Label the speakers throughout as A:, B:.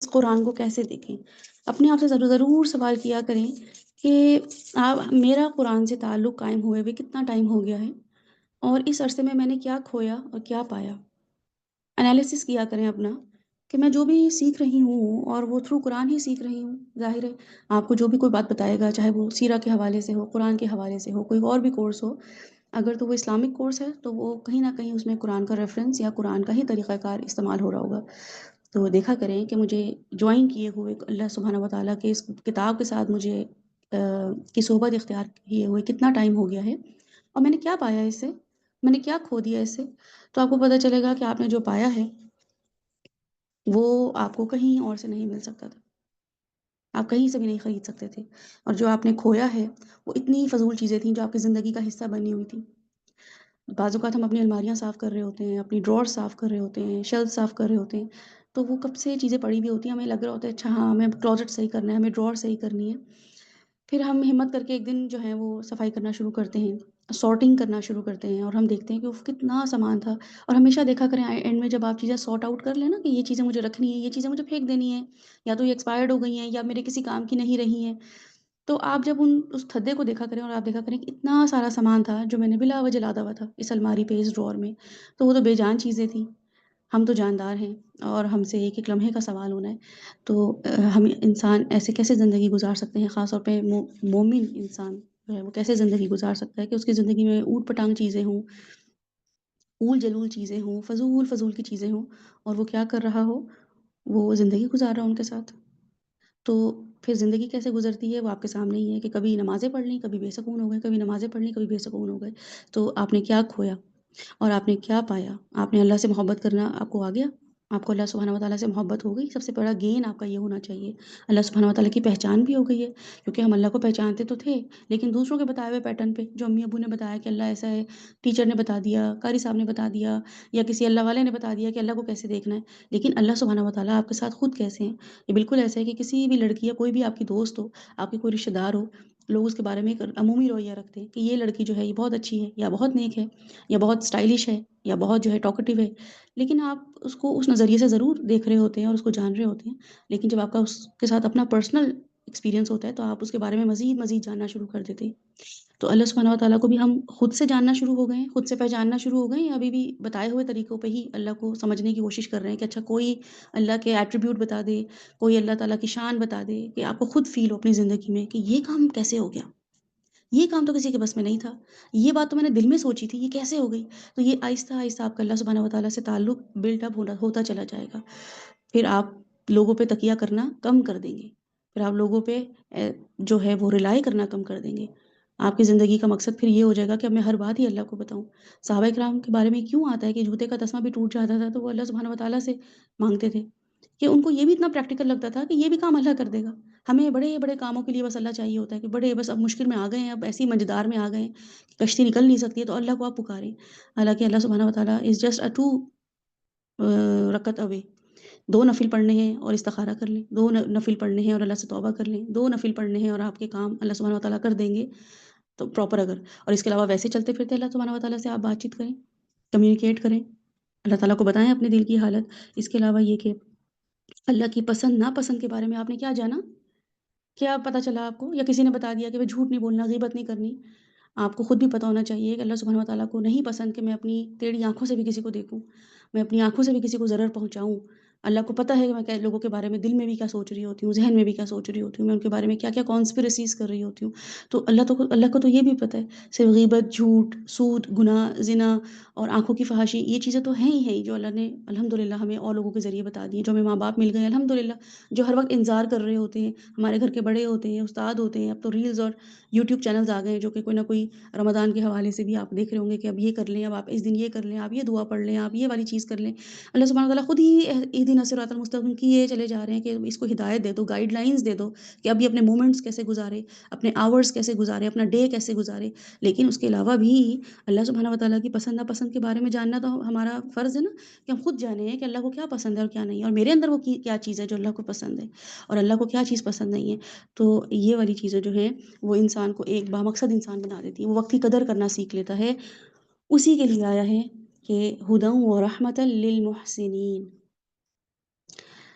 A: اس قرآن کو کیسے دیکھیں؟ اپنے آپ سے ضرور سوال کیا کریں کہ میرا قرآن سے تعلق قائم ہوئے ہوئے کتنا ٹائم ہو گیا ہے اور اس عرصے میں نے کیا کھویا اور کیا پایا؟ انالیسس کیا کریں اپنا کہ میں جو بھی سیکھ رہی ہوں اور وہ تھرو قرآن ہی سیکھ رہی ہوں۔ ظاہر ہے آپ کو جو بھی کوئی بات بتائے گا، چاہے وہ سیرہ کے حوالے سے ہو، قرآن کے حوالے سے ہو، کوئی اور بھی کورس ہو، اگر تو وہ اسلامک کورس ہے تو وہ کہیں نہ کہیں اس میں قرآن کا ریفرنس یا قرآن کا ہی طریقہ کار استعمال ہو رہا ہوگا۔ تو دیکھا کریں کہ مجھے جوائن کیے ہوئے اللہ سبحانہ وتعالیٰ کے اس کتاب کے ساتھ مجھے کی صحبت اختیار کیے ہوئے کتنا ٹائم ہو گیا ہے اور میں نے کیا پایا اس سے، میں نے کیا کھو دیا اس سے۔ تو آپ کو پتہ چلے گا کہ آپ نے جو پایا ہے وہ آپ کو کہیں اور سے نہیں مل سکتا تھا، آپ کہیں سے بھی نہیں خرید سکتے تھے، اور جو آپ نے کھویا ہے وہ اتنی فضول چیزیں تھیں جو آپ کی زندگی کا حصہ بنی ہوئی تھیں۔ بعض اوقات ہم اپنی الماریاں صاف کر رہے ہوتے ہیں، اپنی ڈراور صاف کر رہے ہوتے ہیں، شیلف صاف کر رہے ہوتے ہیں، تو وہ کب سے چیزیں پڑی ہوئی ہوتی ہیں، ہمیں لگ رہا ہوتا ہے اچھا ہاں ہمیں کلوزٹ صحیح کرنا ہے، ہمیں ڈراور صحیح کرنی ہے۔ پھر ہم ہمت کر کے ایک دن جو ہے وہ صفائی کرنا شروع کرتے ہیں، سارٹنگ کرنا شروع کرتے ہیں، اور ہم دیکھتے ہیں کہ اف کتنا سامان تھا۔ اور ہمیشہ دیکھا کریں اینڈ میں جب آپ چیزیں سارٹ آؤٹ کر لیں نا کہ یہ چیزیں مجھے رکھنی ہے، یہ چیزیں مجھے پھینک دینی ہیں، یا تو یہ ایکسپائرڈ ہو گئی ہیں یا میرے کسی کام کی نہیں رہی ہیں، تو آپ جب اس تھدے کو دیکھا کریں اور آپ دیکھا کریں کہ اتنا سارا سامان تھا جو میں نے بلا وجہ لادا ہوا تھا اس الماری پہ، اس ڈرور میں، تو وہ تو بے جان چیزیں تھیں۔ ہم تو جاندار ہیں اور ہم سے ایک ایک لمحے کا سوال ہونا ہے، تو ہم انسان ایسے کیسے زندگی گزار سکتے ہیں، خاص طور پہ مومن انسان جو ہے وہ کیسے زندگی گزار سکتا ہے کہ اس کی زندگی میں اوٹ پٹانگ چیزیں ہوں، اول جلول چیزیں ہوں، فضول فضول کی چیزیں ہوں، اور وہ کیا کر رہا ہو، وہ زندگی گزار رہا ہو ان کے ساتھ۔ تو پھر زندگی کیسے گزرتی ہے وہ آپ کے سامنے ہی ہے کہ کبھی نمازیں پڑھ لیں، کبھی بے سکون ہو گئے، کبھی نمازیں پڑھ لیں، کبھی بے سکون ہو گئے۔ تو آپ نے کیا کھویا اور آپ نے کیا پایا؟ آپ نے اللہ سے محبت کرنا آپ کو آ گیا، آپ کو اللہ سبحانہ وتعالیٰ سے محبت ہو گئی، سب سے بڑا گین آپ کا یہ ہونا چاہیے۔ اللہ سبحانہ وتعالیٰ کی پہچان بھی ہو گئی ہے، کیونکہ ہم اللہ کو پہچانتے تو تھے لیکن دوسروں کے بتائے ہوئے پیٹرن پہ، جو امی ابو نے بتایا کہ اللہ ایسا ہے، ٹیچر نے بتا دیا، قاری صاحب نے بتا دیا، یا کسی اللہ والے نے بتا دیا کہ اللہ کو کیسے دیکھنا ہے، لیکن اللہ سبحانہ وتعالیٰ آپ کے ساتھ خود کیسے ہیں۔ یہ بالکل ایسا ہے کہ کسی بھی لڑکی یا کوئی بھی آپ کی دوست ہو، آپ کی کوئی رشتہ دار ہو، لوگ اس کے بارے میں ایک عمومی رویہ رکھتے ہیں کہ یہ لڑکی جو ہے یہ بہت اچھی ہے، یا بہت نیک ہے، یا بہت اسٹائلش ہے، یا بہت جو ہے ٹاکٹیو ہے، لیکن آپ اس کو اس نظریے سے ضرور دیکھ رہے ہوتے ہیں اور اس کو جان رہے ہوتے ہیں، لیکن جب آپ کا اس کے ساتھ اپنا پرسنل ایکسپیرینس ہوتا ہے تو آپ اس کے بارے میں مزید مزید جاننا شروع کر دیتے ہیں۔ تو اللہ سبحانہ وتعالیٰ کو بھی ہم خود سے جاننا شروع ہو گئے ہیں، خود سے پہچاننا شروع ہو گئے ہیں، یا ابھی بھی بتائے ہوئے طریقوں پہ ہی اللہ کو سمجھنے کی کوشش کر رہے ہیں کہ اچھا کوئی اللہ کے ایٹریبیوٹ بتا دے، کوئی اللہ تعالیٰ کی شان بتا دے کہ آپ کو خود فیل ہو اپنی زندگی میں کہ یہ کام کیسے ہو گیا، یہ کام تو کسی کے بس میں نہیں تھا، یہ بات تو میں نے دل میں سوچی تھی، یہ کیسے ہو گئی۔ تو یہ آہستہ آہستہ آپ کا اللہ سبحانہ وتعالیٰ سے تعلق بلڈ اپ ہوتا چلا جائے گا۔ پھر آپ لوگوں پہ تکیہ کرنا کم کر دیں گے، پھر آپ لوگوں پہ جو ہے وہ ریلائی کرنا کم کر دیں گے۔ آپ کی زندگی کا مقصد پھر یہ ہو جائے گا کہ اب میں ہر بات ہی اللہ کو بتاؤں۔ صحابہ کرام کے بارے میں کیوں آتا ہے کہ جوتے کا تسمہ بھی ٹوٹ جاتا تھا تو وہ اللہ سبحانہ وتعالیٰ سے مانگتے تھے، کہ ان کو یہ بھی اتنا پریکٹیکل لگتا تھا کہ یہ بھی کام اللہ کر دے گا۔ ہمیں بڑے بڑے کاموں کے لیے بس اللہ چاہیے ہوتا ہے کہ بڑے بس اب مشکل میں آ گئے ہیں، اب ایسی مجدار میں آ گئے ہیں کہ کشتی نکل نہیں سکتی ہے تو اللہ کو آپ پکاریں، حالانکہ اللہ سبحانہ وتعالیٰ از جسٹ اے ٹو رکعت اوے۔ دو نفل پڑھنے ہیں اور استخارہ کر لیں، دو نفل پڑھنے ہیں اور اللہ سے توبہ کر لیں، دو نفل پڑھنے ہیں اور آپ کے کام اللہ سبحانہ وتعالیٰ کر دیں گے، تو پراپر اگر، اور اس کے علاوہ ویسے چلتے پھرتے اللہ سبحانہ وتعالیٰ سے آپ بات چیت کریں، کمیونیکیٹ کریں، اللہ تعالیٰ کو بتائیں اپنے دل کی حالت۔ اس کے علاوہ یہ کہ اللہ کی پسند ناپسند کے بارے میں آپ نے کیا جانا، کیا پتہ چلا آپ کو، یا کسی نے بتا دیا کہ بھئی جھوٹ نہیں بولنا، غیبت نہیں کرنی۔ آپ کو خود بھی پتہ ہونا چاہیے کہ اللہ سبحانہ وتعالیٰ کو نہیں پسند کہ میں اپنی ٹیڑھی آنکھوں سے بھی کسی کو دیکھوں، میں اپنی آنکھوں سے بھی کسی کو ضرر پہنچاؤں۔ اللہ کو پتہ ہے کہ میں لوگوں کے بارے میں دل میں بھی کیا سوچ رہی ہوتی ہوں، ذہن میں بھی کیا سوچ رہی ہوتی ہوں، میں ان کے بارے میں کیا کیا کانسپریسیز کر رہی ہوتی ہوں۔ تو اللہ کو تو یہ بھی پتہ ہے، صرف غیبت، جھوٹ، سود، گناہ، زنا اور آنکھوں کی فحاشی، یہ چیزیں تو ہیں ہی جو اللہ نے الحمدللہ ہمیں اور لوگوں کے ذریعے بتا دی ہیں، جو ہمیں ماں باپ مل گئے ہیں الحمدللہ، جو ہر وقت انتظار کر رہے ہوتے ہیں، ہمارے گھر کے بڑے ہوتے ہیں، استاد ہوتے ہیں، اب تو ریلز اور یوٹیوب چینلز آ گئے ہیں جو کہ کوئی نہ کوئی رمضان کے حوالے سے بھی آپ دیکھ رہے ہوں گے کہ اب یہ کر لیں، اب آپ اس دن یہ کر لیں، آپ یہ دعا پڑھ لیں، آپ یہ والی چیز کر لیں۔ اللہ سبحانہ وتعالیٰ خود ہی اہدنا الصراط المستقیم کیے چلے جا رہے ہیں کہ اس کو ہدایت دے دو، گائیڈ لائنز دے دو کہ اب یہ اپنے مومنٹس کیسے گزارے، اپنے آورز کیسے گزارے، اپنا ڈے کیسے گزارے۔ لیکن اس کے علاوہ بھی اللہ سبحانہ وتعالیٰ کی پسند ناپسند کے بارے میں جاننا تو ہمارا فرض ہے نا، کہ ہم خود جانیں کہ اللہ کو کیا پسند ہے اور کیا نہیں، اور میرے اندر وہ کیا چیز ہے جو اللہ کو پسند ہے اور اللہ کو کیا چیز پسند نہیں ہے۔ تو یہ والی چیزیں جو ہیں وہ انسان کو ایک بامقصد انسان بنا دیتی ہیں، وہ وقت کی قدر کرنا سیکھ لیتا ہے۔ اسی کے لیے آیا ہے کہ ہدی و رحمت للمحسنین۔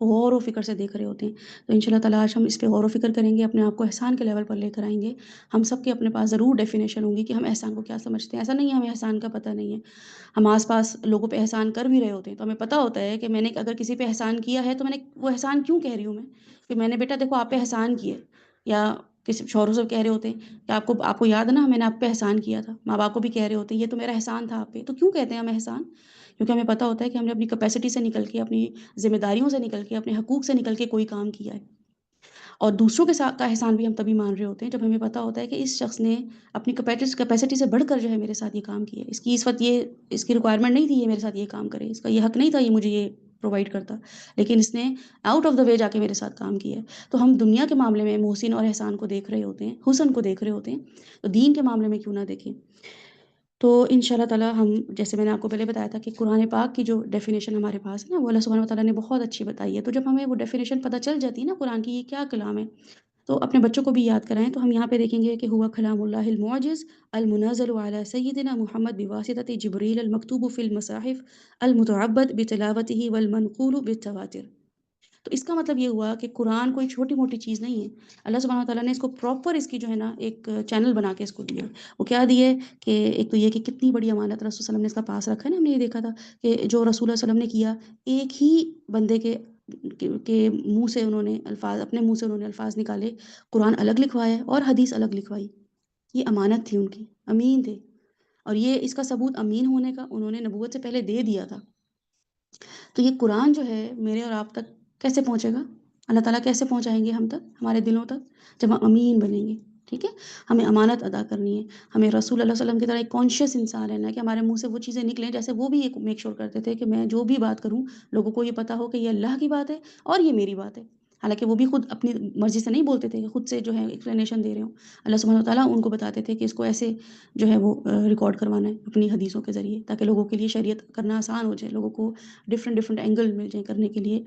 A: غور و فکر سے دیکھ رہے ہوتے ہیں۔ تو انشاءاللہ تعالیٰ آج ہم اس پہ غور و فکر کریں گے، اپنے آپ کو احسان کے لیول پر لے کر آئیں گے۔ ہم سب کے اپنے پاس ضرور ڈیفینیشن ہوگی کہ ہم احسان کو کیا سمجھتے ہیں۔ ایسا نہیں ہے ہمیں احسان کا پتہ نہیں ہے، ہم آس پاس لوگوں پہ احسان کر بھی رہے ہوتے ہیں تو ہمیں پتہ ہوتا ہے کہ میں نے اگر کسی پہ احسان کیا ہے تو میں نے وہ احسان کیوں کہہ رہی ہوں میں، کہ میں نے بیٹا دیکھو آپ پہ احسان کیے، یا کسی شوہروں سے کہہ رہے ہوتے ہیں کہ آپ کو یاد ہے نا میں نے آپ پہ احسان کیا تھا، ماں باپ کو بھی کہہ رہے ہوتے ہیں یہ تو میرا احسان تھا آپ پہ۔ تو کیوں کہتے ہیں ہم احسان؟ کیونکہ ہمیں پتہ ہوتا ہے کہ ہم نے اپنی کیپیسٹی سے نکل کے، اپنی ذمہ داریوں سے نکل کے، اپنے حقوق سے نکل کے کوئی کام کیا ہے۔ اور دوسروں کے ساتھ کا احسان بھی ہم تبھی مان رہے ہوتے ہیں جب ہمیں پتہ ہوتا ہے کہ اس شخص نے اپنی کیپیسٹی سے بڑھ کر جو ہے میرے ساتھ یہ کام کیا ہے، اس وقت یہ اس کی ریکوائرمنٹ نہیں تھی یہ میرے ساتھ یہ کام کرے، اس کا یہ حق نہیں تھا یہ مجھے یہ پرووائڈ کرتا، لیکن اس نے آؤٹ آف دا وے جا کے میرے ساتھ کام کیا ہے۔ تو ہم دنیا کے معاملے میں محسن اور احسان کو دیکھ رہے ہوتے ہیں، حسن کو دیکھ رہے ہوتے ہیں، تو دین کے معاملے میں کیوں نہ دیکھیں؟ تو ان شاء اللہ تعالیٰ ہم، جیسے میں نے آپ کو پہلے بتایا تھا کہ قرآن پاک کی جو ڈیفینیشن ہمارے پاس ہے نا وہ اللہ سبحانہ و تعالیٰ نے بہت اچھی بتائی ہے، تو جب ہمیں وہ ڈیفینیشن پتہ چل جاتی ہے نا قرآن کی یہ کیا کلام ہے، تو اپنے بچوں کو بھی یاد کرائیں۔ تو ہم یہاں پہ دیکھیں گے کہ ہوا کلام اللہ المعجز المنزل علی سیدنا محمد بواسطۃ جبریل المکتوب فی المصاحف المتعبد بتلاوتہ والمنقول بالتواتر۔ تو اس کا مطلب یہ ہوا کہ قرآن کوئی چھوٹی موٹی چیز نہیں ہے، اللہ سبحانہ وتعالیٰ نے اس کو پراپر اس کی جو ہے نا ایک چینل بنا کے اس کو دیا۔ وہ کیا دیے کہ ایک تو یہ کہ کتنی بڑی امانت رسول صلی اللہ علیہ وسلم نے اس کا پاس رکھا ہے نا، ہم نے یہ دیکھا تھا کہ جو رسول اللہ صلی اللہ علیہ وسلم نے کیا، ایک ہی بندے کے منہ سے انہوں نے الفاظ، اپنے منہ سے انہوں نے الفاظ نکالے، قرآن الگ لکھوایا اور حدیث الگ لکھوائی۔ یہ امانت تھی ان کی، امین تھے، اور یہ اس کا ثبوت امین ہونے کا انہوں نے نبوت سے پہلے دے دیا تھا۔ تو یہ قرآن جو ہے میرے اور آپ تک کیسے پہنچے گا؟ اللہ تعالیٰ کیسے پہنچائیں گے ہم تک، ہمارے دلوں تک؟ جب ہم امین بنیں گے، ٹھیک ہے؟ ہمیں امانت ادا کرنی ہے، ہمیں رسول اللہ صلی اللہ علیہ وسلم کی طرح ایک کانشیس انسان رہنا ہے کہ ہمارے منہ سے وہ چیزیں نکلیں جیسے وہ بھی ایک میک شور کرتے تھے کہ میں جو بھی بات کروں لوگوں کو یہ پتہ ہو کہ یہ اللہ کی بات ہے اور یہ میری بات ہے۔ حالانکہ وہ بھی خود اپنی مرضی سے نہیں بولتے تھے، کہ خود سے جو ہے ایکسپلینیشن دے رہے ہوں، اللہ سبحانہ وتعالیٰ ان کو بتاتے تھے کہ اس کو ایسے جو ہے وہ ریکارڈ کروانا ہے اپنی حدیثوں کے ذریعے، تاکہ لوگوں کے لیے شریعت کرنا آسان ہو جائے، لوگوں کو ڈفرینٹ اینگل مل جائیں کرنے کے لیے،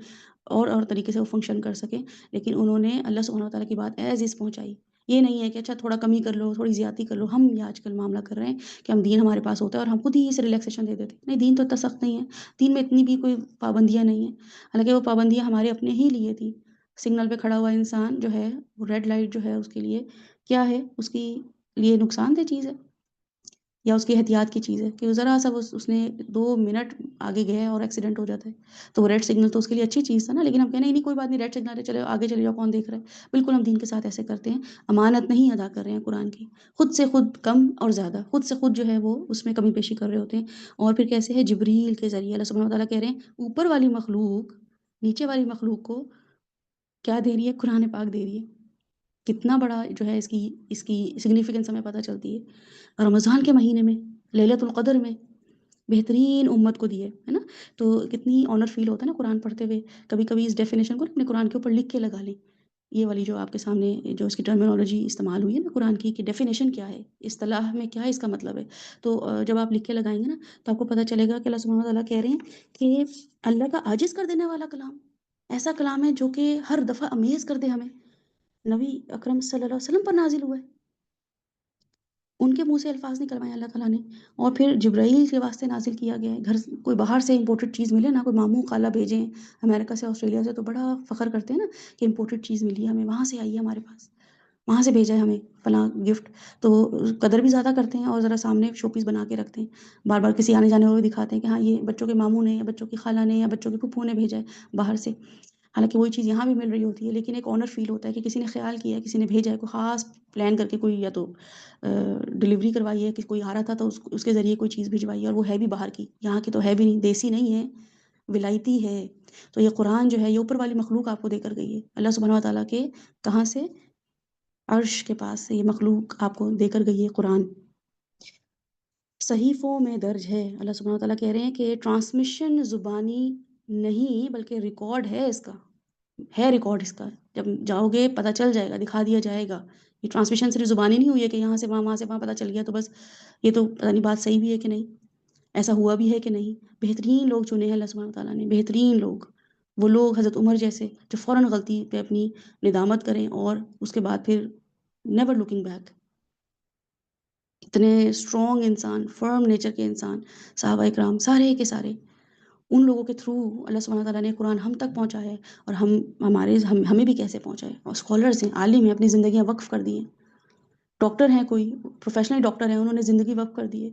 A: اور طریقے سے وہ فنکشن کر سکیں۔ لیکن انہوں نے اللہ سبحانہ وتعالیٰ کی بات ایز از پہنچائی۔ یہ نہیں ہے کہ اچھا تھوڑا کمی کر لو، تھوڑی زیادتی کر لو۔ ہم یہ آج کل معاملہ کر رہے ہیں کہ ہم دین ہمارے پاس ہوتا ہے اور ہم خود ہی اسے ریلیکسیشن دے دیتے ہیں، نہیں دین تو اتنا سخت نہیں ہے، دین میں اتنی بھی کوئی پابندیاں نہیں ہیں، حالانکہ وہ پابندیاں ہمارے اپنے ہی لیے تھی۔ سگنل پہ کھڑا ہوا انسان جو ہے، وہ ریڈ لائٹ جو ہے اس کے لیے کیا ہے، اس کی لیے نقصان دہ چیز ہے یا اس کی احتیاط کی چیز ہے کہ ذرا سا اس نے 2 منٹ آگے گیا ہے اور ایکسیڈنٹ ہو جاتا ہے، تو وہ ریڈ سگنل تو اس کے لیے اچھی چیز تھا نا، لیکن ہم کہنے نہیں کوئی بات نہیں، ریڈ سگنل ہے چلے آگے چلے جاؤ، کون دیکھ رہا ہے؟ بالکل ہم دین کے ساتھ ایسے کرتے ہیں، امانت نہیں ادا کر رہے ہیں قرآن کی، خود سے خود کم اور زیادہ، خود سے خود جو ہے وہ اس میں کمی بیشی کر رہے ہوتے ہیں۔ اور پھر کیسے ہے، جبریل کے ذریعے اللہ سبحانہ وتعالیٰ کہہ رہے ہیں اوپر والی مخلوق نیچے والی مخلوق کو کیا دے رہی ہے، قرآن پاک دے رہی ہے۔ کتنا بڑا جو ہے اس کی سگنیفیکنس ہمیں پتہ چلتی ہے۔ رمضان کے مہینے میں، لیلۃ القدر میں بہترین امت کو دیے ہے نا، تو کتنی آنر فیل ہوتا ہے نا قرآن پڑھتے ہوئے۔ کبھی کبھی اس ڈیفینیشن کو اپنے قرآن کے اوپر لکھ کے لگا لیں، یہ والی جو آپ کے سامنے جو اس کی ٹرمینالوجی استعمال ہوئی ہے نا قرآن کی، کہ ڈیفینیشن کیا ہے، اصطلاح میں کیا ہے اس کا مطلب ہے، تو جب آپ لکھ کے لگائیں گے نا تو آپ کو پتہ چلے گا کہ اللہ سبحانہ وتعالیٰ کہہ رہے ہیں کہ اللہ کا عاجز کر دینے والا کلام، ایسا کلام ہے جو کہ ہر دفعہ امیز کر دے ہمیں، نبی اکرم صلی اللہ علیہ وسلم پر نازل ہوا ہے، ان کے منہ سے الفاظ نکلوائے اللہ تعالیٰ نے، اور پھر جبرائیل کے واسطے نازل کیا گیا ہے۔ کوئی باہر سے امپورٹڈ چیز ملے نا، کوئی ماموں خالہ بھیجیں امریکہ سے، آسٹریلیا سے، تو بڑا فخر کرتے ہیں نا کہ امپورٹڈ چیز ملی ہے ہمیں، وہاں سے آئی ہے ہمارے پاس، وہاں سے بھیجا ہے ہمیں فلاں گفٹ، تو قدر بھی زیادہ کرتے ہیں اور ذرا سامنے شو پیس بنا کے رکھتے ہیں، بار بار کسی آنے جانے والے کو دکھاتے ہیں کہ ہاں یہ بچوں کے ماموں نے یا بچوں کی خالہ نے یا بچوں کے پھپھو نے بھیجا ہے باہر سے، حالانکہ وہی چیز یہاں بھی مل رہی ہوتی ہے، لیکن ایک آنر فیل ہوتا ہے کہ کسی نے خیال کیا ہے، کسی نے بھیجا ہے، کوئی خاص پلان کر کے، کوئی یا تو ڈلیوری کروائی ہے کہ کوئی آ رہا تھا تو اس کے ذریعے کوئی چیز بھجوائی ہے، اور وہ ہے بھی باہر کی، یہاں کی تو ہے بھی نہیں، دیسی نہیں ہے، ولایتی ہے۔ تو یہ قرآن جو ہے یہ اوپر والی مخلوق آپ کو دے کر گئی ہے، اللہ سبحانہ وتعالیٰ کے کہاں سے، عرش کے پاس سے یہ مخلوق آپ کو دے کر گئی ہے قرآن، صحیفوں میں درج ہے۔ اللہ سبحانہ وتعالیٰ کہہ رہے ہیں کہ ٹرانسمیشن زبانی نہیں بلکہ ریکارڈ ہے، اس کا ہے ریکارڈ، اس کا جب جاؤ گے پتہ چل جائے گا، دکھا دیا جائے گا۔ یہ ٹرانسمیشن صرف زبانی نہیں ہوئی ہے کہ یہاں سے وہاں، وہاں سے وہاں پتہ چل گیا تو بس، یہ تو پتہ نہیں بات صحیح بھی ہے کہ نہیں، ایسا ہوا بھی ہے کہ نہیں۔ بہترین لوگ چنے ہیں اللہ سبحانہ تعالیٰ نے، بہترین لوگ، وہ لوگ حضرت عمر جیسے جو فوراً غلطی پہ اپنی ندامت کریں اور اس کے بعد پھر نیور لوکنگ بیک، اتنے اسٹرانگ انسان، فرم نیچر کے انسان، صحابہ اکرام سارے کے سارے، ان لوگوں کے تھرو اللہ سبحانہ تعالیٰ نے قرآن ہم تک پہنچا ہے، اور ہمیں بھی کیسے پہنچا ہے، اور اسکالرز ہیں، عالم ہیں، اپنی زندگیاں وقف کر دی ہیں، ڈاکٹر ہیں، کوئی پروفیشنل ڈاکٹر ہیں، انہوں نے زندگی وقف کر دی ہے،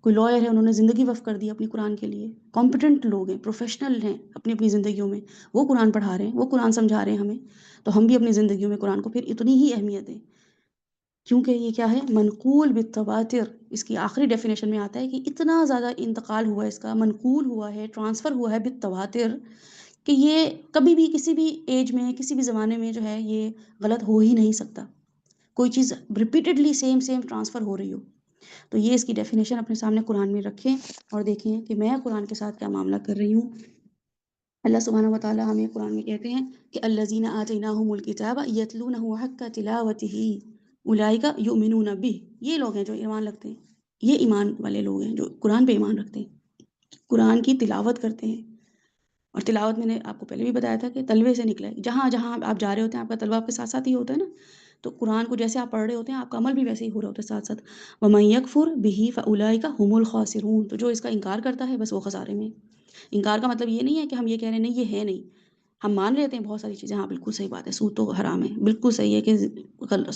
A: کوئی لائر ہے، انہوں نے زندگی وقف کر دی اپنی قرآن کے لیے، کمپٹنٹ لوگ ہیں، پروفیشنل ہیں اپنی اپنی زندگیوں میں، وہ قرآن پڑھا رہے ہیں، وہ قرآن سمجھا رہے ہیں ہمیں، تو ہم بھی اپنی زندگیوں میں قرآن کو پھر اتنی ہی اہمیت دیں، کیونکہ یہ کیا ہے، منقول بالتواتر، اس کی آخری ڈیفینیشن میں آتا ہے کہ اتنا زیادہ انتقال ہوا ہے، اس کا منقول ہوا ہے، ٹرانسفر ہوا ہے بالتواتر، کہ یہ کبھی بھی کسی بھی ایج میں، کسی بھی زمانے میں جو ہے یہ غلط ہو ہی نہیں سکتا، کوئی چیز ریپیٹڈلی سیم سیم ٹرانسفر ہو رہی ہو۔ تو یہ اس کی ڈیفینیشن اپنے سامنے قرآن میں رکھیں اور دیکھیں کہ میں قرآن کے ساتھ کیا معاملہ کر رہی ہوں۔ اللہ سبحانہ وتعالیٰ ہمیں قرآن میں کہتے ہیں کہ الذین آتیناہم الکتاب یتلونہ حق تلاوتہ اولئک یؤمنون بہ، یہ لوگ ہیں جو ایمان رکھتے ہیں، یہ ایمان والے لوگ ہیں جو قرآن پہ ایمان رکھتے ہیں، قرآن کی تلاوت کرتے ہیں، اور تلاوت میں نے آپ کو پہلے بھی بتایا تھا کہ تلوے سے نکلا ہے، جہاں جہاں آپ جا رہے ہوتے ہیں آپ کا تلوہ آپ کے ساتھ ساتھ ہی ہوتا ہے نا، تو قرآن کو جیسے آپ پڑھ رہے ہوتے ہیں آپ کا عمل بھی ویسے ہی ہو رہا ہوتا ہے ساتھ ساتھ۔ وَمَن يَكْفُرْ بِهِ فَأُولَٰئِكَ هُمُ الْخَاسِرُونَ، تو جو اس کا انکار کرتا ہے بس وہ خسارے میں۔ انکار کا مطلب یہ نہیں ہے کہ ہم یہ کہہ رہے ہیں نہیں یہ ہے نہیں، ہم مان لیتے ہیں بہت ساری چیزیں، ہاں بالکل صحیح بات ہے، سود تو حرام ہے، بالکل صحیح ہے کہ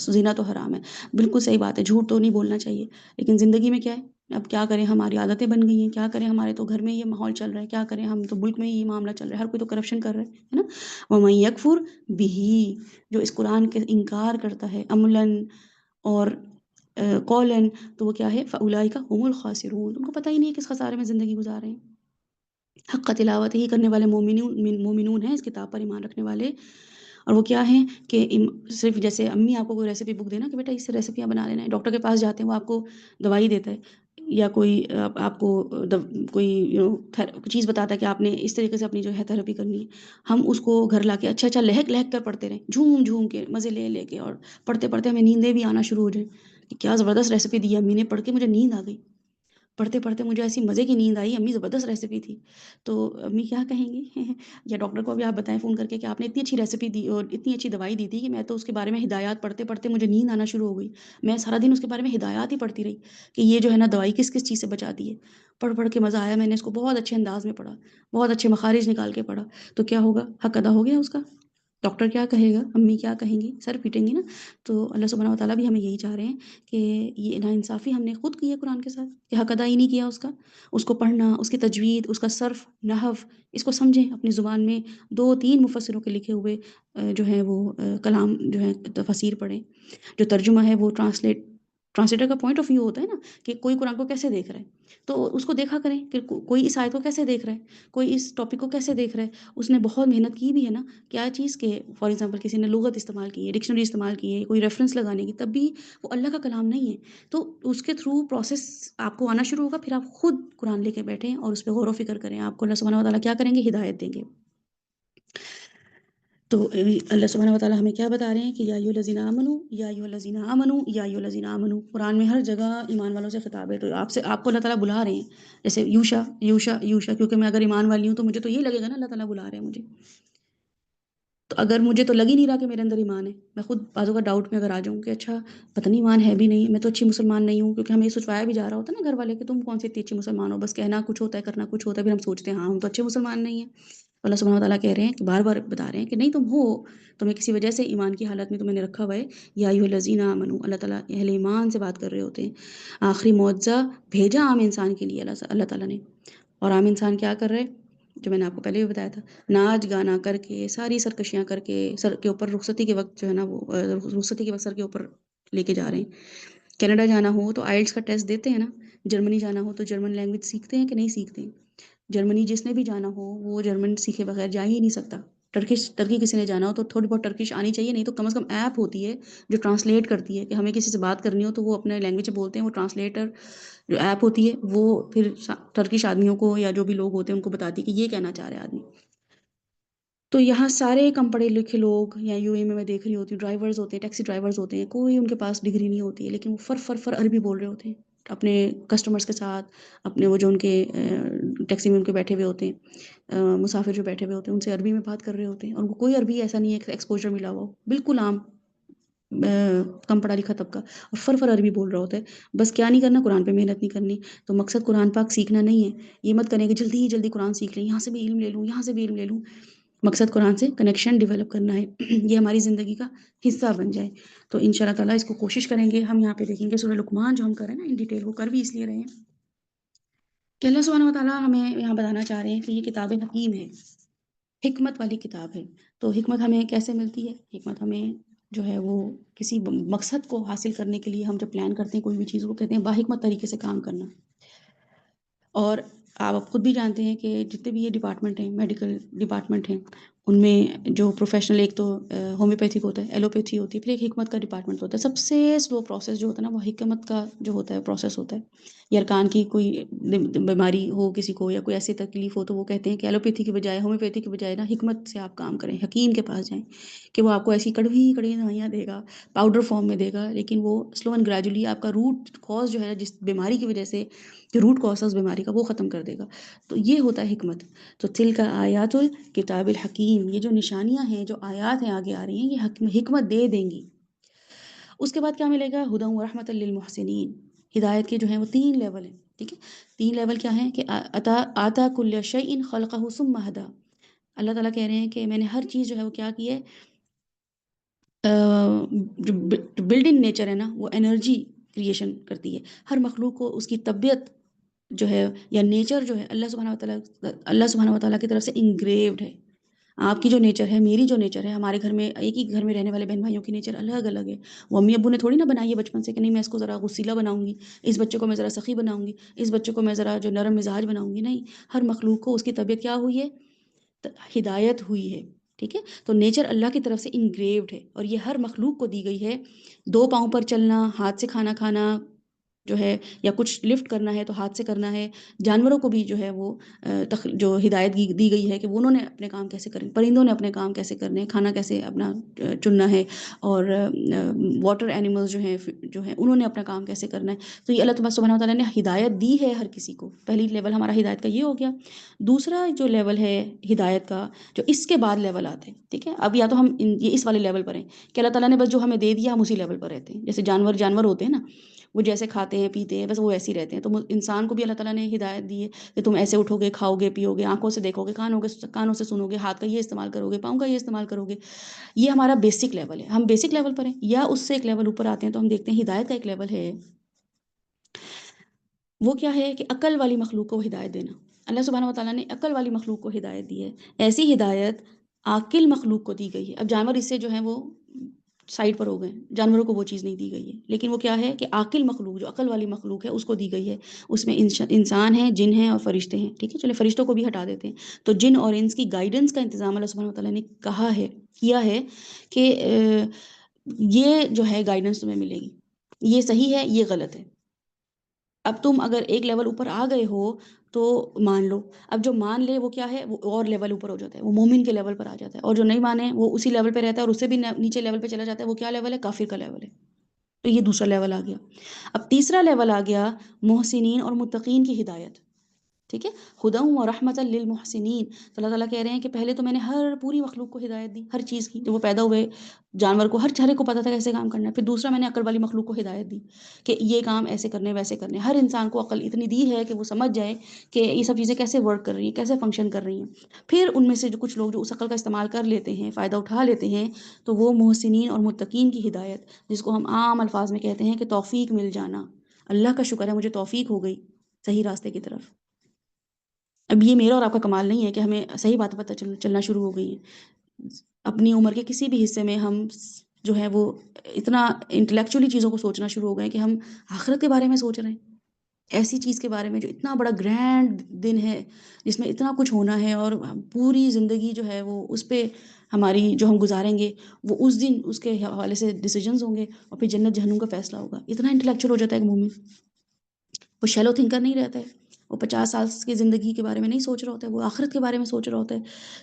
A: زنا تو حرام ہے، بالکل صحیح بات ہے، جھوٹ تو نہیں بولنا چاہیے، لیکن زندگی میں کیا ہے، اب کیا کریں، ہماری عادتیں بن گئی ہیں، کیا کریں، ہمارے تو گھر میں یہ ماحول چل رہا ہے، کیا کریں، ہم تو ملک میں یہ معاملہ چل رہا ہے، ہر کوئی تو کرپشن کر رہا ہے نا۔ وَمَن يَكْفُرْ بِهِ، جو اس قرآن کے انکار کرتا ہے عملاً اور قولاً، تو وہ کیا ہے، فَأُولَٰئِكَ هُمُ الْخَاسِرُونَ، ان کو پتہ ہی نہیں ہے کس خسارے میں زندگی گزار رہے ہیں۔ حق تلاوت ہی کرنے والے مومنون ہیں، اس کتاب پر ایمان رکھنے والے، اور وہ کیا ہیں کہ صرف جیسے امی آپ کو کوئی ریسیپی بک دینا کہ بیٹا اس سے ریسیپیاں بنا لینا ہے، ڈاکٹر کے پاس جاتے ہیں وہ آپ کو دوائی دیتا ہے، یا کوئی آپ کو کوئی چیز بتاتا ہے کہ آپ نے اس طریقے سے اپنی جو ہے تھراپی کرنی ہے، ہم اس کو گھر لا کے اچھا اچھا لہک لہک کر پڑھتے رہیں، جھوم جھوم کے مزے لے لے کے، اور پڑھتے پڑھتے ہمیں نیندیں بھی آنا شروع ہو جائیں کہ کیا زبردست ریسیپی دی امی نے، پڑھ کے مجھے نیند آ گئی، پڑھتے پڑھتے مجھے ایسی مزے کی نیند آئی، امی زبردست ریسیپی تھی، تو امی کیا کہیں گی یا ڈاکٹر کو بھی آپ بتائیں فون کر کے کہ آپ نے اتنی اچھی ریسیپی دی اور اتنی اچھی دوائی دی تھی کہ میں تو اس کے بارے میں ہدایات پڑھتے پڑھتے مجھے نیند آنا شروع ہو گئی، میں سارا دن اس کے بارے میں ہدایات ہی پڑھتی رہی کہ یہ جو ہے نا دوائی کس کس چیز سے بچاتی ہے، پڑھ پڑھ کے مزہ آیا، میں نے اس کو بہت اچھے انداز میں پڑھا، بہت اچھے مخارج نکال کے پڑھا، تو کیا ہوگا، حق ادا ہو گیا اس کا، ڈاکٹر کیا کہے گا، امی کیا کہیں گی، سر پیٹیں گی نا۔ تو اللہ سبحانہ و تعالیٰ بھی ہمیں یہی چاہ رہے ہیں کہ یہ ناانصافی ہم نے خود کی ہے قرآن کے ساتھ، کہ حق ادا ہی نہیں کیا اس کو پڑھنا، اس کی تجوید، اس کا صرف، نحو، اس کو سمجھیں اپنی زبان میں، 2 3 مفسروں کے لکھے ہوئے جو ہیں وہ کلام جو ہے تفاسیر پڑھیں، جو ترجمہ ہے وہ ٹرانسلیٹر کا پوائنٹ آف ویو ہوتا ہے نا کہ کوئی قرآن کو کیسے دیکھ رہا ہے، تو اس کو دیکھا کریں کہ کوئی اس آیت کو کیسے دیکھ رہا ہے، کوئی اس ٹاپک کو کیسے دیکھ رہا ہے، اس نے بہت محنت کی بھی ہے نا، کیا چیز کہ فار ایگزامپل کسی نے لغت استعمال کی ہے، ڈکشنری استعمال کی ہے، کوئی ریفرنس لگانے کی، تب بھی وہ اللہ کا کلام نہیں ہے، تو اس کے تھرو پروسیس آپ کو آنا شروع ہوگا، پھر آپ خود قرآن لے کے بیٹھیں اور اس پہ غور و فکر کریں، آپ کو اللہ سبحانہ و تعالیٰ کیا کریں گے، ہدایت دیں گے۔ تو اللہ سبحانہ و تعالیٰ ہمیں کیا بتا رہے ہیں کہ یا ایھا الذین آمنوا، یا ایھا الذین آمنوا، یا ایھا الذین آمنوا، قرآن میں ہر جگہ ایمان والوں سے خطاب ہے، تو آپ کو اللہ تعالیٰ بلا رہے ہیں، جیسے یوشا یوشا یوشا، کیونکہ میں اگر ایمان والی ہوں تو مجھے تو یہ لگے گا نا اللہ تعالیٰ بلا رہے ہیں مجھے، تو اگر مجھے تو لگ ہی نہیں رہا کہ میرے اندر ایمان ہے، میں خود بعضوں کا ڈاؤٹ میں اگر آ جاؤں کہ اچھا پتہ نہیں ایمان ہے بھی نہیں، میں تو اچھی مسلمان نہیں ہوں، کیونکہ ہمیں یہ سوچوایا بھی جا رہا ہوتا ہے نا گھر والے کہ تم کون سی اتنی اچھی مسلمان ہو، بس کہنا کچھ ہوتا ہے کرنا کچھ ہوتا ہے، پھر ہم سوچتے ہیں ہاں ہم تو اچھے مسلمان نہیں ہیں، اللہ سبحانہ وتعالیٰ کہہ رہے ہیں کہ بار بار بتا رہے ہیں کہ نہیں تم ہو، تمہیں کسی وجہ سے ایمان کی حالت میں تمہیں نے رکھا ہوا ہے، یا ایھا الذین آمنوا، اللہ تعالیٰ اہل ایمان سے بات کر رہے ہوتے ہیں، آخری معجزہ بھیجا عام انسان کے لیے اللہ تعالیٰ نے، اور عام انسان کیا کر رہے ہیں، جو میں نے آپ کو پہلے بھی بتایا تھا، ناچ گانا کر کے، ساری سرکشیاں کر کے، سر کے اوپر رخصتی کے وقت جو ہے نا وہ رخصتی کے وقت سر کے اوپر لے کے جا رہے ہیں، کینیڈا جانا ہو تو آئلٹس کا ٹیسٹ دیتے ہیں نا، جرمنی جانا ہو تو جرمن لینگویج سیکھتے ہیں کہ نہیں سیکھتے ہیں، جرمنی جس نے بھی جانا ہو وہ جرمن سیکھے بغیر جا ہی نہیں سکتا، ترکی کسی نے جانا ہو تو تھوڑی بہت ٹرکش آنی چاہیے، نہیں تو کم از کم ایپ ہوتی ہے جو ٹرانسلیٹ کرتی ہے، کہ ہمیں کسی سے بات کرنی ہو تو وہ اپنے لینگویج میں بولتے ہیں، وہ ٹرانسلیٹر جو ایپ ہوتی ہے وہ پھر ٹرکش آدمیوں کو یا جو بھی لوگ ہوتے ہیں ان کو بتاتی ہے کہ یہ کہنا چاہ رہے ہیں آدمی۔ تو یہاں سارے کم پڑھے لکھے لوگ، یا یو اے میں دیکھ رہی ہوتی ہوں ڈرائیورز ہوتے ہیں، ٹیکسی ڈرائیورز ہوتے ہیں، کوئی ان کے پاس ڈگری نہیں ہوتی ہے، لیکن وہ فر فر فر عربی بول رہے ہوتے ہیں اپنے کسٹمرز کے ساتھ، اپنے وہ جو ان کے ٹیکسی میں ان کے بیٹھے ہوئے ہوتے ہیں مسافر جو بیٹھے ہوئے ہوتے ہیں ان سے عربی میں بات کر رہے ہوتے ہیں، اور ان کو کوئی عربی ایسا نہیں ہے کہ ایکسپوجر ملا ہوا ہو، بالکل عام کم پڑھا لکھا طبقہ اور فر عربی بول رہا ہوتا ہے، بس کیا نہیں کرنا، قرآن پہ محنت نہیں کرنی۔ تو مقصد قرآن پاک سیکھنا نہیں ہے، یہ مت کریں کہ جلدی ہی جلدی قرآن سیکھ لیں، یہاں سے بھی علم لے لوں، یہاں سے بھی علم لے لوں۔ مقصد قرآن سے کنیکشن ڈیولپ کرنا ہے، یہ ہماری زندگی کا حصہ بن جائے۔ تو ان شاء اللہ تعالیٰ اس کو کوشش کریں گے۔ ہم یہاں پہ دیکھیں گے سورہ لقمان جو ہم کر رہے ہیں نا ان ڈیٹیل، وہ کر بھی اس لیے رہے ہیں کہ اللہ سبحانہ وتعالیٰ ہمیں یہاں بتانا چاہ رہے ہیں کہ یہ کتاب حکیم ہے، حکمت والی کتاب ہے۔ تو حکمت ہمیں کیسے ملتی ہے؟ حکمت ہمیں جو ہے وہ کسی مقصد کو حاصل کرنے کے لیے ہم جب پلان کرتے ہیں کوئی بھی چیز، وہ کہتے ہیں باحکمت طریقے سے کام کرنا۔ اور آپ خود بھی جانتے ہیں کہ جتنے بھی یہ ڈپارٹمنٹ ہیں، میڈیکل ڈپارٹمنٹ ہیں، ان میں جو پروفیشنل ایک تو ہومیوپیتھک ہوتا ہے، ایلوپیتھی ہوتی ہے، پھر ایک حکمت کا ڈپارٹمنٹ ہوتا ہے۔ سب سے سلو پروسیس جو ہوتا ہے نا، وہ حکمت کا جو ہوتا ہے پروسیس ہوتا ہے۔ یا ارکان کی کوئی بیماری ہو کسی کو، یا کوئی ایسی تکلیف ہو، تو وہ کہتے ہیں کہ ایلوپیتھی کے بجائے، ہومیوپیتھی کے بجائے نا حکمت سے آپ کام کریں، حکیم کے پاس جائیں کہ وہ آپ کو ایسی کڑوی کڑوی دوائیاں دے گا، پاؤڈر فارم میں دے گا، لیکن وہ سلو اینڈ گریجولی آپ کا روٹ کاز جو ہے جس بیماری کی وجہ سے، جو روٹ کاز ہے اس بیماری کا، وہ ختم کر دے گا۔ تو یہ ہوتا ہے حکمت۔ تو تلک آیات الکتاب الحکیم، یہ جو نشانیاں ہیں، جو آیات ہیں آگے آ رہی ہیں، یہ حکمت دے دیں گی۔ اس کے بعد کیا ملے گا؟ ہدی و رحمت للمحسنین۔ ہدایت کے جو ہیں وہ 3 لیول ہیں، ٹھیک ہے؟ 3 لیول کیا ہیں کہ آتا کل شیء خلقہ ثم ہدی۔ اللہ تعالیٰ کہہ رہے ہیں کہ میں نے ہر چیز جو ہے وہ کیا کی ہے، جو بلڈ ان نیچر ہے نا، وہ انرجی کریشن کرتی ہے۔ ہر مخلوق کو اس کی طبیعت جو ہے یا نیچر جو ہے اللہ سبحانہ وتعالیٰ کی طرف سے انگریوڈ ہے۔ آپ کی جو نیچر ہے، میری جو نیچر ہے، ہمارے گھر میں ایک ہی گھر میں رہنے والے بہن بھائیوں کی نیچر الگ الگ ہے۔ وہ امی ابو نے تھوڑی نہ بنائی ہے بچپن سے کہ نہیں میں اس کو ذرا غصیلا بناؤں گی، اس بچے کو میں ذرا سخی بناؤں گی، اس بچے کو میں ذرا جو نرم مزاج بناؤں گی۔ نہیں، ہر مخلوق کو اس کی طبیعت کیا ہوئی ہے؟ ہدایت ہوئی ہے، ٹھیک ہے؟ تو نیچر اللہ کی طرف سے انگریوڈ ہے، اور یہ ہر مخلوق کو دی گئی ہے۔ 2 پاؤں پر چلنا، ہاتھ سے کھانا کھانا جو ہے، یا کچھ لفٹ کرنا ہے تو ہاتھ سے کرنا ہے۔ جانوروں کو بھی جو ہے وہ جو ہدایت دی گئی ہے کہ وہ انہوں نے اپنے کام کیسے کرنے، پرندوں نے اپنے کام کیسے کرنے ہیں، کھانا کیسے اپنا چننا ہے، اور واٹر اینیملز جو ہیں انہوں نے اپنا کام کیسے کرنا ہے۔ تو یہ اللہ سبحانہ وتعالیٰ نے ہدایت دی ہے ہر کسی کو۔ پہلی لیول ہمارا ہدایت کا یہ ہو گیا۔ دوسرا جو لیول ہے ہدایت کا، جو اس کے بعد لیول آتے ہیں، ٹھیک ہے؟ اب یا تو ہم یہ اس والے لیول پر ہیں کہ اللہ تعالیٰ نے بس جو ہمیں دے دیا ہم اسی لیول پر رہتے ہیں۔ جیسے جانور ہوتے ہیں نا، وہ جیسے کھاتے ہیں پیتے ہیں بس وہ ایسے ہی رہتے ہیں۔ تو انسان کو بھی اللہ تعالیٰ نے ہدایت دی ہے کہ تم ایسے اٹھو گے، کھاؤ گے، پیو گے، آنکھوں سے دیکھو گے، کانوں سے سنو گے، ہاتھ کا یہ استعمال کرو گے، پاؤں کا یہ استعمال کرو گے۔ یہ ہمارا بیسک لیول ہے، ہم بیسک لیول پر ہیں۔ یا اس سے ایک لیول اوپر آتے ہیں تو ہم دیکھتے ہیں ہدایت کا ایک لیول ہے، وہ کیا ہے کہ عقل والی مخلوق کو ہدایت دینا۔ اللہ سبحانہ وتعالیٰ نے عقل والی مخلوق کو ہدایت دی ہے۔ ایسی ہدایت عاقل مخلوق کو دی گئی ہے۔ اب جانور اس سے جو ہیں وہ سائڈ پر ہو گئے، جانوروں کو وہ چیز نہیں دی گئی ہے، لیکن وہ کیا ہے کہ عاقل مخلوق، جو عقل والی مخلوق ہے، اس کو دی گئی ہے۔ اس میں انسان ہیں، جن ہیں، اور فرشتے ہیں، ٹھیک ہے؟ چلے فرشتوں کو بھی ہٹا دیتے ہیں۔ تو جن اور انس کی گائیڈنس کا انتظام اللہ سبحانہ وتعالیٰ نے کیا ہے کہ یہ جو ہے گائیڈنس تمہیں ملے گی، یہ صحیح ہے، یہ غلط ہے۔ اب تم اگر ایک لیول اوپر آ گئے ہو تو مان لو۔ اب جو مان لے وہ کیا ہے، وہ اور لیول اوپر ہو جاتا ہے، وہ مومن کے لیول پر آ جاتا ہے۔ اور جو نہیں مانے وہ اسی لیول پہ رہتا ہے، اور اس سے بھی نیچے لیول پہ چلا جاتا ہے۔ وہ کیا لیول ہے؟ کافر کا لیول ہے۔ تو یہ دوسرا لیول آ گیا۔ اب تیسرا لیول آ گیا محسنین اور متقین کی ہدایت، ٹھیک ہے؟ ہدی و رحمت للمحسنین۔ تو اللہ تعالیٰ کہہ رہے ہیں کہ پہلے تو میں نے پوری مخلوق کو ہدایت دی، ہر چیز کی، جو وہ پیدا ہوئے جانور کو، ہر چارے کو پتہ تھا کیسے کام کرنا ہے۔ پھر دوسرا میں نے عقل والی مخلوق کو ہدایت دی کہ یہ کام ایسے کرنے ویسے کرنے۔ ہر انسان کو عقل اتنی دی ہے کہ وہ سمجھ جائے کہ یہ سب چیزیں کیسے ورک کر رہی ہیں، کیسے فنکشن کر رہی ہیں۔ پھر ان میں سے جو کچھ لوگ جو اس عقل کا استعمال کر لیتے ہیں، فائدہ اٹھا لیتے ہیں، تو وہ محسنین اور متقین کی ہدایت، جس کو ہم عام الفاظ میں کہتے ہیں کہ توفیق مل جانا۔ اللہ کا شکر ہے مجھے توفیق ہو گئی صحیح راستے کی طرف۔ اب یہ میرا اور آپ کا کمال نہیں ہے کہ ہمیں صحیح بات پتہ چلنا شروع ہو گئی ہیں۔ اپنی عمر کے کسی بھی حصے میں ہم جو ہے وہ اتنا انٹلیکچولی چیزوں کو سوچنا شروع ہو گئے کہ ہم آخرت کے بارے میں سوچ رہے ہیں، ایسی چیز کے بارے میں جو اتنا بڑا گرینڈ دن ہے، جس میں اتنا کچھ ہونا ہے، اور پوری زندگی جو ہے وہ اس پہ ہماری جو ہم گزاریں گے، وہ اس دن اس کے حوالے سے ڈیسیجنز ہوں گے، اور پھر جنت جہنم کا فیصلہ ہوگا۔ اتنا انٹلیکچول ہو جاتا ہے ایک مومن، وہ شیلو تھنکر نہیں رہتا ہے، وہ 50 سال کی زندگی کے بارے میں نہیں سوچ رہا ہوتا ہے، وہ آخرت کے بارے میں سوچ رہا ہوتا ہے۔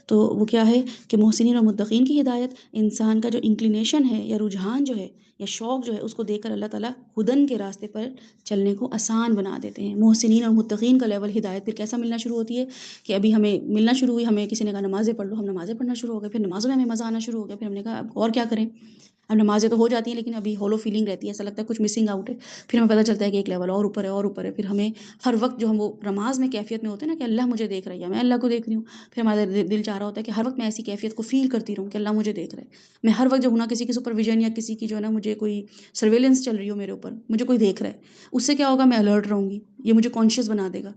A: تو وہ کیا ہے کہ محسنین اور متقین کی ہدایت، انسان کا جو انکلینیشن ہے یا رجحان جو ہے یا شوق جو ہے، اس کو دیکھ کر اللہ تعالیٰ ہدن کے راستے پر چلنے کو آسان بنا دیتے ہیں۔ محسنین اور متقین کا لیول ہدایت پھر کیسا ملنا شروع ہوتی ہے کہ ابھی ہمیں ملنا شروع ہوئی، ہمیں کسی نے کہا نمازیں پڑھ لو، ہم نمازیں پڑھنا شروع ہو گئے، پھر نمازوں میں ہمیں مزہ آنا شروع ہو گیا، پھر ہم نے کہا اب اور کیا کریں، اب نمازیں تو ہو جاتی ہیں لیکن ابھی ہولو فیلنگ رہتی ہے، ایسا لگتا ہے کچھ مسنگ آؤٹ ہے. پھر ہمیں پتہ چلتا ہے کہ ایک لیول اور اوپر ہے اور اوپر ہے. پھر ہمیں ہر وقت جو ہم وہ نماز میں کیفیت میں ہوتے ہیں نا کہ اللہ مجھے دیکھ رہا ہے یا میں اللہ کو دیکھ رہی ہوں، پھر ہمارا دل چاہ رہا ہوتا ہے کہ ہر وقت میں ایسی کیفیت کو فیل کرتی رہوں کہ اللہ مجھے دیکھ رہا ہے. میں ہر وقت جو ہوں نا کسی کی سپرویژن یا کسی کی جو ہے نا مجھے کوئی سرویلنس چل رہی ہو میرے اوپر، مجھے کوئی دیکھ رہا ہے، اس سے کیا ہوگا میں الرٹ رہوں گی، یہ مجھے کانشیس بنا دے گا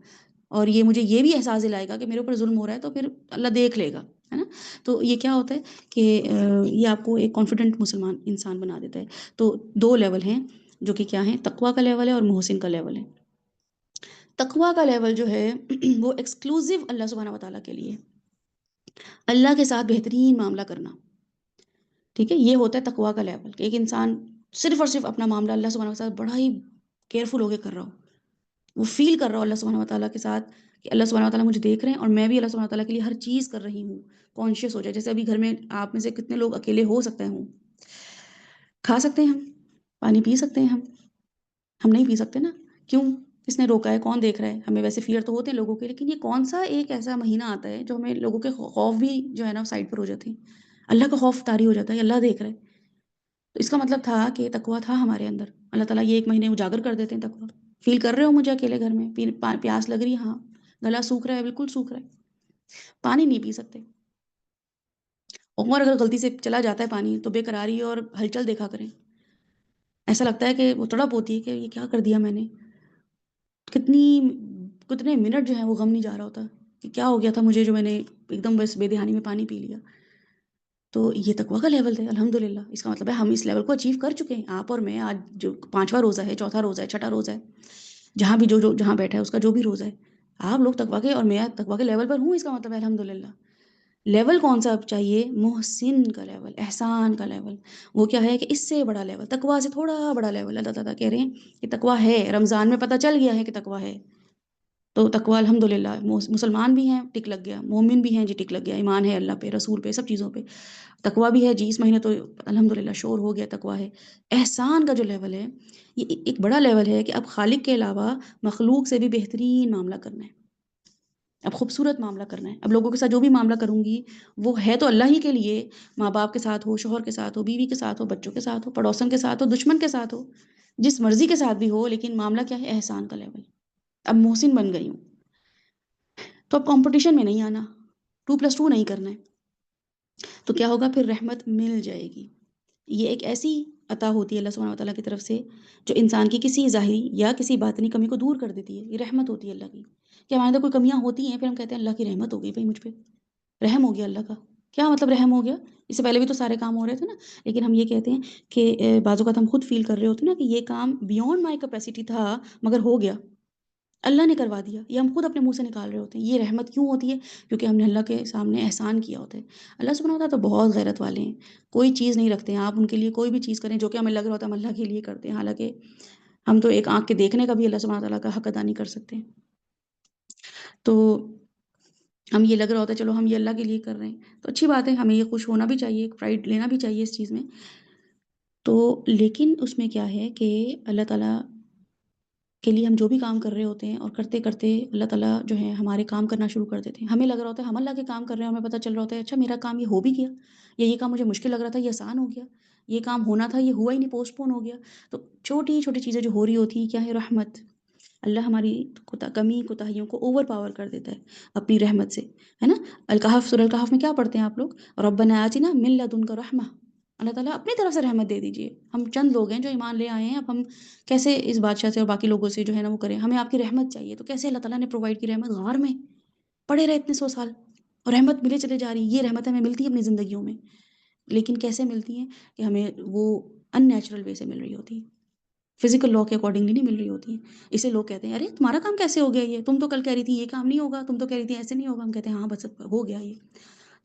A: اور یہ مجھے یہ بھی احساس دلائے گا کہ میرے اوپر ظلم ہو رہا ہے تو پھر اللہ دیکھ لے گا، ہے نا. تو یہ کیا ہوتا ہے کہ یہ آپ کو ایک کانفیڈنٹ مسلمان انسان بنا دیتا ہے. تو دو لیول ہیں جو کہ کیا ہیں، تقویٰ کا لیول ہے اور محسن کا لیول ہے. تقویٰ کا لیول جو ہے وہ ایکسکلوزیو اللہ سبحانہ و تعالیٰ کے لیے، اللہ کے ساتھ بہترین معاملہ کرنا. ٹھیک ہے، یہ ہوتا ہے تقویٰ کا لیول کہ ایک انسان صرف اور صرف اپنا معاملہ اللہ سبحانہ و تعالیٰ بڑا ہی کیئرفل ہو کے کر رہا ہو، وہ فیل کر رہا ہو اللہ سبحانہ و تعالیٰ کے ساتھ کہ اللہ سبحانہ و تعالیٰ مجھے دیکھ رہے ہیں اور میں بھی اللہ سبحانہ و تعالیٰ کے لیے ہر چیز کر رہی ہوں. کانشیس ہو جائے. جیسے ابھی گھر میں آپ میں سے کتنے لوگ اکیلے ہو سکتے ہیں، کھا سکتے ہیں ہم، پانی پی سکتے ہیں ہم نہیں پی سکتے نا. کیوں؟ کس نے روکا ہے؟ کون دیکھ رہا ہے ہمیں؟ ویسے فیئر تو ہوتے ہیں لوگوں کے، لیکن یہ کون سا ایک ایسا مہینہ آتا ہے جو ہمیں لوگوں کے خوف بھی جو ہے نا سائڈ پر ہو جاتے ہیں، اللہ کا خوف طاری ہو جاتا ہے، اللہ دیکھ رہا ہے. تو اس کا مطلب تھا کہ تقویٰ تھا ہمارے اندر. اللہ تعالیٰ یہ ایک مہینے اجاگر کر دیتے ہیں تقویٰ. فیل کر رہے ہو مجھے اکیلے گھر میں پیاس لگ رہی ہے؟ ہاں. گلا سوکھ رہا ہے؟ بالکل سوکھ رہا ہے. پانی نہیں پی سکتے، اور اگر غلطی سے چلا جاتا ہے پانی تو بے قراری اور ہلچل دیکھا کریں. ایسا لگتا ہے کہ وہ تڑپ ہوتی ہے کہ یہ کیا کر دیا میں نے. کتنے منٹ جو ہیں وہ غم نہیں جا رہا ہوتا کہ کیا ہو گیا تھا مجھے جو میں نے ایک دم بس بے دہانی میں پانی پی لیا. تو یہ تقویٰ کا لیول ہے الحمدللہ. اس کا مطلب ہے ہم اس لیول کو اچیو کر چکے ہیں، آپ اور میں. آج جو 5واں روزہ ہے، چوتھا روزہ ہے، چھٹا روزہ ہے، جہاں بھی جو جہاں بیٹھا ہے اس کا جو بھی روزہ ہے، آپ لوگ تقویٰ کے اور میں تقویٰ کے لیول پر ہوں. اس کا مطلب ہے الحمدللہ. لیول کون سا اب چاہیے؟ محسن کا لیول، احسان کا لیول. وہ کیا ہے کہ اس سے بڑا لیول، تقویٰ سے تھوڑا بڑا لیول. اللہ تعالیٰ کہہ رہے ہیں کہ تقویٰ ہے. رمضان میں پتہ چل گیا ہے کہ تقویٰ ہے. تو تقویٰ الحمدللہ مسلمان بھی ہیں ٹک لگ گیا، مومن بھی ہیں جی ٹک لگ گیا، ایمان ہے اللہ پہ، رسول پہ، سب چیزوں پہ. تقویٰ بھی ہے جی اس مہینے تو الحمدللہ شور ہو گیا، تقویٰ ہے. احسان کا جو لیول ہے یہ ایک بڑا لیول ہے کہ اب خالق کے علاوہ مخلوق سے بھی بہترین معاملہ کرنا ہے، اب خوبصورت معاملہ کرنا ہے. اب لوگوں کے ساتھ جو بھی معاملہ کروں گی وہ ہے تو اللہ ہی کے لیے. ماں باپ کے ساتھ ہو، شوہر کے ساتھ ہو، بیوی کے ساتھ ہو، بچوں کے ساتھ ہو، پڑوسن کے ساتھ ہو، دشمن کے ساتھ ہو، جس مرضی کے ساتھ بھی ہو، لیکن معاملہ کیا ہے؟ احسان کا لیول. اب محسن بن گئی ہوں تو اب کمپٹیشن میں نہیں آنا، 2+2 نہیں کرنا ہے. تو کیا ہوگا پھر؟ رحمت مل جائے گی. یہ ایک ایسی عطا ہوتی ہے اللہ سبحانہ و تعالیٰ کی طرف سے جو انسان کی کسی ظاہری یا کسی باطنی کمی کو دور کر دیتی ہے. یہ رحمت ہوتی ہے اللہ کی کہ ہمارے اندر کوئی کمیاں ہوتی ہیں، پھر ہم کہتے ہیں اللہ کی رحمت ہو گئی بھائی مجھ پہ، رحم ہو گیا اللہ کا. کیا مطلب رحم ہو گیا؟ اس سے پہلے بھی تو سارے کام ہو رہے تھے نا. لیکن ہم یہ کہتے ہیں کہ بعض اوقات ہم خود فیل کر رہے ہوتے ہیں نا کہ یہ کام بیونڈ مائی کیپیسٹی تھا مگر ہو گیا، اللہ نے کروا دیا. یہ ہم خود اپنے منہ سے نکال رہے ہوتے ہیں. یہ رحمت کیوں ہوتی ہے؟ کیونکہ ہم نے اللہ کے سامنے احسان کیا ہوتا ہے. اللہ سبحانہ و تعالیٰ تو بہت غیرت والے ہیں، کوئی چیز نہیں رکھتے ہیں. آپ ان کے لیے کوئی بھی چیز کریں جو کہ ہمیں لگ رہا ہوتا ہے ہم اللہ کے لیے کرتے ہیں، حالانکہ ہم تو ایک آنکھ کے دیکھنے کا بھی اللہ سبحانہ و تعالیٰ کا حق ادا نہیں کر سکتے. تو ہم یہ لگ رہا ہوتا ہے چلو ہم یہ اللہ کے لیے کر رہے ہیں تو اچھی بات ہے، ہمیں یہ خوش ہونا بھی چاہیے، پرائڈ لینا بھی چاہیے اس چیز میں. تو لیکن اس میں کیا ہے کہ اللہ تعالیٰ کے لیے ہم جو بھی کام کر رہے ہوتے ہیں اور کرتے کرتے اللہ تعالیٰ جو ہے ہمارے کام کرنا شروع کر دیتے ہیں. ہمیں لگ رہا ہوتا ہے ہم اللہ کے کام کر رہے ہیں، ہمیں پتہ چل رہا ہوتا ہے اچھا میرا کام یہ ہو بھی گیا، یا یہ کام مجھے مشکل لگ رہا تھا یہ آسان ہو گیا، یہ کام ہونا تھا یہ ہوا ہی نہیں، پوسٹ پون ہو گیا. تو چھوٹی چھوٹی چیزیں جو ہو رہی ہوتی ہیں کیا ہے؟ رحمت. اللہ ہماری کمی کوتاہیوں کو اوور پاور کر دیتا ہے اپنی رحمت سے، ہے نا. الکہف، سورہ الکہف میں کیا پڑھتے ہیں آپ لوگ؟ ربنا آتنا من لدنک رحمہ. اللہ تعالیٰ اپنی طرف سے رحمت دے دیجئے. ہم چند لوگ ہیں جو ایمان لے آئے ہیں، اب ہم کیسے اس بادشاہ سے اور باقی لوگوں سے جو ہے نا وہ کریں؟ ہمیں آپ کی رحمت چاہیے. تو کیسے اللہ تعالیٰ نے پرووائڈ کی رحمت؟ غار میں پڑے رہے اتنے 100 سال اور رحمت ملے چلے جا رہی. یہ رحمت ہمیں ملتی ہے اپنی زندگیوں میں، لیکن کیسے ملتی ہیں؟ کہ ہمیں وہ ان نیچرل وے سے مل رہی ہوتی ہیں، فزیکل لا کے اکارڈنگلی نہیں مل رہی ہوتی ہیں. اسے لوگ کہتے ہیں ارے تمہارا کام کیسے ہو گیا؟ یہ تم تو کل کہہ رہی تھی یہ کام نہیں ہوگا، تم تو کہہ رہی تھی ایسے نہیں ہوگا. ہم کہتے ہیں ہاں بس ہو گیا یہ.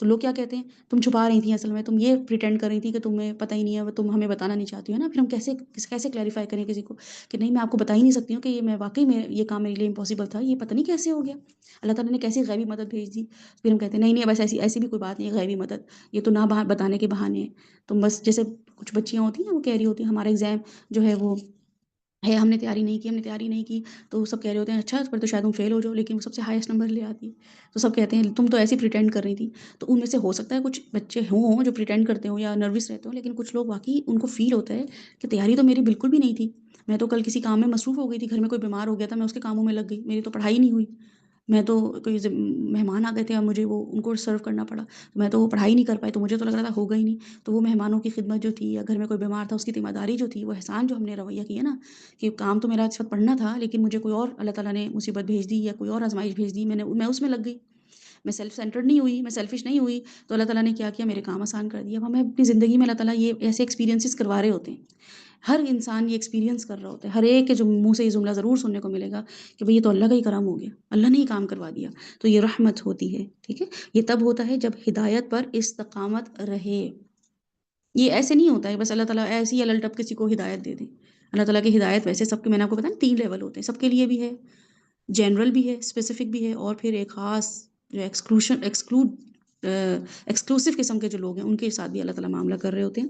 A: تو لوگ کیا کہتے ہیں؟ تم چھپا رہی تھیں، اصل میں تم یہ پریٹینڈ کر رہی تھی کہ تمہیں پتہ ہی نہیں ہے، تم ہمیں بتانا نہیں چاہتی ہو نا. پھر ہم کیسے کلیریفائی کریں کسی کو کہ نہیں میں آپ کو بتا ہی نہیں سکتی ہوں کہ یہ میں واقعی میں یہ کام میرے لیے امپاسبل تھا، یہ پتہ نہیں کیسے ہو گیا، اللہ تعالیٰ نے کیسی غیبی مدد بھیج دی. پھر ہم کہتے ہیں نہیں نہیں بس ایسی بھی کوئی بات نہیں ہے غیبی مدد، یہ تو نہ بتانے کے بہانے ہیں. تم بس جیسے کچھ بچیاں ہوتی ہیں وہ کہہ رہی ہوتی ہیں ہمارا ایگزام جو ہے وہ ہے, ہم نے تیاری نہیں کی، ہم نے تیاری نہیں کی، تو سب کہہ رہے ہوتے ہیں اچھا اس پر تو شاید تم فیل ہو جاؤ، لیکن وہ سب سے ہائیسٹ نمبر لے آتی ہے، تو سب کہتے ہیں تم تو ایسے پریٹینڈ کر رہی تھی۔ تو ان میں سے ہو سکتا ہے کچھ بچے ہوں جو پریٹینڈ کرتے ہوں یا نروس رہتے ہوں، لیکن کچھ لوگ واقعی ان کو فیل ہوتا ہے کہ تیاری تو میری بالکل بھی نہیں تھی، میں تو کل کسی کام میں مصروف ہو گئی تھی، گھر میں کوئی بیمار ہو گیا تھا، میں اس کے کاموں میں لگ گئی، میری تو پڑھائی نہیں ہوئی، میں تو کوئی مہمان آ گئے تھے، اب مجھے وہ ان کو سرو کرنا پڑا، تو میں تو وہ پڑھائی نہیں کر پائی، تو مجھے تو لگ رہا تھا ہوگا ہی نہیں۔ تو وہ مہمانوں کی خدمت جو تھی یا گھر میں کوئی بیمار تھا اس کی ذمہ داری جو تھی، وہ احسان جو ہم نے رویہ کیا نا، کہ کام تو میرا اس وقت پڑھنا تھا، لیکن مجھے کوئی اور اللہ تعالیٰ نے مصیبت بھیج دی یا کوئی اور آزمائش بھیج دی، میں اس میں لگ گئی، میں سیلف سینٹرڈ نہیں ہوئی، میں سیلفش نہیں ہوئی، تو اللہ تعالیٰ نے کیا کیا، میرے کام آسان کر دیا۔ اب ہمیں اپنی زندگی میں اللہ تعالیٰ یہ ایسے ایکسپیرینسز کروا رہے ہوتے ہیں، ہر انسان یہ ایکسپیرینس کر رہا ہوتا ہے، ہر ایک کے جو منہ سے یہ جملہ ضرور سننے کو ملے گا کہ بھئی یہ تو اللہ کا ہی کرم ہو گیا، اللہ نے ہی کام کروا دیا، تو یہ رحمت ہوتی ہے، ٹھیک ہے۔ یہ تب ہوتا ہے جب ہدایت پر استقامت رہے، یہ ایسے نہیں ہوتا ہے بس اللہ تعالیٰ ایسے ہی الٹپ کسی کو ہدایت دے دیں۔ اللہ تعالیٰ کی ہدایت ویسے سب کے، میں نے آپ کو بتایا 3 لیول ہوتے ہیں، سب کے لیے بھی ہے، جنرل بھی ہے، اسپیسیفک بھی ہے، اور پھر ایک خاص جو ایکسکلوسیو قسم کے جو لوگ ہیں ان کے ساتھ بھی اللہ تعالیٰ معاملہ کر رہے ہوتے ہیں۔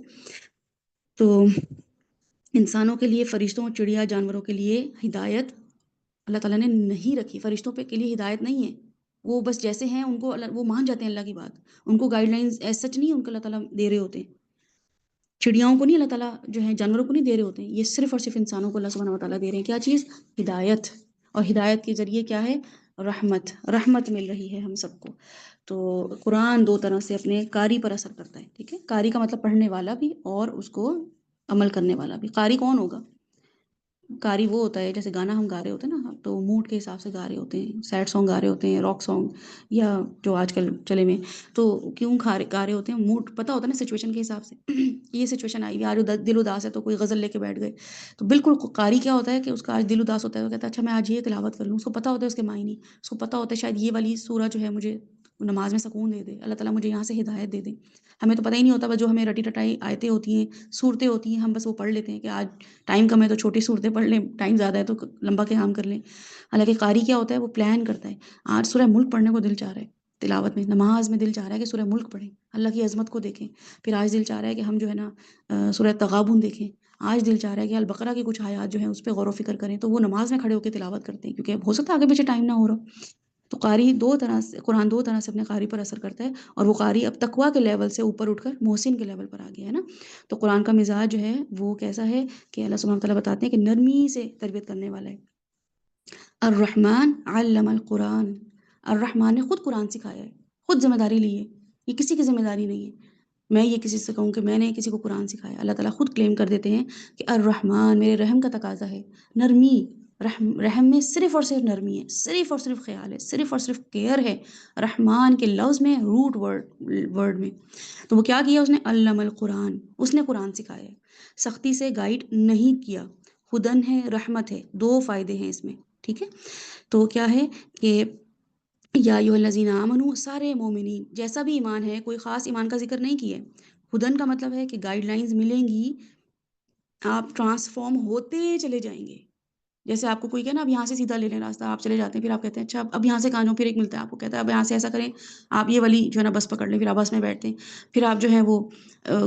A: تو انسانوں کے لیے، فرشتوں، چڑیا، جانوروں کے لیے ہدایت اللہ تعالیٰ نے نہیں رکھی، فرشتوں پہ کے لیے ہدایت نہیں ہے، وہ بس جیسے ہیں ان کو وہ مان جاتے ہیں اللہ کی بات، ان کو گائیڈ لائنز ایز سچ نہیں ان کو اللہ تعالیٰ دے رہے ہوتے ہیں، چڑیاؤں کو نہیں اللہ تعالیٰ جو ہے جانوروں کو نہیں دے رہے ہوتے ہیں، یہ صرف اور صرف انسانوں کو اللہ سبحانہ و تعالیٰ دے رہے ہیں، کیا چیز؟ ہدایت، اور ہدایت کے ذریعے کیا ہے؟ رحمت، رحمت مل رہی ہے ہم سب کو۔ تو قرآن 2 طرح سے اپنے قاری پر اثر کرتا ہے، ٹھیک ہے، قاری کا مطلب پڑھنے والا بھی اور اس کو عمل کرنے والا بھی۔ قاری کون ہوگا؟ قاری وہ ہوتا ہے جیسے گانا ہم گا رہے ہوتے ہیں نا، تو موڈ کے حساب سے گا رہے ہوتے ہیں، سیڈ سانگ گا رہے ہوتے ہیں، راک سانگ یا جو آج کل چلے میں، تو کیوں گا رہے ہوتے ہیں؟ موڈ پتہ ہوتا ہے نا سچویشن کے حساب سے یہ سچویشن آئی آج دل اداس ہے تو کوئی غزل لے کے بیٹھ گئے، تو بالکل قاری کیا ہوتا ہے کہ اس کا آج دل اداس ہوتا ہے، وہ کہتا ہے اچھا میں آج یہ تلاوت کر لوں، اس کو پتہ ہوتا ہے اس کے معنی، اس کو پتہ ہوتا ہے شاید یہ والی سورہ جو ہے مجھے نماز میں سکون دے دے، اللہ تعالیٰ مجھے یہاں سے ہدایت دے دے۔ ہمیں تو پتہ ہی نہیں ہوتا، بس جو ہمیں رٹی رٹائی آیتیں ہوتی ہیں، صورتیں ہوتی ہیں، ہم بس وہ پڑھ لیتے ہیں کہ آج ٹائم کم ہے تو چھوٹی صورتیں پڑھ لیں، ٹائم زیادہ ہے تو لمبا قیام کر لیں۔ حالانکہ قاری کیا ہوتا ہے؟ وہ پلان کرتا ہے، آج سورہ ملک پڑھنے کو دل چاہ رہا ہے، تلاوت میں نماز میں دل چاہ رہا ہے کہ سورہ ملک پڑھیں، اللہ کی عظمت کو دیکھیں، پھر آج دل چاہ رہا ہے کہ ہم جو ہے نا سورہ تغابن دیکھیں، آج دل چاہ رہا ہے کہ البقرہ کی کچھ آیات جو ہیں اس پہ غور و فکر کریں، تو وہ نماز میں کھڑے ہو کے تلاوت کرتے ہیں، کیونکہ ہو سکتا ہے آگے پیچھے ٹائم نہ ہو رہا۔ تو قاری 2 طرح سے، قرآن 2 طرح سے اپنے قاری پر اثر کرتا ہے، اور وہ قاری اب تقویٰ کے لیول سے اوپر اٹھ کر محسن کے لیول پر آ گیا ہے نا۔ تو قرآن کا مزاج جو ہے وہ کیسا ہے کہ اللہ سبحانہ وتعالیٰ بتاتے ہیں کہ نرمی سے تربیت کرنے والا ہے۔ الرحمن علم القرآن، الرحمن نے خود قرآن سکھایا ہے، خود ذمہ داری لی ہے، یہ کسی کی ذمہ داری نہیں ہے، میں یہ کسی سے کہوں کہ میں نے کسی کو قرآن سکھایا، اللہ تعالیٰ خود کلیم کر دیتے ہیں کہ الرحمن، میرے رحم کا تقاضا ہے، نرمی، رحم میں صرف اور صرف نرمی ہے، صرف اور صرف خیال ہے، صرف اور صرف کیئر ہے، رحمان کے لفظ میں، روٹ ورڈ میں۔ تو وہ کیا کیا اس نے؟ علم القرآن، اس نے قرآن سکھایا ہے، سختی سے گائیڈ نہیں کیا، ہدن ہے، رحمت ہے، 2 فائدے ہیں اس میں، ٹھیک ہے۔ تو کیا ہے کہ یا ایھا الذین آمنو، سارے مومنین جیسا بھی ایمان ہے، کوئی خاص ایمان کا ذکر نہیں کیا ہے، ہدن کا مطلب ہے کہ گائیڈ لائنز ملیں گی، آپ ٹرانسفارم ہوتے چلے جائیں گے، جیسے آپ کو کوئی کہے نا اب یہاں سے سیدھا لے لیں راستہ، آپ چلے جاتے ہیں، پھر آپ کہتے ہیں اچھا اب یہاں سے کہاں جاؤں، پھر ایک ملتا ہے آپ کو کہتا ہے اب یہاں سے ایسا کریں، آپ یہ والی جو ہے نا بس پکڑ لیں، پھر آپ بس میں بیٹھتے ہیں، پھر آپ جو ہے وہ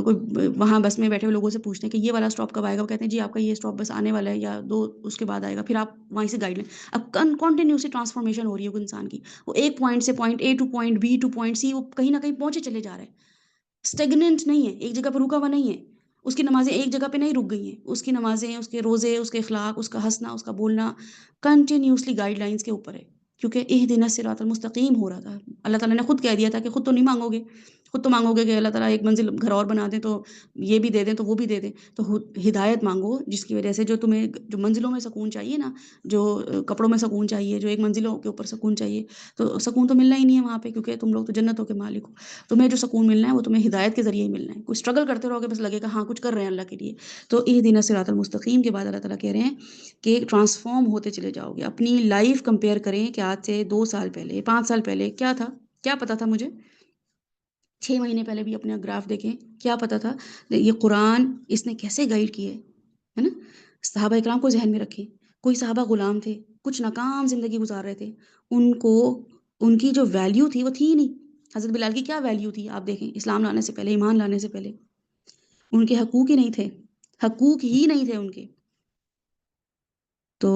A: کوئی وہاں بس میں بیٹھے ہوئے لوگوں سے پوچھتے ہیں کہ یہ والا اسٹاپ کب آئے گا، وہ کہتے ہیں جی آپ کا یہ اسٹاپ بس آنے والا ہے یا 2 اس کے بعد آئے گا، پھر آپ وہیں سے گائیڈ لیں۔ اب کنٹینیوسلی ٹرانسفارمیشن ہو رہی ہے انسان کی، وہ ایک پوائنٹ سے point A to point B to point C, وہ کہیں نہ کہیں پہنچے چلے جا رہے ہیں، اسٹیگننٹ نہیں ہے، ایک جگہ پہ رکا ہوا نہیں ہے، اس کی نمازیں ایک جگہ پہ نہیں رک گئی ہیں، اس کی نمازیں، اس کے روزے، اس کے اخلاق، اس کا ہنسنا، اس کا بولنا کنٹینیوسلی گائیڈ لائنس کے اوپر ہے، کیونکہ اہدنا الصراط المستقیم ہو رہا تھا، اللہ تعالیٰ نے خود کہہ دیا تھا کہ خود تو نہیں مانگو گے، خود تو مانگو گے کہ اللہ تعالیٰ ایک منزل گھر اور بنا دیں تو یہ بھی دے دیں تو وہ بھی دے دیں، تو ہدایت مانگو جس کی وجہ سے جو تمہیں جو منزلوں میں سکون چاہیے نا، جو کپڑوں میں سکون چاہیے، جو ایک منزلوں کے اوپر سکون چاہیے، تو سکون تو ملنا ہی نہیں ہے وہاں پہ، کیونکہ تم لوگ تو جنتوں کے مالک ہو، تمہیں جو سکون ملنا ہے وہ تمہیں ہدایت کے ذریعے ہی ملنا ہے، کوئی اسٹرگل کرتے رہو گے بس لگے گا ہاں کچھ کر رہے ہیں اللہ کے لیے، تو اہدنا الصراط المستقیم کے بعد اللہ تعالیٰ کہہ رہے ہیں کہ ٹرانسفارم ہوتے چلے جاؤ گے، اپنی لائف کمپیئر کریں کہ آج سے 2 سال پہلے، 5 سال پہلے کیا تھا، کیا پتا تھا مجھے، 6 مہینے پہلے بھی اپنا گراف دیکھیں، کیا پتا تھا، یہ قرآن اس نے کیسے گائیڈ کیے ہے نا، صحابہ اکرام کو ذہن میں رکھیں، کوئی صحابہ غلام تھے، کچھ ناکام زندگی گزار رہے تھے، ان کو ان کی جو ویلیو تھی وہ تھی ہی نہیں، حضرت بلال کی کیا ویلیو تھی آپ دیکھیں، اسلام لانے سے پہلے، ایمان لانے سے پہلے ان کے حقوق ہی نہیں تھے، حقوق ہی نہیں تھے ان کے، تو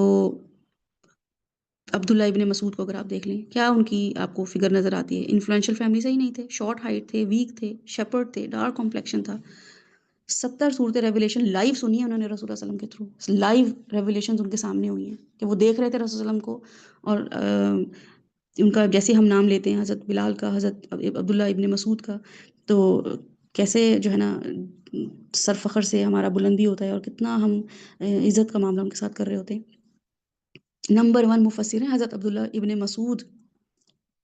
A: عبداللہ ابن مسعود کو اگر آپ دیکھ لیں، کیا ان کی آپ کو فگر نظر آتی ہے؟ انفلوئنشل فیملی سے ہی نہیں تھے، شارٹ ہائٹ تھے، ویک تھے، شیپرڈ تھے، ڈارک کمپلیکشن تھا۔ 70 صورت ریویلیشن لائیو سنی ہے انہوں نے رسول اللہ صلی اللہ علیہ وسلم کے تھرو، لائیو ریویلیشنز ان کے سامنے ہوئی ہیں کہ وہ دیکھ رہے تھے رسول اللہ علیہ وسلم کو، اور ان کا جیسے ہم نام لیتے ہیں حضرت بلال کا، حضرت عبداللہ ابن مسعود کا، تو کیسے جو ہے نا سر فخر سے ہمارا بلندی ہوتا ہے، اور کتنا ہم عزت کا معاملہ ان کے ساتھ کر رہے ہوتے ہیں۔ نمبر 1 مفسر ہیں Hazrat Abdullah ibn Masud,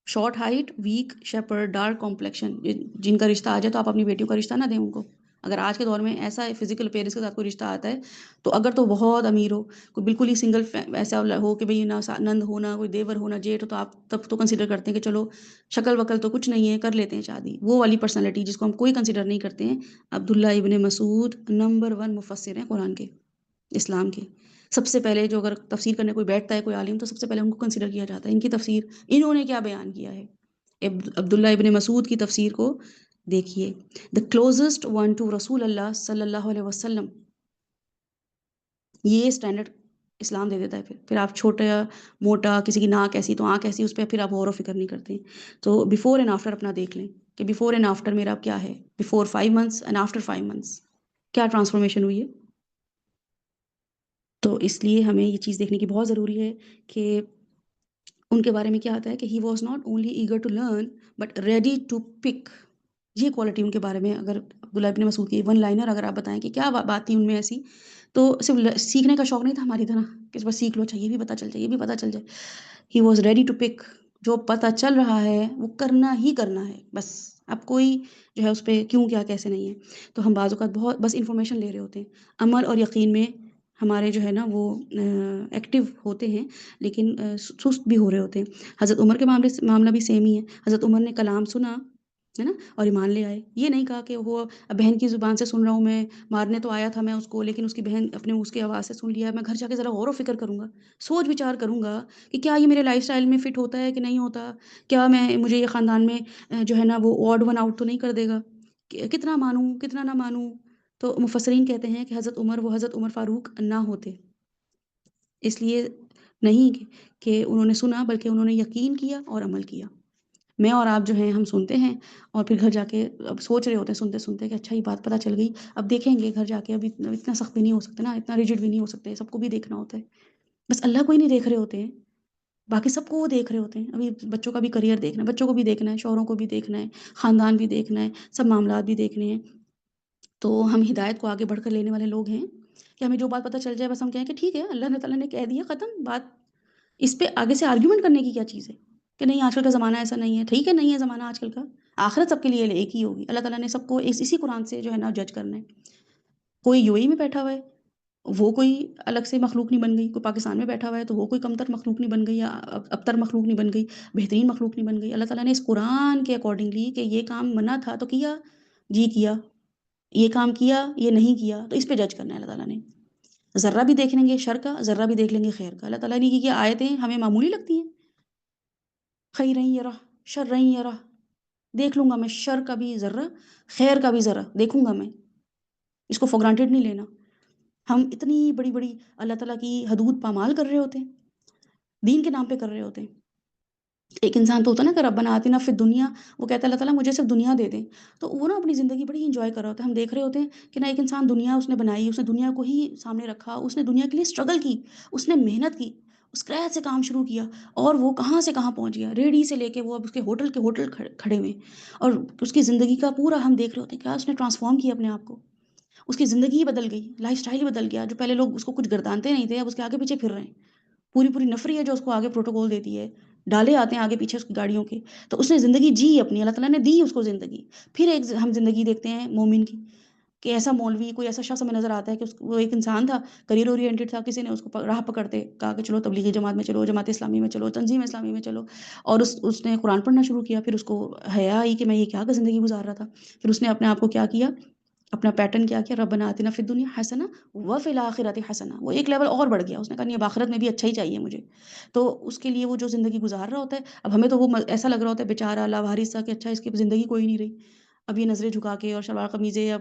A: short height, weak, shepherd, dark complexion, جن کا رشتہ آ جائے تو آپ اپنی بیٹیوں کا رشتہ نہ دیں ان کو۔ اگر آج کے دور میں ایسا فزیکل اپیئرنس کے ساتھ کوئی رشتہ آتا ہے تو اگر تو بہت امیر ہو، کوئی بالکل ہی سنگل ایسا ہو کہ بھئی نہ نند ہونا، کوئی دیور ہونا، جیٹ ہو، تو آپ تب تو کنسیڈر کرتے ہیں کہ چلو شکل وکل تو کچھ نہیں ہے، کر لیتے ہیں شادی۔ وہ والی پرسنالٹی جس کو ہم کوئی کنسیڈر نہیں کرتے ہیں، عبداللہ ابن مسعود نمبر 1 مفسر ہیں قرآن کے، اسلام کے۔ سب سے پہلے جو اگر تفسیر کرنے کوئی بیٹھتا ہے کوئی عالم، تو سب سے پہلے ان کو کنسیڈر کیا جاتا ہے، ان کی تفسیر، انہوں نے کیا بیان کیا ہے۔ عبداللہ ابن مسعود کی تفسیر کو دیکھیے، دا کلوزسٹ ون ٹو رسول اللہ صلی اللہ علیہ وسلم، یہ اسٹینڈرڈ اسلام دے دیتا ہے۔ پھر آپ چھوٹا موٹا، کسی کی ناک ایسی تو آنکھ ایسی، اس پہ پھر آپ غور و فکر نہیں کرتے۔ تو بیفور اینڈ آفٹر اپنا دیکھ لیں کہ بیفور اینڈ آفٹر میرا کیا ہے، before 5 months and after 5 months کیا ٹرانسفارمیشن ہوئی ہے۔ تو اس لیے ہمیں یہ چیز دیکھنے کی بہت ضروری ہے کہ ان کے بارے میں کیا آتا ہے کہ he was not only eager to learn but ready to pick. یہ کوالٹی ان کے بارے میں اگر عبداللہ ابن مسعود کی ون لائنر اگر آپ بتائیں کہ کیا بات تھی ان میں ایسی، تو صرف سیکھنے کا شوق نہیں تھا ہماری طرح کہ بس سیکھ لو، اچھا یہ بھی پتہ چل جائے، یہ بھی پتہ چل جائے۔ He was ready to pick, جو پتہ چل رہا ہے وہ کرنا ہی کرنا ہے بس، اب کوئی جو ہے اس پہ کیوں کیا کیسے نہیں ہے۔ تو ہم بعض اوقات بہت بس انفارمیشن لے رہے ہوتے ہیں، عمل اور یقین میں ہمارے جو ہے نا وہ ایکٹیو ہوتے ہیں، لیکن سست بھی ہو رہے ہوتے ہیں۔ حضرت عمر کے معاملہ بھی سیم ہی ہے۔ حضرت عمر نے کلام سنا ہے نا، اور ایمان لے آئے۔ یہ نہیں کہا کہ وہ بہن کی زبان سے سن رہا ہوں میں، مارنے تو آیا تھا میں اس کو، لیکن اس کی بہن اپنے اس کی آواز سے سن لیا، میں گھر جا کے ذرا غور و فکر کروں گا، سوچ وچار کروں گا کہ کیا یہ میرے لائف سٹائل میں فٹ ہوتا ہے کہ نہیں ہوتا، کیا مجھے یہ خاندان میں جو ہے نا وہ آڈ ون آؤٹ تو نہیں کر دے گا، کتنا مانوں کتنا نہ مانوں۔ تو مفسرین کہتے ہیں کہ حضرت عمر وہ حضرت عمر فاروق نہ ہوتے، اس لیے نہیں کہ انہوں نے سنا، بلکہ انہوں نے یقین کیا اور عمل کیا۔ میں اور آپ جو ہیں ہم سنتے ہیں اور پھر گھر جا کے اب سوچ رہے ہوتے ہیں سنتے سنتے کہ اچھا یہ بات پتہ چل گئی، اب دیکھیں گے گھر جا کے، اب اتنا سخت بھی نہیں ہو سکتے نا، اتنا ریجڈ بھی نہیں ہو سکتے، سب کو بھی دیکھنا ہوتا ہے۔ بس اللہ کو ہی نہیں دیکھ رہے ہوتے ہیں، باقی سب کو وہ دیکھ رہے ہوتے ہیں۔ ابھی بچوں کا بھی کریئر دیکھنا ہے، بچوں کو بھی دیکھنا ہے، شوہروں کو بھی دیکھنا ہے، خاندان بھی دیکھنا ہے، سب معاملات بھی دیکھنے ہیں۔ تو ہم ہدایت کو آگے بڑھ کر لینے والے لوگ ہیں کہ ہمیں جو بات پتہ چل جائے بس ہم کہیں کہ ٹھیک ہے، اللہ تعالیٰ نے کہہ دیا، ختم بات، اس پہ آگے سے آرگیومنٹ کرنے کی کیا چیز ہے کہ نہیں آج کل کا زمانہ ایسا نہیں ہے، ٹھیک ہے نہیں ہے زمانہ آج کل کا، آخرت سب کے لیے ایک ہی ہوگی، اللہ تعالیٰ نے سب کو اسی قرآن سے جو ہے نا جج کرنا ہے۔ کوئی یو اے میں بیٹھا ہوا ہے، وہ کوئی الگ سے مخلوق نہیں بن گئی، کوئی پاکستان میں بیٹھا ہوا ہے تو وہ کوئی کمتر مخلوق نہیں بن گئی، یا ابتر مخلوق نہیں بن گئی، بہترین مخلوق نہیں بن گئی۔ اللہ تعالیٰ نے اس قرآن کے اکارڈنگلی کہ یہ کام منع تھا تو کیا، جی کیا، یہ کام کیا، یہ نہیں کیا، تو اس پہ جج کرنا ہے اللہ تعالیٰ نے۔ ذرہ بھی دیکھ لیں گے شر کا، ذرہ بھی دیکھ لیں گے خیر کا۔ اللہ تعالیٰ نے کی آیتیں ہمیں معمولی لگتی ہیں، خیر یرہ شر یرہ، دیکھ لوں گا میں شر کا بھی ذرہ، خیر کا بھی ذرہ دیکھوں گا میں، اس کو فور گرانٹیڈ نہیں لینا۔ ہم اتنی بڑی بڑی اللہ تعالیٰ کی حدود پامال کر رہے ہوتے ہیں، دین کے نام پہ کر رہے ہوتے ہیں۔ ایک انسان تو ہوتا ہے نا کہ ربنا آتنا فی الدنیا، وہ کہتا ہے اللہ تعالیٰ مجھے صرف دنیا دے دیں، تو وہ نا اپنی زندگی بڑی انجوائے کر رہا ہوتا ہے۔ ہم دیکھ رہے ہوتے ہیں کہ نا ایک انسان دنیا اس نے بنائی، اس نے دنیا کو ہی سامنے رکھا، اس نے دنیا کے لیے اسٹرگل کی، اس نے محنت کی، اسکریچ سے کام شروع کیا، اور وہ کہاں سے کہاں پہنچ گیا، ریڑھی سے لے کے وہ اب اس کے ہوٹل کھڑے ہوئے، اور اس کی زندگی کا پورا ہم دیکھ رہے ہوتے ہیں کیا اس نے ٹرانسفارم کیا اپنے آپ کو، اس کی زندگی ہی بدل گئی، لائف سٹائل ہی بدل گیا۔ جو پہلے لوگ اس کو کچھ گردانتے نہیں تھے، اب اس کے آگے پیچھے پھر رہے ہیں، پوری پوری نفری ہے جو اس کو آگے پروٹوکول دیتی ہے، ڈالے آتے ہیں آگے پیچھے اس کی گاڑیوں کے۔ تو اس نے زندگی جی اپنی، اللہ تعالیٰ نے دی اس کو زندگی۔ پھر ایک ہم زندگی دیکھتے ہیں مومن کی، کہ ایسا مولوی کوئی ایسا شخص ہمیں نظر آتا ہے کہ وہ ایک انسان تھا، کریئر اورینٹڈ تھا، کسی نے اس کو راہ پکڑتے کہا کہ چلو تبلیغی جماعت میں چلو، جماعت اسلامی میں چلو، تنظیم اسلامی میں چلو، اور اس نے قرآن پڑھنا شروع کیا۔ پھر اس کو حیا آئی کہ میں یہ کیا زندگی گزار رہا تھا، پھر اس نے اپنے آپ کو کیا کیا، اپنا پیٹرن کیا کیا، ربنا آتنا فی الدنیا حسنہ وفی الآخرۃ حسنہ، وہ ایک لیول اور بڑھ گیا، اس نے کہا نہیں اب آخرت میں بھی اچھا ہی چاہیے مجھے۔ تو اس کے لیے وہ جو زندگی گزار رہا ہوتا ہے، اب ہمیں تو وہ ایسا لگ رہا ہوتا ہے بیچارہ لاوارث سا کہ اچھا اس کی زندگی کوئی نہیں رہی، اب یہ نظریں جھکا کے اور شلوار قمیضیں اب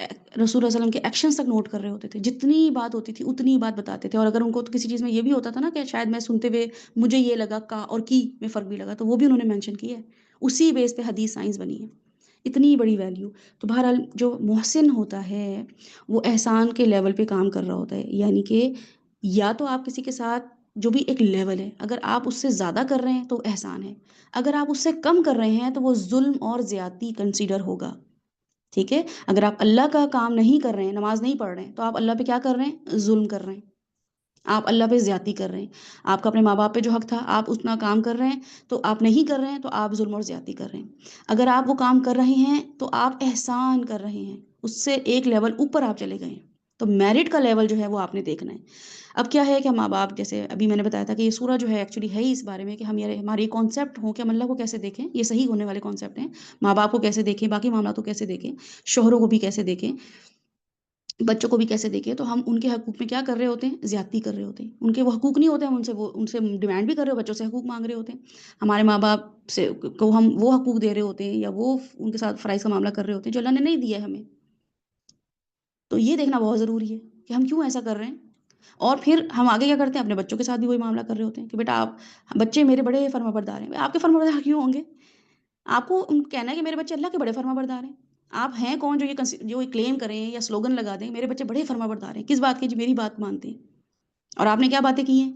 A: رسول اللہ صلی اللہ علیہ وسلم کے ایکشنز تک نوٹ کر رہے ہوتے تھے، جتنی بات ہوتی تھی اتنی ہی بات بتاتے تھے، اور اگر ان کو تو کسی چیز میں یہ بھی ہوتا تھا نا کہ شاید میں سنتے ہوئے مجھے یہ لگا کا اور کی میں فرق بھی لگا، تو وہ بھی انہوں نے مینشن کی ہے، اسی بیس پہ حدیث سائنس بنی ہے، اتنی بڑی ویلیو۔ تو بہرحال جو محسن ہوتا ہے وہ احسان کے لیول پہ کام کر رہا ہوتا ہے، یعنی کہ یا تو آپ کسی کے ساتھ جو بھی ایک لیول ہے اگر آپ اس سے زیادہ کر رہے ہیں تو احسان ہے، اگر آپ اس سے کم کر رہے ہیں تو وہ ظلم اور زیادتی کنسیڈر ہوگا، ٹھیک ہے؟ اگر آپ اللہ کا کام نہیں کر رہے ہیں، نماز نہیں پڑھ رہے ہیں، تو آپ اللہ پہ کیا کر رہے ہیں؟ ظلم کر رہے ہیں، آپ اللہ پہ زیادتی کر رہے ہیں، آپ کا اپنے ماں باپ پہ جو حق تھا آپ اتنا کام کر رہے ہیں تو آپ نہیں کر رہے ہیں، تو آپ ظلم اور زیادتی کر رہے ہیں۔ اگر آپ وہ کام کر رہے ہیں تو آپ احسان کر رہے ہیں، اس سے ایک لیول اوپر آپ چلے گئے ہیں، تو میرٹ کا لیول جو ہے وہ آپ نے دیکھنا ہے۔ اب کیا ہے کہ ماں باپ، جیسے ابھی میں نے بتایا تھا کہ یہ سورہ جو ہے ایکچولی ہے ہی اس بارے میں کہ ہم یہ ہمارے کانسیپٹ ہوں کہ ہم اللہ کو کیسے دیکھیں، یہ صحیح ہونے والے کانسیپٹ ہیں، ماں باپ کو کیسے دیکھیں، باقی معاملات کو کیسے دیکھیں، شوہروں کو بھی کیسے دیکھیں، بچوں کو بھی کیسے دیکھیں، تو ہم ان کے حقوق میں کیا کر رہے ہوتے ہیں؟ زیادتی کر رہے ہوتے ہیں، ان کے وہ حقوق نہیں ہوتے، ہم ان سے ڈیمانڈ بھی کر رہے ہو، بچوں سے حقوق مانگ رہے ہوتے ہیں، ہمارے ماں باپ سے کو ہم وہ حقوق دے رہے ہوتے ہیں یا وہ ان کے ساتھ فرائض کا معاملہ کر رہے ہوتے ہیں جو اللہ نے نہیں دیا ہے ہمیں۔ تو یہ دیکھنا بہت ضروری ہے کہ ہم کیوں ایسا کر رہے ہیں، اور پھر ہم آگے کیا کرتے ہیں؟ اپنے بچوں کے ساتھ بھی وہی معاملہ کر رہے ہوتے ہیں کہ بیٹا آپ، بچے میرے بڑے فرما بردار ہیں، آپ کے فرما بردار کیوں ہوں گے؟ آپ کو کہنا ہے کہ میرے بچے اللہ کے بڑے فرما بردار ہیں، آپ ہیں کون جو جو یہ کلیم کریں یا سلوگن لگا دیں میرے بچے بڑے فرما بردار ہیں؟ کس بات کی؟ جی میری بات مانتے ہیں، اور آپ نے کیا باتیں کی ہیں؟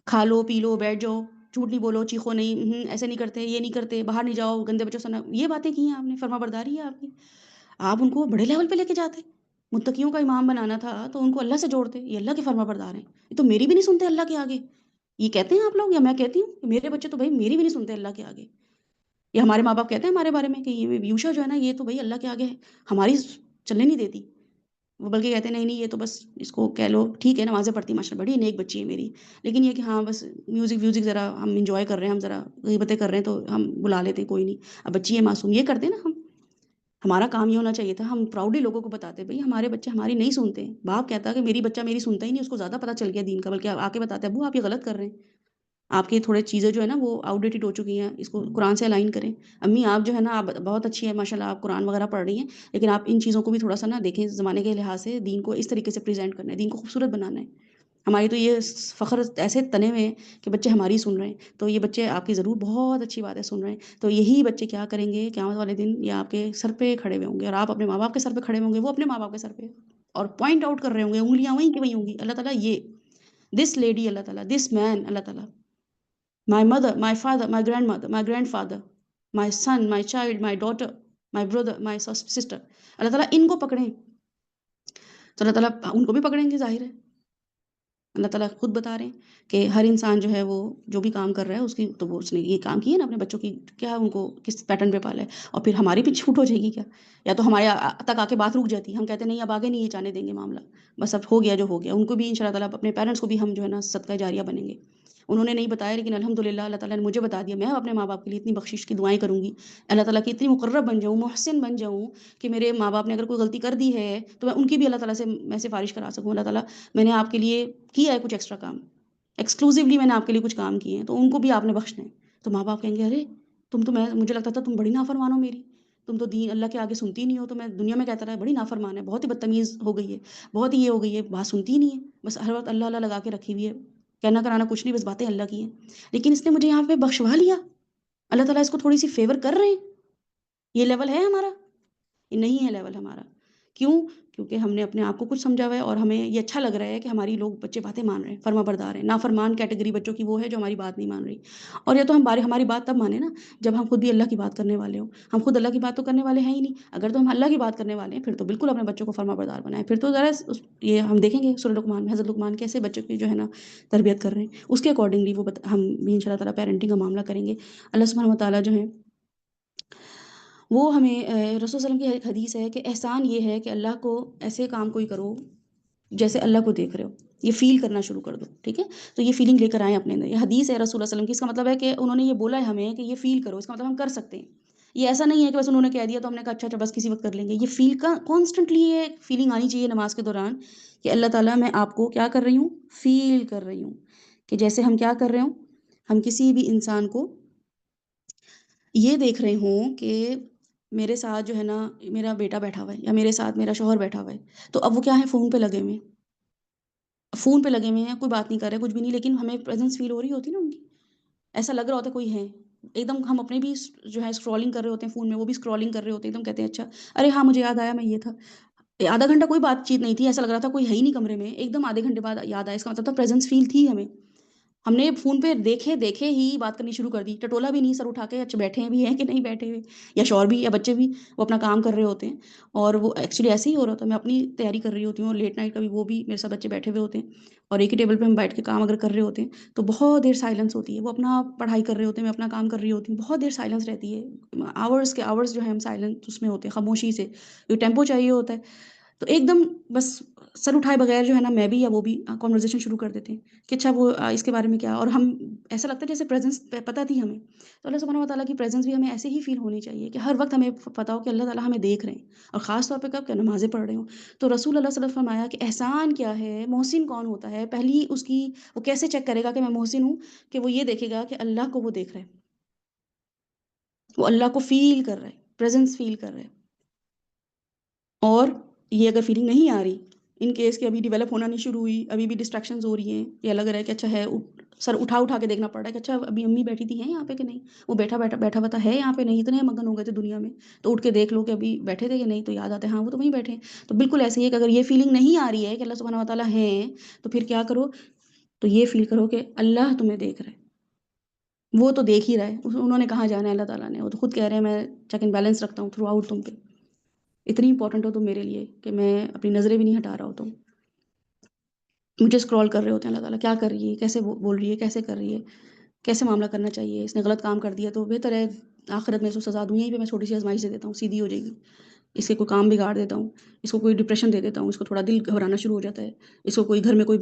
A: کھا لو پی لو بیٹھ جاؤ، جھوٹ نہیں بولو، چیخو نہیں، ایسے نہیں کرتے، یہ نہیں کرتے، باہر نہیں جاؤ، گندے بچوں سے نہ، یہ باتیں کی ہیں آپ نے، فرما برداری ہے آپ کی۔ آپ ان کو بڑے لیول پہ لے کے جاتے، متقیوں کا امام بنانا تھا تو ان کو اللہ سے جوڑتے، یہ اللہ کے فرما بردار ہیں، یہ تو میری بھی نہیں سنتے اللہ کے آگے، یہ کہتے ہیں آپ لوگ یا میں کہتی ہوں کہ میرے بچے تو بھائی میری بھی نہیں سنتے اللہ کے آگے، یا ہمارے ماں باپ کہتے ہیں ہمارے بارے میں کہ یہ یوشا جو ہے نا یہ تو بھائی اللہ کے آگے ہماری چلنے نہیں دیتی، وہ بلکہ کہتے ہیں نہیں نہیں یہ تو بس اس کو کہہ لو ٹھیک ہے نمازیں پڑھتی ماشاء اللہ بڑی نیک بچی ہے میری، لیکن یہ کہ ہاں بس میوزک ذرا ہم انجوائے کر رہے ہیں، ہم ذرا غیبتیں کر رہے ہیں تو ہم بلا لیتے ہیں، کوئی نہیں، اب بچی ہے معصوم، یہ کرتے ہیں نا ہم، ہمارا کام یہ ہونا چاہیے تھا ہم پراؤڈلی لوگوں کو بتاتے بھائی ہمارے بچے ہماری نہیں سنتے ہیں، باپ کہتا کہ میری بچہ میری سنتا ہی نہیں، اس کو زیادہ پتہ چل گیا دین کا، بلکہ آ کے بتاتے ابو آپ یہ غلط کر رہے ہیں، آپ کی تھوڑے چیزیں جو ہے نا وہ آؤٹ ڈیٹڈ ہو چکی ہیں، اس کو قرآن سے الائن کریں، امی آپ جو ہے نا آپ بہت اچھی ہے ماشاء اللہ آپ قرآن وغیرہ پڑھ رہی ہیں، لیکن آپ ان چیزوں کو بھی تھوڑا سا نا دیکھیں زمانے کے لحاظ سے، دین کو اس طریقے سے پریزنٹ کرنا ہے، دین کو خوبصورت بنانا ہے، ہماری تو یہ فخر ایسے تنے ہوئے ہیں کہ بچے ہماری سن رہے ہیں، تو یہ بچے آپ کی ضرور بہت اچھی بات ہے سن رہے ہیں، تو یہی بچے کیا کریں گے قیامت والے دن، یا آپ کے سر پہ کھڑے ہوئے ہوں گے، اور آپ اپنے ماں باپ کے سر پہ کھڑے ہوں گے، وہ اپنے ماں باپ کے سر پہ، اور پوائنٹ آؤٹ کر رہے ہوں گے، انگلیاں وہیں کی وہیں ہوں گی، اللہ تعالیٰ یہ دس لیڈی، اللہ تعالیٰ دس مین، اللہ تعالیٰ my mother, my father, my grandmother, my grandfather, my son, my child, my daughter, my brother, my sister، اللہ تعالیٰ ان کو پکڑیں، تو اللہ تعالیٰ ان کو بھی پکڑیں گے، ظاہر ہے، اللہ تعالیٰ خود بتا رہے ہیں کہ ہر انسان جو ہے وہ جو بھی کام کر رہا ہے اس کی تو وہ اس نے یہ کام کیا ہے نا اپنے بچوں کی، کیا ان کو کس پیٹرن پہ پالا ہے، اور پھر ہماری بھی چھوٹ ہو جائے گی کیا، یا تو ہمارے تک آ کے بات رک جاتی، ہم کہتے ہیں نہیں اب آگے نہیں یہ جانے دیں گے معاملہ، بس اب ہو گیا جو ہو گیا، ان کو بھی ان شاء اللہ تعالیٰ اپنے پیرنٹس کو بھی ہم جو ہے نا صدقہ جاریہ بنیں گے، انہوں نے نہیں بتایا لیکن الحمدللہ اللہ تعالیٰ نے مجھے بتا دیا، میں اپنے ماں باپ کے لیے اتنی بخشش کی دعائیں کروں گی، اللہ تعالیٰ کی اتنی مقرب بن جاؤں، محسن بن جاؤں کہ میرے ماں باپ نے اگر کوئی غلطی کر دی ہے تو میں ان کی بھی اللہ تعالیٰ سے میں سفارش کرا سکوں، اللہ تعالیٰ میں نے آپ کے لیے کیا ہے کچھ ایکسٹرا کام، ایکسکلوزیولی میں نے آپ کے لیے کچھ کام کیے ہیں تو ان کو بھی آپ نے بخشنا ہے، تو ماں باپ کہیں گے ارے تم تو، میں مجھے لگتا تھا تم بڑی نافرمان ہو میری، تم تو دین اللہ کے آگے سنتی نہیں ہو، تو میں دنیا میں کہتا رہا بڑی نافرمان ہے، بہت ہی بدتمیز ہو گئی ہے، بہت ہی یہ ہو گئی ہے، بات سنتی ہی نہیں ہے، بس ہر وقت اللہ اللہ لگا کے رکھی ہوئی ہے، کہنا کرانا کچھ نہیں، بس باتیں اللہ کی ہیں، لیکن اس نے مجھے یہاں پہ بخشوا لیا، اللہ تعالیٰ اس کو تھوڑی سی فیور کر رہے ہیں، یہ لیول ہے ہمارا؟ یہ نہیں ہے لیول ہمارا، کیوں؟ کیونکہ ہم نے اپنے آپ کو کچھ سمجھا ہوا ہے، اور ہمیں یہ اچھا لگ رہا ہے کہ ہماری لوگ بچے باتیں مان رہے ہیں، فرما بردار ہیں، نافرمان کیٹیگری بچوں کی وہ ہے جو ہماری بات نہیں مان رہی، اور یہ تو ہماری بات تب مانے نا جب ہم خود بھی اللہ کی بات کرنے والے ہوں، ہم خود اللہ کی بات تو کرنے والے ہیں ہی نہیں، اگر تو ہم اللہ کی بات کرنے والے ہیں پھر تو بالکل اپنے بچوں کو فرما بردار بنائیں، پھر تو ذرا یہ ہم دیکھیں گے سورہ لقمان میں حضرت لقمان کیسے بچوں کی جو ہے نا تربیت کر رہے ہیں، اس کے اکارڈنگلی وہ ہم بھی ان شاء اللہ تعالیٰ پیرنٹنگ کا معاملہ کریں گے، اللہ سبحانہ و تعالیٰ جو ہے وہ ہمیں رسول صلی اللہ علیہ وسلم کی ایک حدیث ہے کہ احسان یہ ہے کہ اللہ کو ایسے کام کوئی کرو جیسے اللہ کو دیکھ رہے ہو، یہ فیل کرنا شروع کر دو، ٹھیک ہے، تو یہ فیلنگ لے کر آئیں اپنے اندر، یہ حدیث ہے رسول اللہ صلی اللہ علیہ وسلم کی، اس کا مطلب ہے کہ انہوں نے یہ بولا ہے ہمیں کہ یہ فیل کرو، اس کا مطلب ہم کر سکتے ہیں، یہ ایسا نہیں ہے کہ بس انہوں نے کہہ دیا تو ہم نے کہا اچھا اچھا بس کسی وقت کر لیں گے، یہ فیل کا کانسٹنٹلی یہ فیلنگ آنی چاہیے نماز کے دوران کہ اللہ تعالیٰ میں آپ کو کیا کر رہی ہوں؟ فیل کر رہی ہوں، کہ جیسے ہم کیا کر رہے ہوں، ہم کسی بھی انسان کو یہ دیکھ رہے ہوں کہ میرے ساتھ جو ہے نا میرا بیٹا بیٹھا ہوا ہے یا میرے ساتھ میرا شوہر بیٹھا ہوا ہے، تو اب وہ کیا ہے، فون پہ لگے ہوئے ہیں، فون پہ لگے ہوئے ہیں، کوئی بات نہیں کر رہے کچھ بھی نہیں، لیکن ہمیں پریزنس فیل ہو رہی ہوتی ہے نا ان کی، ایسا لگ رہا ہوتا ہے کوئی ہے، ایک دم ہم اپنے بھی جو ہے اسکرولنگ کر رہے ہوتے ہیں فون میں، وہ بھی اسکرولنگ کر رہے ہوتے ہیں، ایک دم کہتے ہیں اچھا ارے ہاں مجھے یاد آیا میں یہ تھا، آدھا گھنٹہ کوئی بات چیت نہیں تھی، ایسا لگ رہا تھا کوئی ہے ہی نہیں کمرے میں، ایک دم آدھے گھنٹے بعد یاد آیا، اس کا مطلب تھا پریزنس فیل تھی ہمیں، ہم نے فون پہ دیکھے دیکھے ہی بات کرنی شروع کر دی، ٹٹولا بھی نہیں سر اٹھا کے اچھا بیٹھے ہیں بھی ہیں کہ نہیں بیٹھے ہوئے، یا شوہر بھی یا بچے بھی وہ اپنا کام کر رہے ہوتے ہیں، اور وہ ایکچولی ایسے ہی ہو رہا ہوتا ہے، میں اپنی تیاری کر رہی ہوتی ہوں، اور لیٹ نائٹ کا بھی وہ بھی میرے ساتھ بچے بیٹھے ہوئے ہوتے ہیں، اور ایک ہی ٹیبل پہ ہم بیٹھ کے کام اگر کر رہے ہوتے ہیں تو بہت دیر سائلنس ہوتی ہے، وہ اپنا پڑھائی کر رہے ہوتے ہیں، میں اپنا کام کر رہی ہوتی ہوں، بہت دیر سائلنس رہتی ہے، آورس کے آورس جو ہے ہم سائلنٹ اس میں ہوتے ہیں خاموشی سے، جو ٹیمپو چاہیے ہوتا ہے، تو ایک دم بس سر اٹھائے بغیر جو ہے نا میں بھی یا وہ بھی کانورزیشن شروع کر دیتے ہیں کہ اچھا وہ اس کے بارے میں کیا، اور ہم ایسا لگتا ہے جیسے پریزنس پتہ تھی ہمیں، تو اللہ سبحانہ و تعالیٰ کی پریزنس بھی ہمیں ایسے ہی فیل ہونی چاہیے کہ ہر وقت ہمیں پتہ ہو کہ اللہ تعالیٰ ہمیں دیکھ رہے ہیں، اور خاص طور پہ کب کہ نمازیں پڑھ رہے ہوں، تو رسول اللہ صلی اللہ علیہ وسلم فرمایا کہ احسان کیا ہے، محسن کون ہوتا ہے، پہلی اس کی وہ کیسے چیک کرے گا کہ میں محسن ہوں، کہ وہ یہ دیکھے گا کہ اللہ کو وہ دیکھ رہا ہے، وہ اللہ کو فیل کر رہا ہے، پریزنس فیل کر رہا ہے، اور یہ اگر فیلنگ نہیں آ رہی، ان کیس کہ ابھی ڈیولپ ہونا نہیں شروع ہوئی، ابھی بھی ڈسٹریکشنز ہو رہی ہیں، یا لگ رہا ہے کہ اچھا ہے سر اٹھا اٹھا کے دیکھنا پڑ رہا ہے کہ اچھا ابھی امی بیٹھی تھی ہیں یہاں پہ کہ نہیں، وہ بیٹھا ہوا تھا ہے یہاں پہ نہیں، اتنے مگن ہو گئے تھے دنیا میں، تو اٹھ کے دیکھ لو کہ ابھی بیٹھے تھے کہ نہیں، تو یاد آتے ہیں ہاں وہ تو وہیں بیٹھے ہیں، تو بالکل ایسے ہی ہے کہ اگر یہ فیلنگ نہیں آ رہی ہے کہ اللہ سبحانہ و تعالیٰ ہیں، تو پھر کیا کرو، تو یہ فیل کرو کہ اللہ تمہیں دیکھ رہا ہے، وہ تو دیکھ ہی رہا ہے، انہوں نے کہاں جانا ہے اللہ تعالیٰ نے، وہ تو خود کہہ رہے ہیں میں چیک اینڈ بیلنس رکھتا ہوں تھرو آؤٹ تم پہ، اتنی امپورٹنٹ ہو تم میرے لیے کہ میں اپنی نظریں بھی نہیں ہٹا رہا ہوں، تم مجھے اسکرول کر رہے ہوتے ہیں اللہ تعالیٰ کیا کر رہی ہے، کیسے بول رہی ہے، کیسے کر رہی ہے، کیسے معاملہ کرنا چاہیے، اس نے غلط کام کر دیا تو بہتر ہے آخرت میں اس کو سزا دوں، یہیں پہ میں چھوٹی سی آزمائش دے دیتا ہوں سیدھی ہو جائے گی، اس کے کوئی کام بگاڑ دیتا ہوں، اس کو کوئی ڈپریشن دے دیتا ہوں، اس کو تھوڑا دل گھبرانا شروع ہو جاتا ہے، اس کو کوئی گھر میں کوئی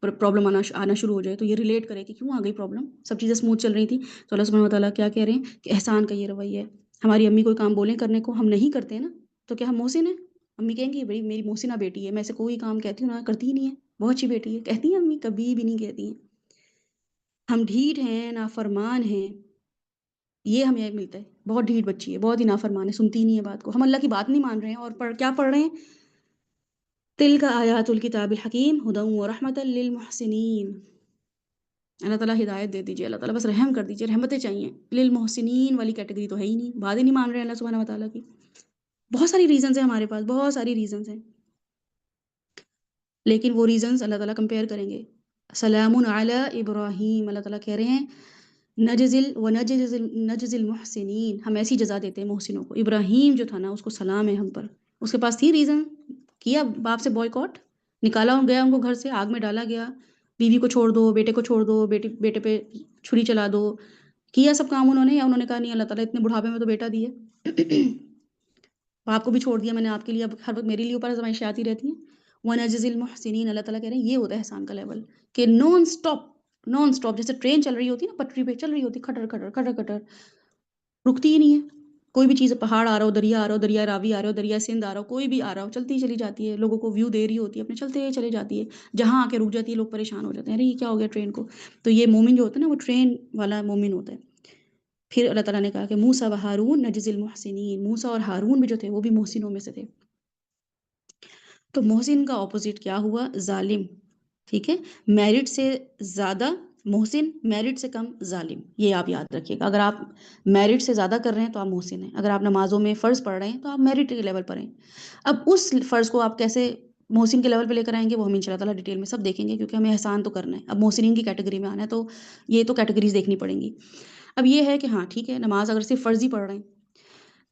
A: پرابلم آنا شروع ہو جائے تو یہ ریلیٹ کرے کہ کیوں آ گئی پرابلم، سب چیزیں اسموتھ چل رہی تھی، تو اللہ سبحانہ و تعالیٰ کیا کہہ رہے ہیں کہ احسان کا یہ رویہ ہے، ہماری امی کوئی کام بولیں کرنے کو ہم نہیں کرتے نا، تو کیا ہم محسن ہیں، امی کہیں گی بھائی میری محسنہ بیٹی ہے، میں سے کوئی کام کہتی ہوں نا کرتی ہی نہیں ہے، بہت اچھی بیٹی ہے، کہتی ہیں امی، کبھی بھی نہیں کہتی ہیں، ہم ڈھیٹ ہیں نافرمان ہیں، یہ ہمیں ملتا ہے، بہت ڈھیٹ بچی ہے، بہت ہی نافرمان ہے، سنتی ہی نہیں ہے بات کو، ہم اللہ کی بات نہیں مان رہے ہیں، اور کیا پڑھ رہے ہیں، تلک آیات الکتاب الحکیم ہدی ورحمۃ للمحسنین، اللہ تعالیٰ ہدایت دے دیجیے، اللہ تعالیٰ بس رحم کر دیجیے، رحمتیں چاہیے، للمحسنین والی کیٹیگری تو ہے ہی نہیں، بات ہی نہیں مان رہے ہیں اللہ سبحانہ و تعالیٰ کی، بہت ساری ریزنز ہیں ہمارے پاس، بہت ساری ریزنز ہیں، لیکن وہ ریزنز اللہ تعالیٰ کمپیئر کریں گے، سلام علی ابراہیم، اللہ تعالیٰ کہہ رہے ہیں نجز المحسنین، ہم ایسی جزا دیتے ہیں محسنوں کو، ابراہیم جو تھا نا اس کو سلام ہے ہم پر، اس کے پاس تھی ریزن، کیا باپ سے بوائے نکالا گیا ان کو گھر سے، آگ میں ڈالا گیا، بیوی کو چھوڑ دو، بیٹے کو چھوڑ دو، بیٹے پہ چھری چلا دو، کیا سب کام انہوں نے، یا انہوں نے کہا نہیں اللہ تعالیٰ اتنے بڑھاپے میں تو بیٹا دیے باپ کو بھی چھوڑ دیا میں نے آپ کے لیے، اب ہر وقت میرے لیے اوپر آزمائشیں آتی رہتی ہیں، وَنَجْزِي الْمُحْسِنِينَ، اللہ تعالیٰ کہہ رہے ہیں یہ ہوتا ہے احسان کا لیول، کہ نان سٹاپ جیسے ٹرین چل رہی ہوتی ہے نا، پٹری پہ چل رہی ہوتی کھٹر کھٹر کھٹر کھٹر، رکتی ہی نہیں ہے، کوئی بھی چیز، پہاڑ آ رہا ہو، دریا راوی آ رہا ہو، دریا سندھ آ رہا ہو، کوئی بھی آ رہا ہو، چلتی ہی چلی جاتی ہے، لوگوں کو ویو دے رہی ہوتی ہے، اپنے چلتے چلے جاتی ہے، جہاں آ کے رک جاتی ہے لوگ پریشان ہو جاتے ہیں، ارے یہ کیا ہو گیا ٹرین کو، تو یہ مومن جو ہوتا ہے نا وہ ٹرین والا مومن ہوتا ہے، پھر اللہ تعالیٰ نے کہا کہ موسیٰ و ہارون نجزی المحسنین، موسیٰ اور ہارون بھی جو تھے وہ بھی محسنوں میں سے تھے، تو محسن کا اپوزٹ کیا ہوا، ظالم، ٹھیک ہے، میرٹ سے زیادہ محسن، میرٹ سے کم ظالم، یہ آپ یاد رکھیے گا، اگر آپ میرٹ سے زیادہ کر رہے ہیں تو آپ محسن ہیں، اگر آپ نمازوں میں فرض پڑھ رہے ہیں تو آپ میرٹ کے لیول پر ہیں، اب اس فرض کو آپ کیسے محسن کے لیول پہ لے کر آئیں گے، وہ ہم انشاء اللہ تعالیٰ ڈیٹیل میں سب دیکھیں گے، کیونکہ ہمیں احسان تو کرنا ہے، اب محسنین کی کیٹیگری میں آنا ہے، تو یہ تو کیٹیگریز دیکھنی پڑیں گی، اب یہ ہے کہ ہاں ٹھیک ہے نماز اگر صرف فرض ہی پڑھ رہے ہیں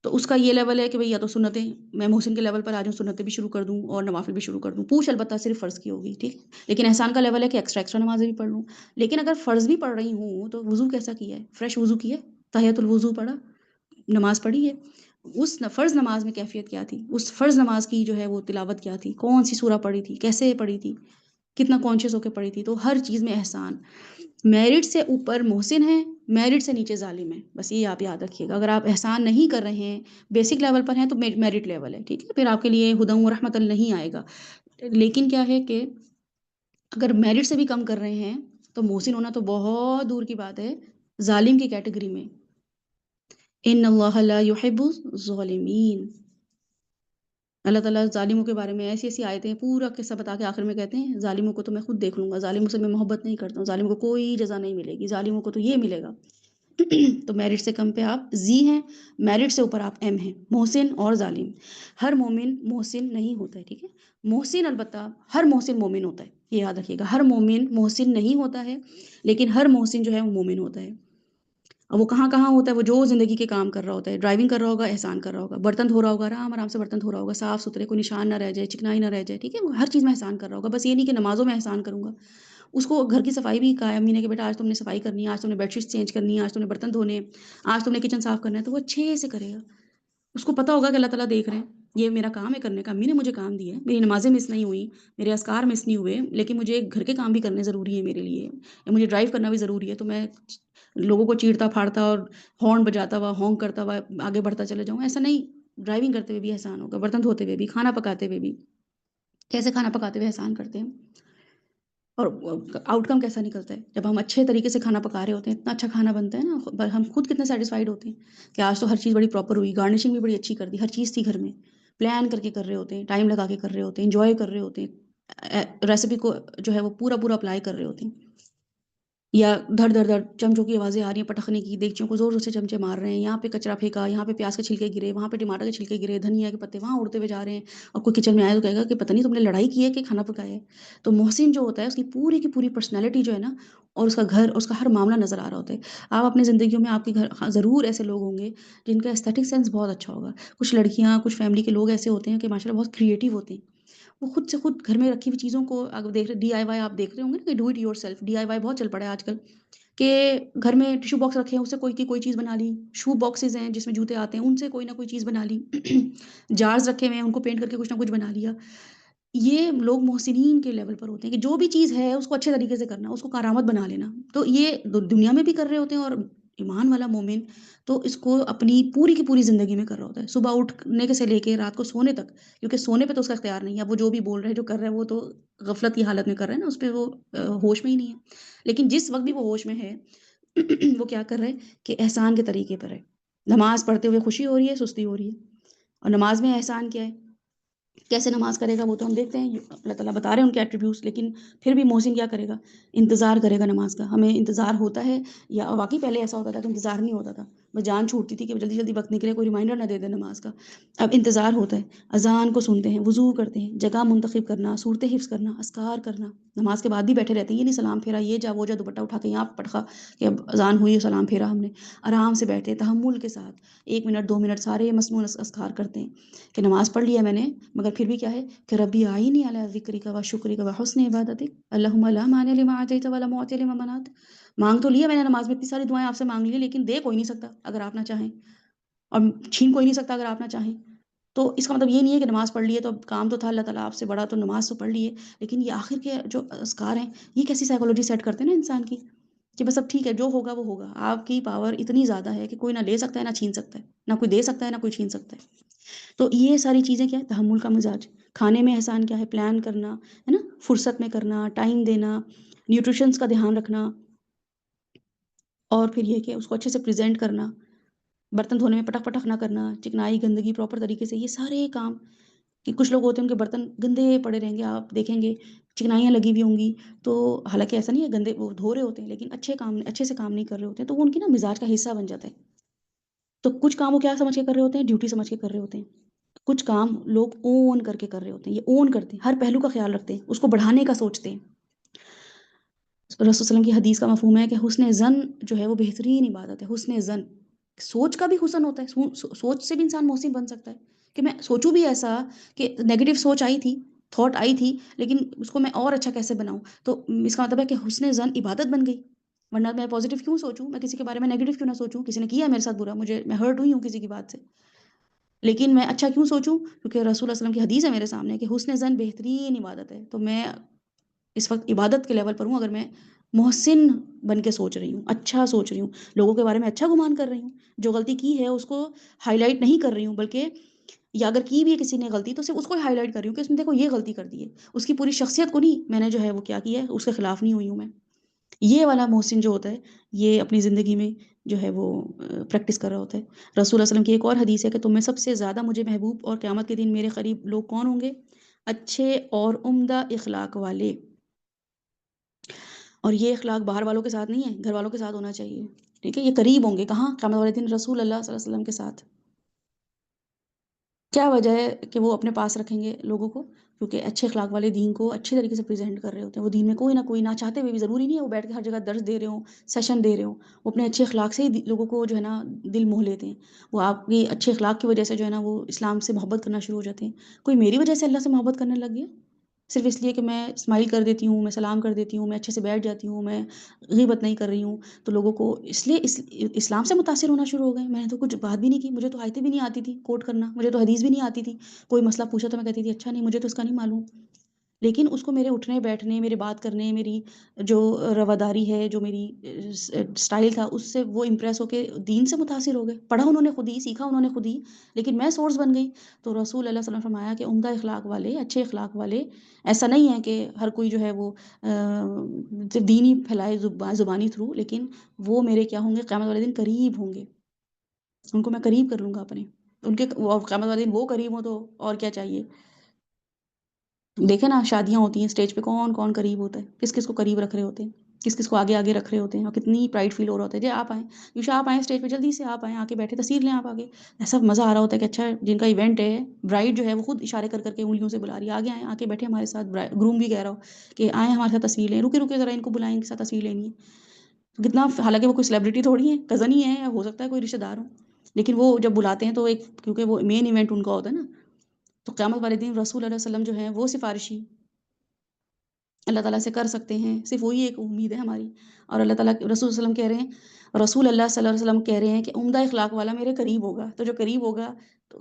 A: تو اس کا یہ لیول ہے کہ بھئی یا تو سنتیں، میں محسن کے لیول پر آ جاؤں، سنتیں بھی شروع کر دوں اور نوافل بھی شروع کر دوں، پوچھ البتہ صرف فرض کی ہوگی، ٹھیک، لیکن احسان کا لیول ہے کہ ایکسٹرا نمازیں بھی پڑھ لوں، لیکن اگر فرض بھی پڑھ رہی ہوں تو وضو کیسا کیا ہے، فریش وضو کیا ہے، تحیۃ الوضو پڑھا، نماز پڑھی ہے، اس فرض نماز میں کیفیت کیا تھی، اس فرض نماز کی جو ہے وہ تلاوت کیا تھی، کون سی سورہ پڑھی تھی، کیسے پڑھی تھی، کتنا کانشیس ہو کے پڑھی تھی، تو ہر چیز میں احسان، میرٹ سے اوپر محسن ہے، میرٹ سے نیچے ظالم ہے، بس یہ آپ یاد رکھیے گا، اگر آپ احسان نہیں کر رہے ہیں، بیسک لیول پر ہیں تو میرٹ لیول ہے، ٹھیک ہے، پھر آپ کے لیے ہدی و رحمت نہیں آئے گا، لیکن کیا ہے کہ اگر میرٹ سے بھی کم کر رہے ہیں تو محسن ہونا تو بہت دور کی بات ہے، ظالم کی کیٹیگری میں، ان اللہ لا يحب الظالمین۔ اللہ تعالیٰ ظالموں کے بارے میں ایسی ایسی آیتیں ہیں، پورا قصہ بتا کے آخر میں کہتے ہیں ظالموں کو تو میں خود دیکھ لوں گا، ظالموں سے میں محبت نہیں کرتا ہوں، ظالموں کو کوئی جزا نہیں ملے گی، ظالموں کو تو یہ ملے گا۔ تو میرٹ سے کم پہ آپ زی ہیں، میرٹ سے اوپر آپ ایم ہیں، محسن اور ظالم۔ ہر مومن محسن نہیں ہوتا ہے، ٹھیک ہے؟ محسن البتہ ہر محسن مومن ہوتا ہے، یہ یاد رکھیے گا، ہر مومن محسن نہیں ہوتا ہے، لیکن ہر محسن جو ہے وہ مومن ہوتا ہے۔ اور وہ کہاں کہاں ہوتا ہے؟ وہ جو زندگی کے کام کر رہا ہوتا ہے، ڈرائیونگ کر رہا ہوگا احسان کر رہا ہوگا، برتن دھو رہا ہوگا آرام آرام سے برتن دھو رہا ہوگا، صاف ستھرے، کوئی نشان نہ رہ جائے، چکنائی نہ رہ جائے، ٹھیک ہے؟ وہ ہر چیز میں احسان کر رہا ہوگا، بس یہ نہیں کہ نمازوں میں احسان کروں گا۔ اس کو گھر کی صفائی بھی کہا ہے امی نے کہ بیٹا آج تم نے صفائی کرنی ہے، آج تم نے بیڈ شیٹس چینج کرنی ہے، آج تم نے برتن دھونے ہیں، آج تم نے کچن صاف کرنا ہے، تو وہ اچھے سے کرے گا۔ اس کو پتہ ہوگا کہ اللہ تعالیٰ دیکھ رہے ہیں، یہ میرا کام ہے کرنے کا، امی نے مجھے کام دیا ہے، میری نمازیں مس نہیں ہوئی، میرے اذکار مس نہیں ہوئے، لیکن مجھے گھر کے کام بھی کرنے ضروری ہے میرے لیے، یا مجھے ڈرائیو کرنا بھی ضروری ہے، تو میں لوگوں کو چیڑتا پھاڑتا اور ہارن بجاتا ہوا، ہونک کرتا ہوا آگے بڑھتا چلا جاؤں، ایسا نہیں۔ ڈرائیونگ کرتے ہوئے بھی احسان ہوگا، برتن دھوتے ہوئے بھی، کھانا پکاتے ہوئے بھی، کیسے کھانا پکاتے ہوئے احسان کرتے ہیں، اور آؤٹ کم کیسا نکلتا ہے جب ہم اچھے طریقے سے کھانا پکا رہے ہوتے ہیں، اتنا اچھا کھانا بنتا ہے نا، ہم خود کتنے سیٹسفائیڈ ہوتے ہیں کہ آج تو ہر چیز بڑی پراپر ہوئی، گارنشنگ بھی بڑی اچھی کر دی، ہر چیز تھی گھر میں، پلان کر کے کر رہے ہوتے ہیں، ٹائم لگا کے کر رہے ہوتے ہیں، انجوائے کر رہے ہوتے ہیں، ریسیپی کو جو ہے وہ پورا پورا اپلائی کر رہے ہوتے ہیں، یا دھڑ دھڑ دھڑ چمچوں کی آوازیں آ رہی ہیں پٹخنے کی، دیگچیوں کو زور زور سے چمچے مار رہے ہیں، یہاں پہ کچرا پھینکا، یہاں پہ پیاز کے چھلکے گرے، وہاں پہ ٹماٹر کے چھلکے گرے، دھنیا کے پتے وہاں اڑتے ہوئے جا رہے ہیں، اور کوئی کچن میں آیا تو کہے گا کہ پتہ نہیں تم نے لڑائی کی ہے کہ کھانا پکایا ہے۔ تو محسن جو ہوتا ہے اس کی پوری پرسنالٹی جو ہے نا، اور اس کا گھر، اس کا ہر معاملہ نظر آ رہا ہوتا ہے۔ آپ اپنی زندگیوں میں آپ کے گھر ضرور ایسے لوگ ہوں گے جن کا ایستھیٹک سینس بہت اچھا ہوگا۔ کچھ لڑکیاں، کچھ فیملی کے لوگ ایسے ہوتے ہیں کہ ماشاء اللہ بہت کریٹو ہوتے ہیں، وہ خود سے خود گھر میں رکھی ہوئی چیزوں کو اگر دیکھ رہے، ڈی آئی وائی آپ دیکھ رہے ہوں گے نا کہ do it yourself, D I Y بہت چل پڑا ہے آج کل، کہ گھر میں ٹیشو باکس رکھے ہیں، اس سے کوئی کی کوئی چیز بنا لی، شو باکسز ہیں جس میں جوتے آتے ہیں، ان سے کوئی نہ کوئی چیز بنا لی، جارز رکھے ہوئے ہیں، ان کو پینٹ کر کے کچھ نہ کچھ بنا لیا۔ یہ لوگ محسنین کے لیول پر ہوتے ہیں کہ جو بھی چیز ہے اس کو اچھے طریقے سے کرنا، اس کو کارآمد بنا لینا، تو یہ دنیا میں بھی کر رہے ہوتے ہیں، اور ایمان والا مومن تو اس کو اپنی پوری کی پوری زندگی میں کر رہا ہوتا ہے، صبح اٹھنے کے سے لے کے رات کو سونے تک، کیونکہ سونے پہ تو اس کا اختیار نہیں ہے، اب وہ جو بھی بول رہے ہیں جو کر رہے ہیں وہ تو غفلت کی حالت میں کر رہے ہیں نا، اس پہ وہ ہوش میں ہی نہیں ہے، لیکن جس وقت بھی وہ ہوش میں ہے وہ کیا کر رہے ہیں کہ احسان کے طریقے پر ہے، نماز پڑھتے ہوئے خوشی ہو رہی ہے، سستی ہو رہی ہے، اور نماز میں احسان کیا ہے، کیسے نماز کرے گا وہ تو ہم دیکھتے ہیں، اللہ تعالیٰ بتا رہے ہیں ان کے ایٹریبیوٹس، لیکن پھر بھی محسن کیا کرے گا؟ انتظار کرے گا نماز کا، ہمیں انتظار ہوتا ہے، یا واقعی پہلے ایسا ہوتا تھا کہ انتظار نہیں ہوتا تھا، بس جان چھوٹتی تھی کہ جلدی جلدی وقت نکلے، کوئی ریمائنڈر نہ دے دے نماز کا، اب انتظار ہوتا ہے، اذان کو سنتے ہیں، وضو کرتے ہیں، جگہ منتخب کرنا، صورتیں حفظ کرنا، اذکار کرنا، نماز کے بعد بھی بیٹھے رہتے ہیں، یہ نہیں سلام پھیرا، یہ جا وہ جا، دوپٹہ اٹھا کے یہاں پٹخا کہ اب اذان ہوئی سلام پھیرا ہم نے، آرام سے بیٹھے تحمل کے ساتھ 1 منٹ 2 منٹ سارے مصنون اذکار کرتے ہیں کہ نماز پڑھ لی ہے میں نے، مگر پھر بھی کیا ہے کہ ربی آئینی علی ذکرک و شکرک و حسن عبادتک اللہم لا مانع لما اعطیت ولا معطی لما منعت۔ مانگ تو لیا میں نے نماز میں، اتنی ساری دعائیں آپ سے مانگ لی ہیں، لیکن دے کوئی نہیں سکتا اگر آپ نہ چاہیں، اور چھین کوئی نہیں سکتا اگر آپ نہ چاہیں۔ تو اس کا مطلب یہ نہیں ہے کہ نماز پڑھ لی ہے تو اب کام تو تھا اللہ تعالیٰ آپ سے بڑا، تو نماز تو پڑھ لی ہے، لیکن یہ آخر کے جو اذکار ہیں یہ کیسی سائیکولوجی سیٹ کرتے ہیں نا انسان کی، کہ بس اب ٹھیک ہے جو ہوگا وہ ہوگا، آپ کی پاور اتنی زیادہ ہے کہ کوئی نہ لے سکتا ہے نہ چھین سکتا ہے، نہ کوئی دے سکتا ہے نہ کوئی چھین سکتا ہے۔ تو یہ ساری چیزیں کیا ہے؟ تحمل کا مزاج۔ کھانے میں احسان کیا ہے؟ پلان کرنا ہے نا، فرصت میں کرنا، ٹائم دینا، نیوٹریشنز کا دھیان رکھنا، اور پھر یہ کہ اس کو اچھے سے پریزنٹ کرنا، برتن دھونے میں پٹک پٹک نہ کرنا، چکنائی گندگی پراپر طریقے سے، یہ سارے کام، کہ کچھ لوگ ہوتے ہیں ان کے برتن گندے پڑے رہیں گے، آپ دیکھیں گے چکنائیاں لگی ہوئی ہوں گی، تو حالانکہ ایسا نہیں ہے گندے وہ دھو رہے ہوتے ہیں، لیکن اچھے سے کام نہیں کر رہے ہوتے ہیں، تو وہ ان کی نا مزاج کا حصہ بن جاتا ہے۔ تو کچھ کام وہ کیا سمجھ کے کر رہے ہوتے ہیں؟ ڈیوٹی سمجھ کے کر رہے ہوتے ہیں، کچھ کام لوگ اون کر کے کر رہے ہوتے ہیں، یہ اون کرتے ہیں، ہر پہلو کا خیال رکھتے ہیں، اس کو بڑھانے کا سوچتے ہیں۔ رسول صلی اللہ علیہ وسلم کی حدیث کا مفہوم ہے کہ حسن زن جو ہے وہ بہترین عبادت ہے، حسن زن، سوچ کا بھی حسن ہوتا ہے، سوچ سے بھی انسان محسن بن سکتا ہے، کہ میں سوچوں بھی ایسا کہ نیگیٹو سوچ آئی تھی، تھاٹ آئی تھی، لیکن اس کو میں اور اچھا کیسے بناؤں، تو اس کا مطلب ہے کہ حسن زن عبادت بن گئی، ورنہ میں پازیٹیو کیوں سوچوں، میں کسی کے بارے میں نیگیٹو کیوں نہ سوچوں، کسی نے کیا ہے میرے ساتھ برا، میں ہرٹ ہوئی ہوں کسی کی بات سے، لیکن میں اچھا کیوں سوچوں، کیونکہ رسول اللہ صلی اللہ علیہ وسلم کی حدیث ہے میرے سامنے کہ حسن زن بہترین عبادت ہے، تو میں اس وقت عبادت کے لیول پر ہوں اگر میں محسن بن کے سوچ رہی ہوں، اچھا سوچ رہی ہوں، لوگوں کے بارے میں اچھا گمان کر رہی ہوں، جو غلطی کی ہے اس کو ہائی لائٹ نہیں کر رہی ہوں، بلکہ یا اگر کی بھی ہے کسی نے غلطی تو صرف اس کو ہائی لائٹ کر رہی ہوں کہ اس نے دیکھو یہ غلطی کر دی ہے، اس کی پوری شخصیت کو نہیں، میں نے جو ہے وہ کیا ہے اس کے خلاف نہیں ہوئی ہوں میں۔ یہ والا محسن جو ہوتا ہے، یہ اپنی زندگی میں جو ہے وہ پریکٹس کر رہا ہوتا ہے۔ رسول اللہ صلی اللہ علیہ وسلم کی ایک اور حدیث ہے کہ تم میں سب سے زیادہ مجھے محبوب اور قیامت کے دن میرے قریب لوگ کون ہوں گے؟ اچھے اور عمدہ اخلاق والے۔ اور یہ اخلاق باہر والوں کے ساتھ نہیں ہے، گھر والوں کے ساتھ ہونا چاہیے، ٹھیک ہے؟ یہ قریب ہوں گے کہاں؟ قیامت والے دن رسول اللہ صلی اللہ علیہ وسلم کے ساتھ۔ کیا وجہ ہے کہ وہ اپنے پاس رکھیں گے لوگوں کو؟ کیونکہ اچھے اخلاق والے دین کو اچھے طریقے سے پریزنٹ کر رہے ہوتے ہیں۔ وہ دین میں کوئی نہ کوئی، نہ چاہتے ہوئے بھی، ضروری نہیں ہے وہ بیٹھ کے ہر جگہ درس دے رہے ہوں، سیشن دے رہے ہوں، وہ اپنے اچھے اخلاق سے ہی لوگوں کو جو ہے نا دل موہ لیتے ہیں۔ وہ آپ کی اچھے اخلاق کی وجہ سے جو ہے نا وہ اسلام سے محبت کرنا شروع ہو جاتے ہیں۔ کوئی میری وجہ سے اللہ سے محبت کرنے لگ گیا صرف اس لیے کہ میں اسمائل کر دیتی ہوں، میں سلام کر دیتی ہوں، میں اچھے سے بیٹھ جاتی ہوں، میں غیبت نہیں کر رہی ہوں، تو لوگوں کو اس لیے اسلام سے متاثر ہونا شروع ہو گئے۔ میں نے تو کچھ بات بھی نہیں کی، مجھے تو آیتیں بھی نہیں آتی تھی کوٹ کرنا، مجھے تو حدیث بھی نہیں آتی تھی، کوئی مسئلہ پوچھا تو میں کہتی تھی اچھا نہیں، مجھے تو اس کا نہیں معلوم۔ لیکن اس کو میرے اٹھنے بیٹھنے، میرے بات کرنے، میری جو رواداری ہے، جو میری اسٹائل تھا، اس سے وہ امپریس ہو کے دین سے متاثر ہو گئے۔ پڑھا انہوں نے خود ہی، سیکھا انہوں نے خود ہی، لیکن میں سورس بن گئی۔ تو رسول اللہ صلی اللہ علیہ وسلم نے فرمایا کہ عمدہ اخلاق والے، اچھے اخلاق والے، ایسا نہیں ہے کہ ہر کوئی جو ہے وہ صرف دین ہی پھیلائے زبانی تھرو، لیکن وہ میرے کیا ہوں گے؟ قیامت والے دن قریب ہوں گے، ان کو میں قریب کر لوں گا اپنے، ان کے قیامت والے دن وہ قریب ہوں تو اور کیا چاہیے؟ دیکھیں نا شادیاں ہوتی ہیں، اسٹیج پہ کون کون قریب ہوتا ہے، کس کس کو قریب رکھ رہے ہوتے ہیں، کس کس کو آگے آگے رکھ رہے ہوتے ہیں، اور کتنی پرائڈ فیل ہو رہا ہوتا ہے، جی آپ آئیں یوشا، آپ آئیں اسٹیج پہ، جلدی سے آپ آئیں، آ کے بیٹھے تصویر لیں آپ آگے۔ ایسا مزہ آ رہا ہوتا ہے کہ اچھا جن کا ایونٹ ہے، برائڈ جو ہے وہ خود اشارے کر کر کے انگلیوں سے بلا رہی ہے، آگے آئیں، آ کے بیٹھے ہمارے ساتھ، گروم بھی کہہ رہا ہو کہ آئیں ہمارے ساتھ تصویر لیں، رکے رکے ذرا ان کو بلائیں، ان کے ساتھ تصویر لینی ہے۔ کتنا، حالانکہ وہ کوئی سیلیبریٹی تھوڑی ہے، کزن ہی ہے، یا ہو سکتا ہے کوئی رشتہ دار ہو، لیکن وہ جب بلاتے ہیں تو ایک، کیونکہ وہ مین ایونٹ ان کا ہوتا ہے نا، تو قیامت والے دن رسول اللہ علیہ وسلم جو ہیں وہ سفارشی اللہ تعالیٰ سے کر سکتے ہیں، صرف وہی ایک امید ہے ہماری۔ اور اللہ تعالیٰ رسول صلی اللہ علیہ وسلم کہہ رہے ہیں، رسول اللہ صلی اللہ علیہ وسلم کہہ رہے ہیں کہ عمدہ اخلاق والا میرے قریب ہوگا، تو جو قریب ہوگا تو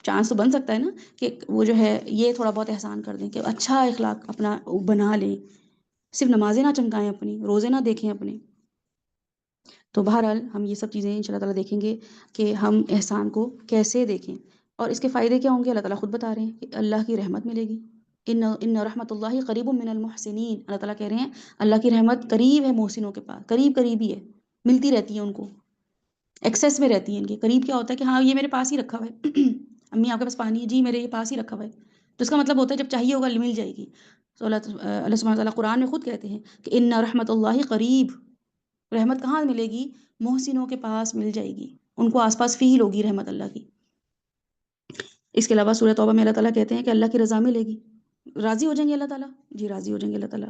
A: چانس تو بن سکتا ہے نا کہ وہ جو ہے یہ تھوڑا بہت احسان کر دیں، کہ اچھا اخلاق اپنا بنا لیں، صرف نمازیں نہ چمکائیں اپنی، روزے نہ دیکھیں اپنے۔ تو بہرحال ہم یہ سب چیزیں ان شاء اللہ تعالیٰ دیکھیں گے کہ ہم احسان کو کیسے دیکھیں، اور اس کے فائدے کیا ہوں گے۔ اللہ تعالیٰ خود بتا رہے ہیں کہ اللہ کی رحمت ملے گی، ان رحمت اللہ قریب من المحسنین، اللہ تعالیٰ کہہ رہے ہیں اللہ کی رحمت قریب ہے محسنوں کے پاس، قریب قریب ہی ہے، ملتی رہتی ہے ان کو، ایکسیس میں رہتی ہے ان کے۔ قریب کیا ہوتا ہے کہ ہاں یہ میرے پاس ہی رکھا ہوا ہے امی آپ کے پاس پانی ہے جی، میرے یہ پاس ہی رکھا ہوا ہے، تو اس کا مطلب ہوتا ہے جب چاہیے ہوگا مل جائے گی۔ تو اللہ سبحانہ وتعالیٰ قرآن میں خود کہتے ہیں کہ ان رحمت اللہ قریب، رحمت کہاں ملے گی؟ محسنوں کے پاس مل جائے گی، ان کو آس پاس فیل ہوگی رحمت اللہ کی۔ اس کے علاوہ سورہ توبہ میں اللہ تعالیٰ کہتے ہیں کہ اللہ کی رضا ملے گی، راضی ہو جائیں گے اللہ تعالیٰ، جی راضی ہو جائیں گے اللہ تعالیٰ،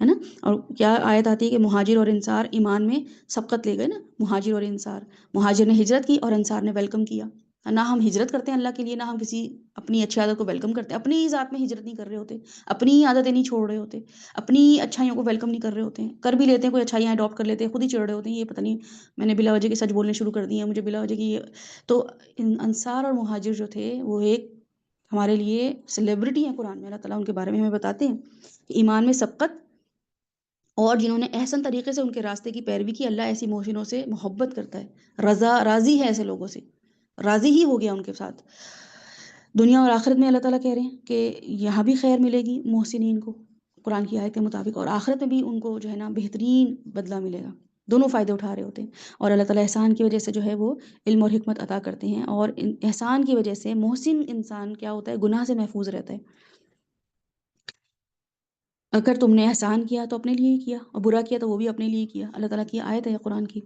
A: ہے نا۔ اور کیا آیت آتی ہے کہ مہاجر اور انصار ایمان میں سبقت لے گئے نا، مہاجر اور انصار، مہاجر نے ہجرت کی اور انصار نے ویلکم کیا۔ نہ ہم ہجرت کرتے ہیں اللہ کے لیے، نہ ہم کسی اپنی اچھی عادت کو ویلکم کرتے ہیں، اپنی ذات میں ہجرت نہیں کر رہے ہوتے، اپنی عادتیں نہیں چھوڑ رہے ہوتے، اپنی اچھائیوں کو ویلکم نہیں کر رہے ہوتے ہیں، کر بھی لیتے ہیں کوئی اچھائیاں اڈاپٹ کر لیتے ہیں، خود ہی چڑھ رہے ہوتے ہیں یہ پتہ نہیں میں نے بلا وجہ کے سچ بولنے شروع کر دیے ہیں، مجھے بلا وجہ کی یہ۔ تو انصار اور مہاجر جو تھے وہ ایک ہمارے لیے سیلیبریٹی ہیں، قرآن میں اللہ تعالیٰ ان کے بارے میں ہمیں بتاتے ہیں کہ ایمان میں سبقت، اور جنہوں نے احسن طریقے سے ان کے راستے کی پیروی کی، اللہ ایسی محسنوں سے محبت کرتا ہے، راضی ہے ایسے لوگوں سے، راضی ہی ہو گیا ان کے ساتھ۔ دنیا اور آخرت میں اللہ تعالیٰ کہہ رہے ہیں کہ یہاں بھی خیر ملے گی محسنین کو قرآن کی آیت کے مطابق، اور آخرت میں بھی ان کو جو ہے نا بہترین بدلہ ملے گا، دونوں فائدے اٹھا رہے ہوتے ہیں۔ اور اللہ تعالیٰ احسان کی وجہ سے جو ہے وہ علم اور حکمت عطا کرتے ہیں، اور احسان کی وجہ سے محسن انسان کیا ہوتا ہے؟ گناہ سے محفوظ رہتا ہے۔ اگر تم نے احسان کیا تو اپنے لیے ہی کیا، اور برا کیا تو وہ بھی اپنے لیے کیا، اللہ تعالیٰ کی آیت ہے قرآن کی۔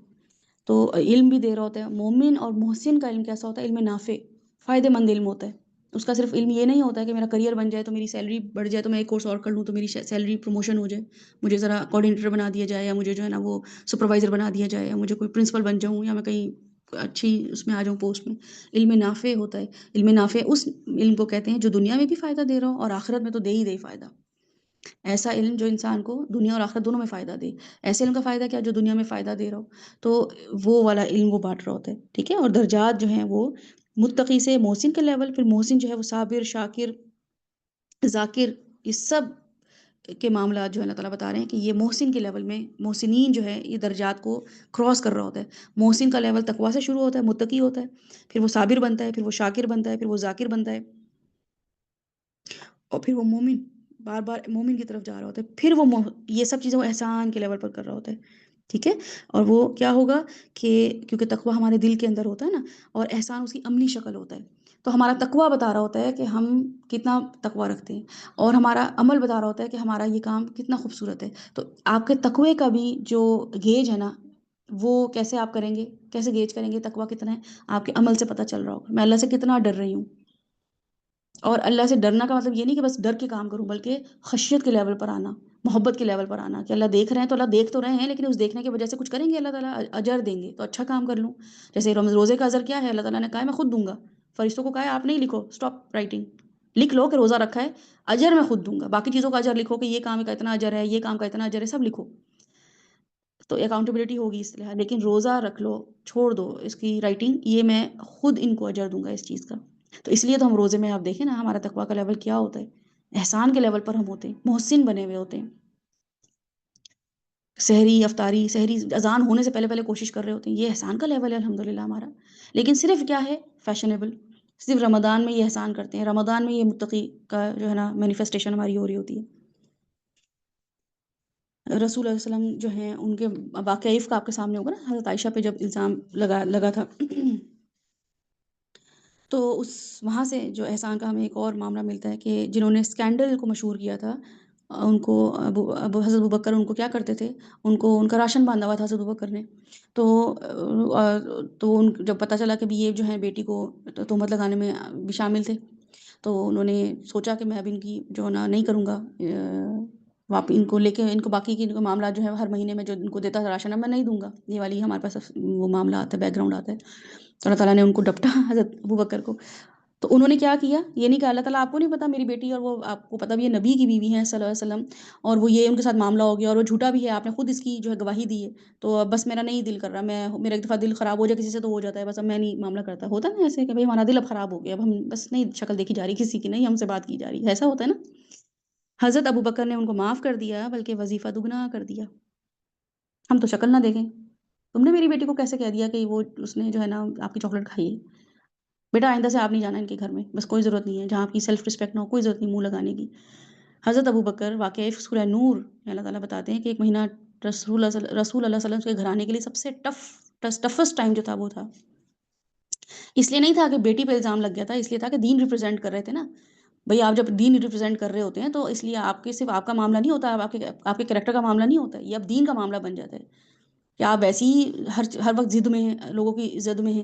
A: تو علم بھی دے رہا ہوتا ہے، مومن اور محسن کا علم کیسا ہوتا ہے؟ علم نافع، فائدہ مند علم ہوتا ہے۔ اس کا صرف علم یہ نہیں ہوتا ہے کہ میرا کریئر بن جائے تو میری سیلری بڑھ جائے، تو میں ایک کورس اور کر لوں تو میری سیلری پروموشن ہو جائے، مجھے ذرا کوآرڈینیٹر بنا دیا جائے، یا مجھے جو ہے نا وہ سپروائزر بنا دیا جائے، یا مجھے کوئی پرنسپل بن جاؤں، یا میں کہیں اچھی اس میں آ جاؤں پوسٹ میں۔ علم نافع ہوتا ہے، علم نافع اس علم کو کہتے ہیں جو دنیا میں بھی فائدہ دے رہا ہو اور آخرت میں تو دے ہی دے فائدہ۔ ایسا علم جو انسان کو دنیا اور آخرت دونوں میں فائدہ دے، ایسے علم کا فائدہ کیا جو دنیا میں فائدہ دے رہا ہو، تو وہ والا علم وہ بانٹ رہا ہوتا ہے، ٹھیک ہے۔ اور درجات جو ہیں وہ متقی سے محسن کے لیول، پھر محسن جو ہے وہ صابر، شاکر، ذاکر، یہ سب کے معاملات جو ہے اللہ تعالیٰ بتا رہے ہیں کہ یہ محسن کے لیول میں، محسنین جو ہے یہ درجات کو کراس کر رہا ہوتا ہے۔ محسن کا لیول تقویٰ سے شروع ہوتا ہے، متقی ہوتا ہے، پھر وہ صابر بنتا ہے، پھر وہ شاکر بنتا ہے، پھر وہ ذاکر بنتا ہے، اور پھر وہ مومن بار بار مومن کی طرف جا رہا ہوتا ہے، پھر وہ یہ سب چیزیں وہ احسان کے لیول پر کر رہا ہوتا ہے، ٹھیک ہے؟ اور وہ کیا ہوگا کہ کیونکہ تقوی ہمارے دل کے اندر ہوتا ہے نا، اور احسان اس کی عملی شکل ہوتا ہے، تو ہمارا تقوی بتا رہا ہوتا ہے کہ ہم کتنا تقوی رکھتے ہیں، اور ہمارا عمل بتا رہا ہوتا ہے کہ ہمارا یہ کام کتنا خوبصورت ہے۔ تو آپ کے تقوی کا بھی جو گیج ہے نا، وہ کیسے آپ کریں گے، کیسے گیج کریں گے تقوی کتنا ہے؟ آپ کے عمل سے پتہ چل رہا ہوگا، میں اللہ سے کتنا ڈر رہی ہوں۔ اور اللہ سے ڈرنا کا مطلب یہ نہیں کہ بس ڈر کے کام کروں، بلکہ خشیت کے لیول پر آنا، محبت کے لیول پر آنا، کہ اللہ دیکھ رہے ہیں تو اللہ دیکھ تو رہے ہیں، لیکن اس دیکھنے کی وجہ سے کچھ کریں گے، اللہ تعالیٰ اجر دیں گے، تو اچھا کام کر لوں۔ جیسے روزے کا اجر کیا ہے؟ اللہ تعالیٰ نے کہا ہے میں خود دوں گا، فرشتوں کو کہا ہے آپ نہیں لکھو، اسٹاپ رائٹنگ، لکھ لو کہ روزہ رکھا ہے، اجر میں خود دوں گا، باقی چیزوں کا اجر لکھو کہ یہ کام کا اتنا اجر ہے، یہ کام کا اتنا اجر ہے، سب لکھو، تو اکاؤنٹیبلٹی ہوگی اس طرح۔ لیکن روزہ رکھ لو، چھوڑ دو اس کی رائٹنگ، یہ میں خود ان کو اجر دوں گا اس چیز کا۔ تو اس لیے تو ہم روزے میں آپ دیکھیں نا ہمارا تقویٰ کا لیول کیا ہوتا ہے، احسان کے لیول پر ہم ہوتے ہیں، محسن بنے ہوئے ہوتے ہیں، سحری افطاری، سحری اذان ہونے سے پہلے پہلے کوشش کر رہے ہوتے ہیں، یہ احسان کا لیول ہے الحمدللہ ہمارا۔ لیکن صرف کیا ہے، فیشنیبل، صرف رمضان میں یہ احسان کرتے ہیں، رمضان میں یہ متقی کا جو ہے نا مینیفیسٹیشن ہماری ہو رہی ہوتی ہے۔ رسول اللہ علیہ وسلم جو ہیں ان کے واقعہ عفق آپ کے سامنے ہوگا نا، حضرت عائشہ پہ جب الزام لگا تھا تو اس وہاں سے جو احسان کا ہمیں ایک اور معاملہ ملتا ہے کہ جنہوں نے اسکینڈل کو مشہور کیا تھا، ان کو حضرت ابوبکر ان کو کیا کرتے تھے، ان کو ان کا راشن باندھا ہوا تھا حضرت ابوبکر نے، تو جب پتہ چلا کہ بھی یہ جو ہے بیٹی کو تہمت لگانے میں بھی شامل تھے، تو انہوں نے سوچا کہ میں اب ان کی جو نا نہیں کروں گا، ان کو لے کے ان کو باقی کی ان کا معاملہ جو ہے ہر مہینے میں جو ان کو دیتا تھا راشن اب میں نہیں دوں گا، یہ والی ہمارے پاس وہ معاملہ آتا ہے، بیک گراؤنڈ آتا ہے، تو اللہ تعالیٰ نے ان کو ڈپٹا حضرت ابوبکر کو۔ تو انہوں نے کیا کیا، یہ نہیں کہا اللہ تعالیٰ آپ کو نہیں پتا میری بیٹی، اور وہ آپ کو پتہ بھی ہے نبی کی بیوی ہیں صلی اللہ علیہ وسلم، اور وہ یہ ان کے ساتھ معاملہ ہو گیا اور وہ جھوٹا بھی ہے، آپ نے خود اس کی جو ہے گواہی دی ہے، تو اب بس میرا نہیں دل کر رہا، میرا ایک دفعہ دل خراب ہو جائے کسی سے تو ہو جاتا ہے، بس اب میں نہیں معاملہ کرتا، ہوتا ہے نا ایسے کہ بھائی ہمارا دل اب خراب ہو گیا، اب ہم بس نہیں شکل دیکھی جا رہی کسی کی، نہیں ہم سے بات کی جا رہی، ایسا ہوتا ہے نا۔ حضرت ابوبکر نے ان کو معاف کر دیا بلکہ وظیفہ دگنا کر دیا، ہم تو شکل نہ دیکھیں، تم نے میری بیٹی کو کیسے کہہ دیا کہ وہ اس نے جو ہے نا آپ کی چاکلیٹ کھائی ہے، بیٹا آئندہ سے آپ نہیں جانا ان کے گھر میں، بس کوئی ضرورت نہیں ہے، جہاں آپ کی سیلف رسپیکٹ نہ ہو کوئی ضرورت نہیں منہ لگانے کی۔ حضرت ابوبکر واقعہ سورہ نور میں اللہ تعالیٰ بتاتے ہیں کہ ایک مہینہ رسول اللہ صلی اللہ علیہ وسلم کے گھر آنے کے لیے سب سے ٹفسٹ ٹائم جو تھا وہ تھا، اس لیے نہیں تھا کہ بیٹی پہ الزام لگ گیا تھا، اس لیے تھا کہ دین ریپرزینٹ کر رہے تھے نا بھئی، آپ جب دین ریپرزینٹ کر رہے ہوتے ہیں تو اس لیے آپ کے صرف آپ کا معاملہ نہیں ہوتا، آپ کے کریکٹر کا معاملہ نہیں ہوتا ہے، یہ اب دین کا معاملہ بن جاتا ہے کہ آپ ویسے ہی ہر وقت ضد میں ہیں، لوگوں کی زد میں ہیں،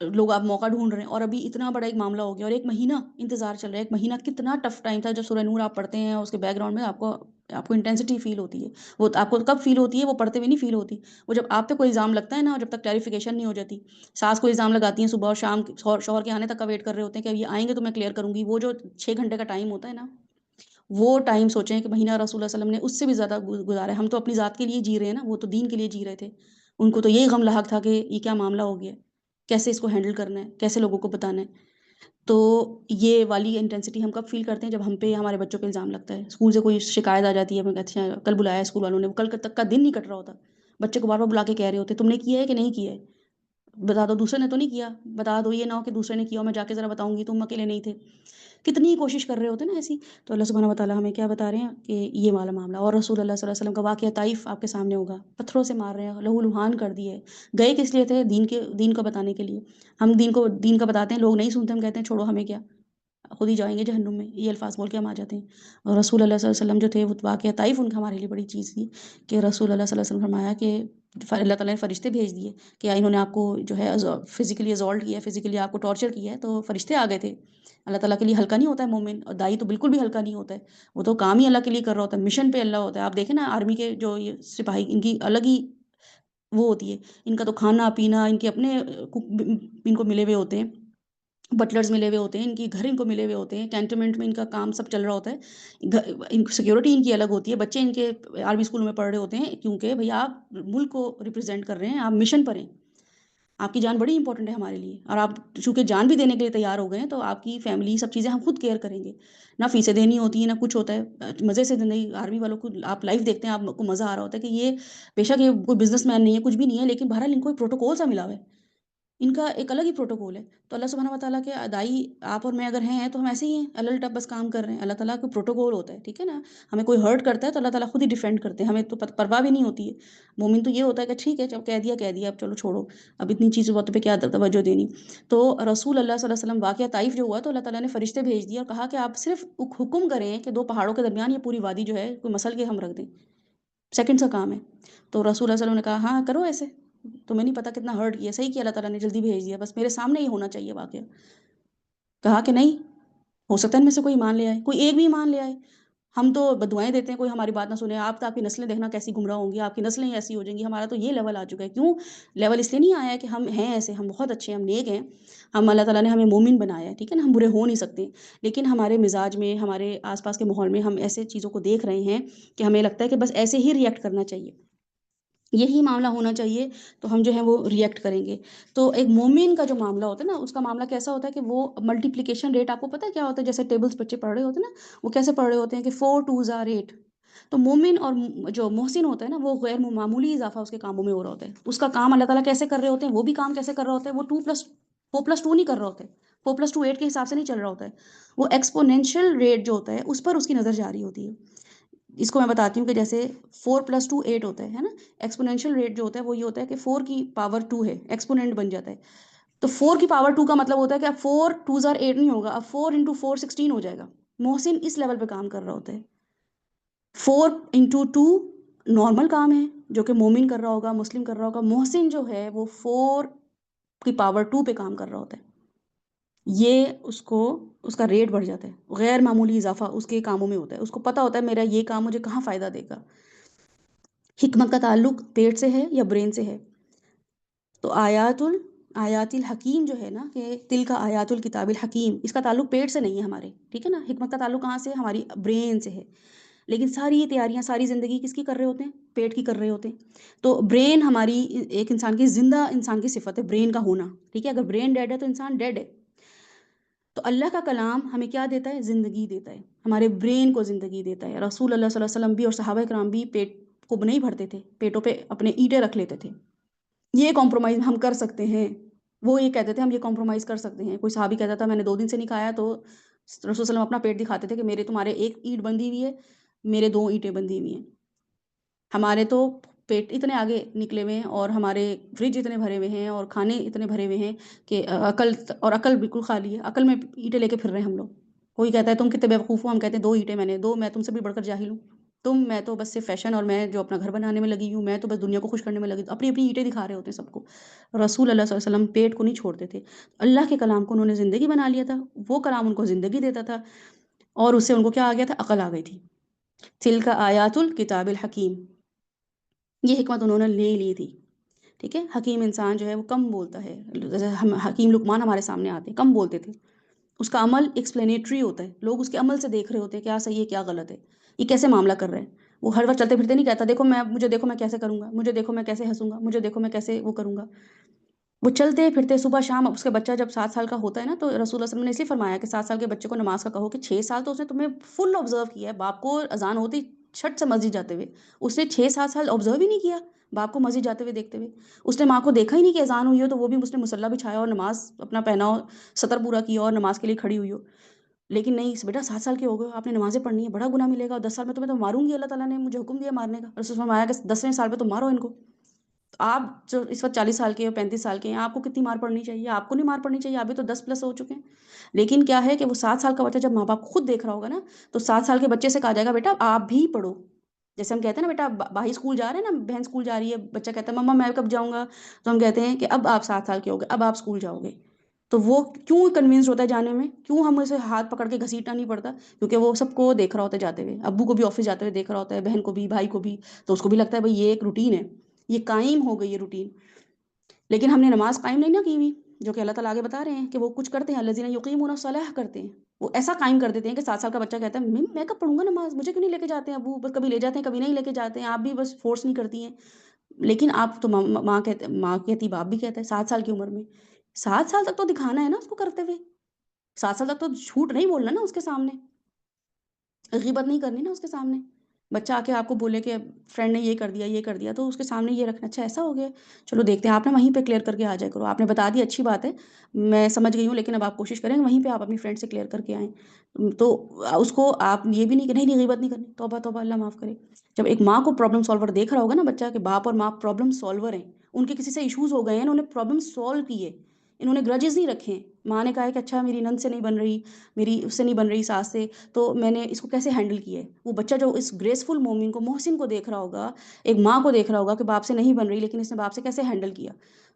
A: لوگ آپ موقع ڈھونڈ رہے ہیں، اور ابھی اتنا بڑا ایک معاملہ ہو گیا اور ایک مہینہ انتظار چل رہا ہے، ایک مہینہ کتنا ٹف ٹائم تھا۔ جب سورہ نور آپ پڑھتے ہیں اس کے بیک گراؤنڈ میں آپ کو انٹینسٹی فیل ہوتی ہے، وہ آپ کو کب فیل ہوتی ہے، وہ پڑھتے ہوئے نہیں فیل ہوتی، وہ جب آپ پہ کوئی الزام لگتا ہے نا، اور جب تک کلیریفیکیشن نہیں ہو جاتی، ساس کو الزام لگاتی ہیں صبح اور شام، شوہر کے آنے تک کا ویٹ کر رہے ہوتے ہیں کہ اب یہ آئیں گے تو میں کلیئر کروں گی، وہ جو 6 گھنٹے کا ٹائم ہوتا ہے نا، وہ ٹائم سوچیں کہ مہینہ رسول اللہ صلی اللہ علیہ وسلم نے اس سے بھی زیادہ گزارا ہے۔ ہم تو اپنی ذات کے لیے جی رہے ہیں نا، وہ تو دین کے لیے جی رہے تھے، ان کو تو یہی غم لاحق تھا کہ یہ کیا معاملہ ہو گیا، کیسے اس کو ہینڈل کرنا ہے، کیسے لوگوں کو بتانا ہے۔ تو یہ والی انٹینسٹی ہم کب فیل کرتے ہیں، جب ہم پہ ہمارے بچوں پہ الزام لگتا ہے، اسکول سے کوئی شکایت آ جاتی ہے، ہمیں کہتے ہیں کل بلایا اسکول والوں نے، وہ کل تک کا دن نہیں کٹ رہا ہوتا، بچے کو بار بار بلا کے کہہ رہے ہوتے تم نے کیا ہے کہ نہیں کیا ہے، بتا دو، دوسرے نے تو نہیں کیا، بتا دو، یہ نہ ہو کہ دوسرے نے کیا اور میں جا کے ذرا بتاؤں گی تم اکیلے نہیں تھے، کتنی کوشش کر رہے ہوتے ہیں نا ایسی۔ تو اللہ سبحانہ و تعالیٰ ہمیں کیا بتا رہے ہیں کہ یہ والا معاملہ، اور رسول اللہ صلی اللہ علیہ وسلم کا واقعہ طائف آپ کے سامنے ہوگا، پتھروں سے مار رہے ہیں، لہو لہان کر دیے، گئے کس لیے تھے، دین کو بتانے کے لیے۔ ہم دین کا بتاتے ہیں، لوگ نہیں سنتے، ہم کہتے ہیں چھوڑو ہمیں کیا، خود ہی جائیں گے جہنم میں، یہ الفاظ بول کے ہم آ جاتے ہیں۔ اور رسول اللہ صلی اللہ علیہ وسلم جو تھے، وہ واقعہ طائف ان کا ہمارے لیے بڑی چیز تھی کہ رسول اللہ صلی اللہ علیہ وسلم فرمایا کہ اللہ تعالیٰ نے فرشتے بھیج دیے کہ انہوں نے آپ کو جو ہے فزیکلی ازالٹ کیا ہے، فزیکلی آپ کو ٹارچر کیا ہے، تو فرشتے آ گئے تھے۔ اللہ تعالیٰ کے لیے ہلکا نہیں ہوتا ہے مومن، اور دائی تو بالکل بھی ہلکا نہیں ہوتا ہے، وہ تو کام ہی اللہ کے لیے کر رہا ہوتا ہے، مشن پہ اللہ ہوتا ہے۔ آپ دیکھیں نا آرمی کے جو یہ سپاہی، ان کی الگ ہی وہ ہوتی ہے، ان کا تو کھانا پینا، ان کے اپنے ان کو ملے ہوئے ہوتے ہیں، بٹلرز ملے ہوئے ہوتے ہیں، ان کی گھر ان کو ملے ہوئے ہوتے ہیں، کینٹونمنٹ میں ان کا کام سب چل رہا ہوتا ہے، سیکیورٹی ان کی الگ ہوتی ہے، بچے ان کے آرمی اسکول میں پڑھ رہے ہوتے ہیں، کیونکہ بھئی آپ ملک کو ریپرزینٹ کر رہے ہیں، آپ مشن پر ہیں، آپ کی جان بڑی امپورٹنٹ ہے ہمارے لیے، اور آپ چونکہ جان بھی دینے کے لیے تیار ہو گئے ہیں، تو آپ کی فیملی سب چیزیں ہم خود کیئر کریں گے، نہ فیسیں دینی ہوتی ہیں، نہ کچھ ہوتا ہے، مزے سے زندگی آرمی والوں کو آپ لائف دیکھتے ہیں، آپ کو مزہ آ رہا ہوتا ہے کہ یہ بے شک یہ کوئی بزنس مین نہیں ہے، کچھ بھی نہیں ہے، لیکن بہرحال ان کو ایک پروٹوکول سا ملا ہوا ہے ان کا ایک الگ ہی پروٹوکول ہے۔ تو اللہ سبحانہ وتعالیٰ کے دائی آپ اور میں اگر ہیں تو ہم ایسے ہی ہیں، الٹ ٹپ بس کام کر رہے ہیں۔ اللہ تعالیٰ کا پروٹوکول ہوتا ہے، ٹھیک ہے نا؟ ہمیں کوئی ہرٹ کرتا ہے تو اللہ تعالیٰ خود ہی ڈیفینڈ کرتے ہیں، ہمیں تو پرواہ بھی نہیں ہوتی ہے۔ مومن تو یہ ہوتا ہے کہ ٹھیک ہے، جب کہہ دیا اب چلو چھوڑو، اب اتنی چیزوں باتوں پہ کیا توجہ دینی۔ تو رسول اللہ صلی اللہ علیہ وسلم واقعہ طائف جو ہوا تو اللہ تعالیٰ نے فرشتے بھیج دیے اور کہا کہ آپ صرف حکم کریں کہ 2 پہاڑوں کے درمیان یہ پوری وادی جو ہے کوئی مسل کے ہم رکھ دیں، سیکنڈ کا کام ہے۔ تو رسول اللہ صلی اللہ علیہ وسلم نے کہا ہاں کرو ایسے، تمہیں نہیں پتا کتنا ہرٹ کیا، صحیح کیا اللہ تعالیٰ نے جلدی بھیج دیا، بس میرے سامنے ہی ہونا چاہیے واقعہ۔ کہا کہ نہیں، ہو سکتا ہے ان میں سے کوئی ایمان لے آئے، کوئی ایک بھی ایمان لے آئے، ہم تو بددعائیں دیتے ہیں کوئی ہماری بات نہ سنے، آپ تو آپ کی نسلیں دیکھنا کیسی گمراہ ہوں گی، آپ کی نسلیں ہی ایسی ہو جائیں گی۔ ہمارا تو یہ لیول آ چکا ہے۔ کیوں لیول؟ اس لیے نہیں آیا ہے کہ ہم ہیں ایسے، ہم بہت اچھے ہیں، ہم نیک ہیں، ہم اللہ تعالیٰ نے ہمیں مومن بنایا ہے، ٹھیک ہے نا، ہم برے ہو نہیں سکتے، لیکن ہمارے مزاج میں، ہمارے آس پاس کے ماحول میں ہم ایسے چیزوں کو دیکھ رہے ہیں کہ ہمیں لگتا ہے کہ بس ایسے ہی ریئیکٹ کرنا چاہیے، یہی معاملہ ہونا چاہیے، تو ہم جو ہے وہ ریئیکٹ کریں گے۔ تو ایک مومن کا جو معاملہ ہوتا ہے نا، اس کا معاملہ کیسا ہوتا ہے کہ وہ ملٹیپلیکیشن ریٹ، آپ کو پتہ ہے کیا ہوتا ہے؟ جیسے ٹیبلز بچے پڑھ رہے ہوتے ہیں نا، وہ کیسے پڑھ رہے ہوتے ہیں کہ 4 2s are 8۔ تو مومن اور جو محسن ہوتا ہے نا، وہ غیر معمولی اضافہ اس کے کاموں میں ہو رہا ہوتا ہے، اس کا کام اللہ تعالیٰ کیسے کر رہے ہوتے ہیں، وہ بھی کام کیسے کر رہا ہوتا ہے، وہ 4+2 نہیں کر رہا ہوتا ہے، 4+2 8 کے حساب سے نہیں چل رہا ہوتا ہے، وہ ایکسپونینشیل ریٹ جو ہوتا ہے اس پر اس کی نظر جاری ہوتی ہے۔ اس کو میں بتاتی ہوں کہ جیسے 4+2 8 ہوتا ہے نا، ایکسپونینشیل ریٹ جو ہوتا ہے وہ یہ ہوتا ہے کہ 4 کی پاور 2 ہے، ایکسپوننٹ بن جاتا ہے۔ تو 4 کی پاور 2 کا مطلب ہوتا ہے کہ اب 4 2s are 8 نہیں ہوگا، اب 4 into 4 16 ہو جائے گا۔ محسن اس لیول پہ کام کر رہا ہوتا ہے۔ 4 into 2 نارمل کام ہے جو کہ مومن کر رہا ہوگا، مسلم کر رہا ہوگا۔ محسن جو ہے وہ 4 کی پاور 2 پہ کام کر رہا ہوتا ہے، یہ اس کا ریٹ بڑھ جاتا ہے، غیر معمولی اضافہ اس کے کاموں میں ہوتا ہے، اس کو پتہ ہوتا ہے میرا یہ کام مجھے کہاں فائدہ دے گا۔ حکمت کا تعلق پیٹ سے ہے یا برین سے ہے؟ تو آیات الحکیم جو ہے نا، کہ تل کا آیات الکتاب الحکیم، اس کا تعلق پیٹ سے نہیں ہے ہمارے، ٹھیک ہے نا۔ حکمت کا تعلق کہاں سے ہے؟ ہماری برین سے ہے۔ لیکن ساری یہ تیاریاں، ساری زندگی کس کی کر رہے ہوتے ہیں؟ پیٹ کی کر رہے ہوتے ہیں۔ تو برین ہماری ایک انسان کی، زندہ انسان کی صفت ہے برین کا ہونا، ٹھیک ہے۔ اگر برین ڈیڈ ہے تو انسان ڈیڈ ہے۔ تو اللہ کا کلام ہمیں کیا دیتا ہے؟ زندگی دیتا ہے، ہمارے برین کو زندگی دیتا ہے۔ رسول اللہ صلی اللہ علیہ وسلم بھی اور صحابہ کرام بھی پیٹ کو نہیں بھرتے تھے، پیٹوں پہ اپنے اینٹیں رکھ لیتے تھے۔ یہ کمپرومائز ہم کر سکتے ہیں، وہ یہ کہتے تھے ہم یہ کمپرومائز کر سکتے ہیں۔ کوئی صحابی کہتا تھا میں نے 2 دن سے نہیں کھایا، تو رسول صلی اللہ علیہ وسلم اپنا پیٹ دکھاتے تھے کہ میرے تمہارے ایک اینٹ بندھی ہوئی ہے، میرے 2 اینٹیں بندھی ہوئی ہیں۔ ہمارے تو پیٹ اتنے آگے نکلے ہوئے ہیں، اور ہمارے فریج اتنے بھرے ہوئے ہیں، اور کھانے اتنے بھرے ہوئے ہیں کہ عقل بالکل خالی ہے، عقل میں اینٹیں لے کے پھر رہے ہیں ہم لوگ۔ کوئی کہتا ہے تم کتنے بیوقوف ہو، ہم کہتے ہیں 2 اینٹیں میں نے، 2 میں تم سے بھی بڑھ کر جاہل ہوں، میں تو بس صرف فیشن، اور میں جو اپنا گھر بنانے میں لگی ہوں، میں تو بس دنیا کو خوش کرنے میں لگی ہوں، اپنی اپنی اینٹیں دکھا رہے ہوتے ہیں سب کو۔ رسول اللہ صلی اللہ علیہ وسلم پیٹ کو نہیں چھوڑتے تھے، اللہ کے کلام کو انہوں نے زندگی بنا لیا تھا، وہ کلام ان کو زندگی دیتا تھا، اور اس سے ان کو کیا آ گیا تھا؟ عقل آ گئی تھی۔ تلک آیات الکتاب الحکیم، یہ حکمت انہوں نے لے لی تھی، ٹھیک ہے۔ حکیم انسان جو ہے وہ کم بولتا ہے، جیسے ہم حکیم لقمان ہمارے سامنے آتے ہیں، کم بولتے تھے، اس کا عمل ایکسپلینیٹری ہوتا ہے، لوگ اس کے عمل سے دیکھ رہے ہوتے ہیں کیا صحیح ہے کیا غلط ہے، یہ کیسے معاملہ کر رہے ہیں۔ وہ ہر وقت چلتے پھرتے نہیں کہتا دیکھو مجھے دیکھو میں کیسے کروں گا، مجھے دیکھو میں کیسے ہنسوں گا، مجھے دیکھو میں کیسے وہ کروں گا۔ وہ چلتے پھرتے صبح شام، اس کے بچہ جب 7 سال کا ہوتا ہے نا، تو رسول اللہ صلی اللہ علیہ وسلم نے اس لیے فرمایا کہ 7 سال کے بچے کو نماز کا کہو، کہ 6 سال تو اس نے تمہیں فل آبزرو کیا ہے، باپ کو اذان ہوتی چھٹ سے مسجد جاتے ہوئے، اس نے 6 7 سال آبزرو ہی نہیں کیا باپ کو مسجد جاتے ہوئے دیکھتے ہوئے، اس نے ماں کو دیکھا ہی نہیں کہ اذان ہوئی ہو تو وہ بھی اس نے مصلی بچھایا اور نماز اپنا پہنا ہو، سطر پورا کیا اور نماز کے لیے کھڑی ہوئی ہو۔ لیکن نہیں، بیٹا 7 سال کے ہو گئے، آپ نے نمازیں پڑھنی ہے، بڑا گناہ ملے گا، اور 10 سال میں تمہیں تو ماروں گی، اللہ تعالیٰ نے مجھے حکم دیا مارنے کا، رسول فرمایا کہ 10ویں سال پہ تو مارو ان کو۔ آپ جو اس وقت 40 سال کے 35 سال کے ہیں، آپ کو کتنی مار پڑنی چاہیے؟ آپ کو نہیں مار پڑنی چاہیے، آپ بھی تو 10+ ہو چکے ہیں۔ لیکن کیا ہے کہ وہ 7 سال کا بچہ جب ماں باپ خود دیکھ رہا ہوگا نا، تو 7 سال کے بچے سے کہا جائے گا بیٹا آپ بھی پڑھو، جیسے ہم کہتے ہیں نا بیٹا بھائی اسکول جا رہے ہیں نا، بہن اسکول جا رہی ہے، بچہ کہتا ہے مما میں کب جاؤں گا، تو ہم کہتے ہیں کہ اب آپ 7 سال کے ہو گئے، اب آپ اسکول جاؤ گے۔ تو وہ کیوں کنوینسڈ ہوتا ہے جانے میں، کیوں ہم اسے ہاتھ پکڑ کے گھسیٹنا نہیں پڑتا؟ کیونکہ وہ سب کو دیکھ رہا ہوتا ہے جاتے ہوئے، ابو کو بھی آفس جاتے ہوئے دیکھ رہا ہوتا ہے، بہن کو بھی، بھائی کو بھی، تو اس کو بھی لگتا ہے بھائی یہ ایک روٹین ہے، یہ قائم ہو گئی ہے روٹین۔ لیکن ہم نے نماز قائم نہیں نہ کی ہوئی، جو کہ اللہ تعالیٰ آگے بتا رہے ہیں کہ وہ کچھ کرتے ہیں، الذین یقیمون الصلاۃ کرتے ہیں، وہ ایسا قائم کر دیتے ہیں کہ 7 سال کا بچہ کہتا ہے میں کب پڑھوں گا نماز، مجھے کیوں نہیں لے کے جاتے ہیں ابو، بس کبھی لے جاتے ہیں کبھی نہیں لے کے جاتے ہیں، آپ بھی بس فورس نہیں کرتی ہیں۔ لیکن آپ تو ماں کہتی، باپ بھی کہتا ہے 7 سال کی عمر میں، 7 سال تک تو دکھانا ہے نا اس کو کرتے ہوئے، 7 سال تک تو جھوٹ نہیں بولنا نا اس کے سامنے، غیبت نہیں کرنی نا اس کے سامنے، بچہ آ کے آپ کو بولے کہ فرینڈ نے یہ کر دیا تو اس کے سامنے یہ رکھنا، اچھا ایسا ہو گیا، چلو دیکھتے ہیں، آپ نے وہیں پہ کلیئر کر کے آ جائے کرو، آپ نے بتا دیا اچھی بات ہے، میں سمجھ گئی ہوں، لیکن اب آپ کوشش کریں کہ وہیں پہ آپ اپنی فرینڈ سے کلیئر کر کے آئیں۔ تو اس کو آپ یہ بھی نہیں کہ نہیں نہیں غیبت نہیں کرنی، توبہ توبہ اللہ معاف کرے۔ جب ایک ماں کو پرابلم سالور دیکھ رہا ہوگا نا بچہ، کہ باپ اور ماں پرابلم سالور ہیں، ان کے کسی سے ایشوز ہو گئے ہیں، انہوں نے پرابلم سالو کیے، انہوں نے گرجز نہیں رکھے ہیں، ماں نے کہا ہے کہ اچھا میری نند سے نہیں بن رہی، میری اس سے نہیں بن رہی ساس سے، تو میں نے اس کو کیسے ہینڈل کیا ہے۔ وہ بچہ جو اس گریسفل مومن کو، محسن کو دیکھ رہا ہوگا، ایک ماں کو دیکھ رہا ہوگا کہ باپ سے نہیں بن رہی لیکن اس نے باپ سے کیسے ہینڈل کیا،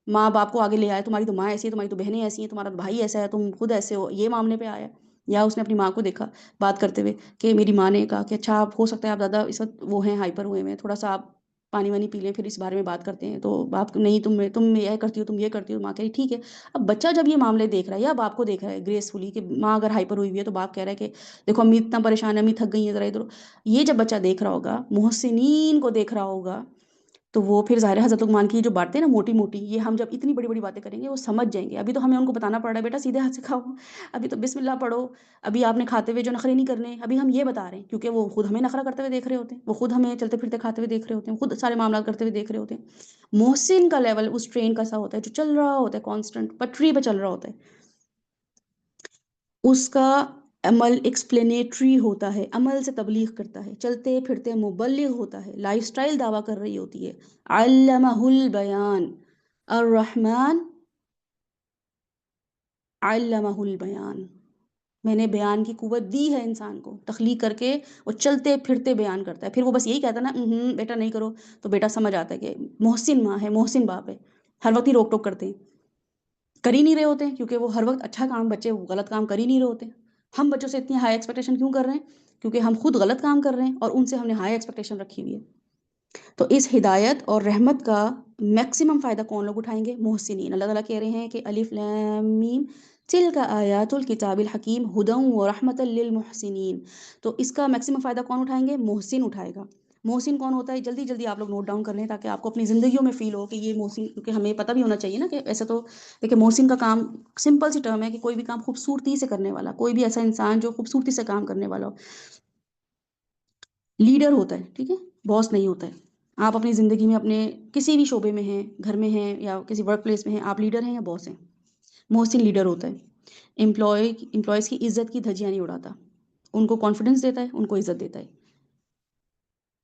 A: ماں باپ کو آگے لے آئے، تمہاری تو ماں ایسی ہے، تمہاری تو بہنیں ایسی ہیں، تمہارا بھائی ایسا ہے، تم خود ایسے ہو، یہ معاملے پہ آیا۔ یا اس نے اپنی ماں کو دیکھا بات کرتے ہوئے کہ میری ماں نے کہا کہ اچھا آپ ہو سکتا ہے آپ زیادہ اس وقت وہ ہیں ہائپر ہوئے ہیں، تھوڑا سا آپ پانی وانی پی لیں پھر اس بارے میں بات کرتے ہیں، تو باپ نہیں تم یہ کرتی ہو، تم یہ کرتی ہو، ماں کہہ رہی ٹھیک ہے۔ اب بچہ جب یہ معاملے دیکھ رہا ہے یا باپ کو دیکھ رہا ہے گریسفلی کہ ماں اگر ہائپر ہوئی ہوئی ہے تو باپ کہہ رہا ہے کہ دیکھو امی اتنا پریشان ہے، امی تھک گئی ہیں، ذرا ادھر، یہ جب بچہ دیکھ رہا ہوگا، محسنین کو دیکھ رہا ہوگا، تو وہ پھر ظاہر ہے حضرت لقمان کی جو باتیں نا موٹی موٹی، یہ ہم جب اتنی بڑی بڑی باتیں کریں گے وہ سمجھ جائیں گے۔ ابھی تو ہمیں ان کو بتانا پڑ رہا ہے بیٹا سیدھے ہاتھ سے کھاؤ، ابھی تو بسم اللہ پڑھو، ابھی آپ نے کھاتے ہوئے جو نخرے نہیں کرنے، ابھی ہم یہ بتا رہے ہیں کیونکہ وہ خود ہمیں نخرہ کرتے ہوئے دیکھ رہے ہوتے ہیں، وہ خود ہمیں چلتے پھرتے کھاتے ہوئے دیکھ رہے ہوتے ہیں، خود سارے معاملات کرتے ہوئے دیکھ رہے ہوتے ہیں۔ محسن کا لیول اس ٹرین کا سا ہوتا ہے جو چل رہا ہوتا ہے، کانسٹنٹ پٹری پہ چل رہا ہوتا ہے، اس کا عمل ایکسپلینیٹری ہوتا ہے، عمل سے تبلیغ کرتا ہے، چلتے پھرتے مبلغ ہوتا ہے، لائف سٹائل دعویٰ کر رہی ہوتی ہے۔ علمہ البیان، الرحمن علمہ البیان، میں نے بیان کی قوت دی ہے انسان کو، تخلیق کر کے وہ چلتے پھرتے بیان کرتا ہے، پھر وہ بس یہی کہتا ہے نا بیٹا نہیں کرو، تو بیٹا سمجھ آتا ہے کہ محسن ماں ہے، محسن باپ ہے، ہر وقت ہی روک ٹوک کرتے ہیں، کر ہی نہیں رہے ہوتے ہیں، کیونکہ وہ ہر وقت اچھا کام، بچے غلط کام کر ہی نہیں رہے ہوتے ہیں۔ ہم بچوں سے اتنی ہائی ایکسپیکٹیشن کیوں کر رہے ہیں؟ کیونکہ ہم خود غلط کام کر رہے ہیں اور ان سے ہم نے ہائی ایکسپیکٹیشن رکھی ہوئی ہے۔ تو اس ہدایت اور رحمت کا میکسیمم فائدہ کون لوگ اٹھائیں گے؟ محسنین۔ اللہ تعالیٰ کہہ رہے ہیں کہ الف لام میم تلک آیات الکتاب الحکیم ہدی ورحمۃ للمحسنین، تو اس کا میکسیمم فائدہ کون اٹھائیں گے؟ محسن اٹھائے گا۔ محسن کون ہوتا ہے؟ جلدی جلدی آپ لوگ نوٹ ڈاؤن کر لیں تاکہ آپ کو اپنی زندگیوں میں فیل ہو کہ یہ محسن، کیونکہ ہمیں پتہ بھی ہونا چاہیے نا کہ ایسا تو دیکھیں محسن کا کام سمپل سی ٹرم ہے کہ کوئی بھی کام خوبصورتی سے کرنے والا، کوئی بھی ایسا انسان جو خوبصورتی سے کام کرنے والا ہو، لیڈر ہوتا ہے، ٹھیک ہے، باس نہیں ہوتا ہے۔ آپ اپنی زندگی میں اپنے کسی بھی شعبے میں ہیں، گھر میں ہیں یا کسی ورک پلیس میں ہیں، آپ لیڈر ہیں یا باس ہیں؟ محسن لیڈر ہوتا ہے، امپلائیز کی عزت کی دھجیاں نہیں اڑاتا، ان کو کانفیڈنس دیتا ہے، ان کو عزت دیتا ہے۔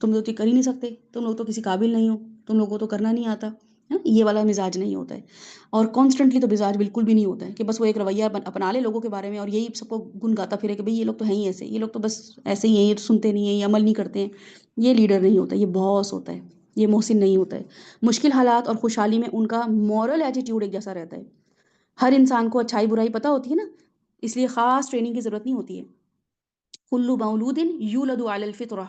A: تم لوگ تو کر ہی نہیں سکتے، تم لوگ تو کسی قابل نہیں ہو، تم لوگوں کو تو کرنا نہیں آتا ہے نا، یہ والا مزاج نہیں ہوتا ہے۔ اور کانسٹنٹلی تو مزاج بالکل بھی نہیں ہوتا ہے کہ بس وہ ایک رویہ اپنا لے لوگوں کے بارے میں اور یہی سب کو گن گاتا پھرے کہ بھئی یہ لوگ تو ہیں ہی ایسے، یہ لوگ تو بس ایسے ہی ہیں، یہ تو سنتے نہیں ہیں، یہ عمل نہیں کرتے ہیں۔ یہ لیڈر نہیں ہوتا، یہ باس ہوتا ہے، یہ محسن نہیں ہوتا ہے۔ مشکل حالات اور خوشحالی میں ان کا مورل ایٹیٹیوڈ ایک جیسا رہتا ہے۔ ہر انسان کو اچھائی برائی پتہ ہوتی ہے نا، اس لیے خاص ٹریننگ کی ضرورت نہیں ہوتی ہے۔ کل مولود یولد علی الفطرہ،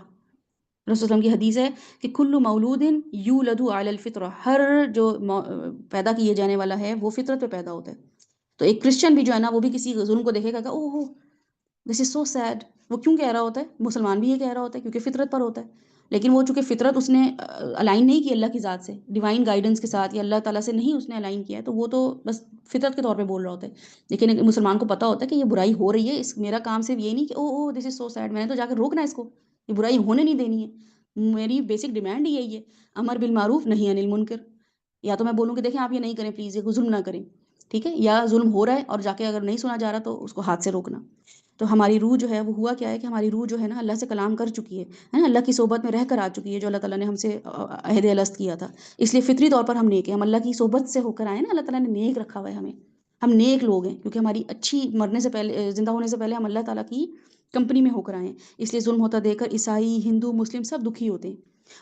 A: رسول اللہ کی حدیث ہے کہ کل مولود یولد علی الفطرہ، ہر جو پیدا کیے جانے والا ہے وہ فطرت پہ پیدا ہوتا ہے۔ تو ایک کرسچن بھی جو ہے نا وہ بھی کسی ظلم کو دیکھے گا کہ اوہ دس از سو سیڈ، وہ کیوں کہہ رہا ہوتا ہے؟ مسلمان بھی یہ کہہ رہا ہوتا ہے کیونکہ فطرت پر ہوتا ہے، لیکن وہ چونکہ فطرت اس نے الائن نہیں کی اللہ کی ذات سے، ڈیوائن گائیڈنس کے ساتھ یا اللہ تعالیٰ سے نہیں اس نے الائن کیا ہے، تو وہ تو بس فطرت کے طور پہ بول رہا ہوتا ہے۔ لیکن ایک مسلمان کو پتہ ہوتا ہے کہ یہ برائی ہو رہی ہے، اس میرا کام صرف یہ نہیں کہ او دس از سو سیڈ، میں نے تو جا کے روکنا ہے اس کو، یہ برائی ہونے نہیں دینی ہے، میری بیسک ڈیمانڈ ہی یہی ہے، امر بالمعروف نہی عن المنکر۔ یا تو میں بولوں کہ دیکھیں آپ یہ نہیں کریں پلیز، یہ ظلم نہ کریں، ٹھیک ہے، یا ظلم ہو رہا ہے اور جا کے اگر نہیں سنا جا رہا تو اس کو ہاتھ سے روکنا۔ تو ہماری روح جو ہے وہ ہوا کیا ہے کہ ہماری روح جو ہے نا اللہ سے کلام کر چکی ہے نا، اللہ کی صحبت میں رہ کر آ چکی ہے، جو اللہ تعالیٰ نے ہم سے عہد الست کیا تھا، اس لیے فطری طور پر ہم نیک ہیں، ہم اللہ کی صحبت سے ہو کر آئے نا، اللہ تعالیٰ نے نیک رکھا ہوا ہے ہمیں، ہم نیک لوگ ہیں کیونکہ ہماری اچھی مرنے سے پہلے، زندہ ہونے سے پہلے ہم اللہ تعالیٰ کی کمپنی میں ہو کر آئے ہیں، اس لیے ظلم ہوتا دیکھ کر عیسائی، ہندو، مسلم سب دکھی ہوتے ہیں۔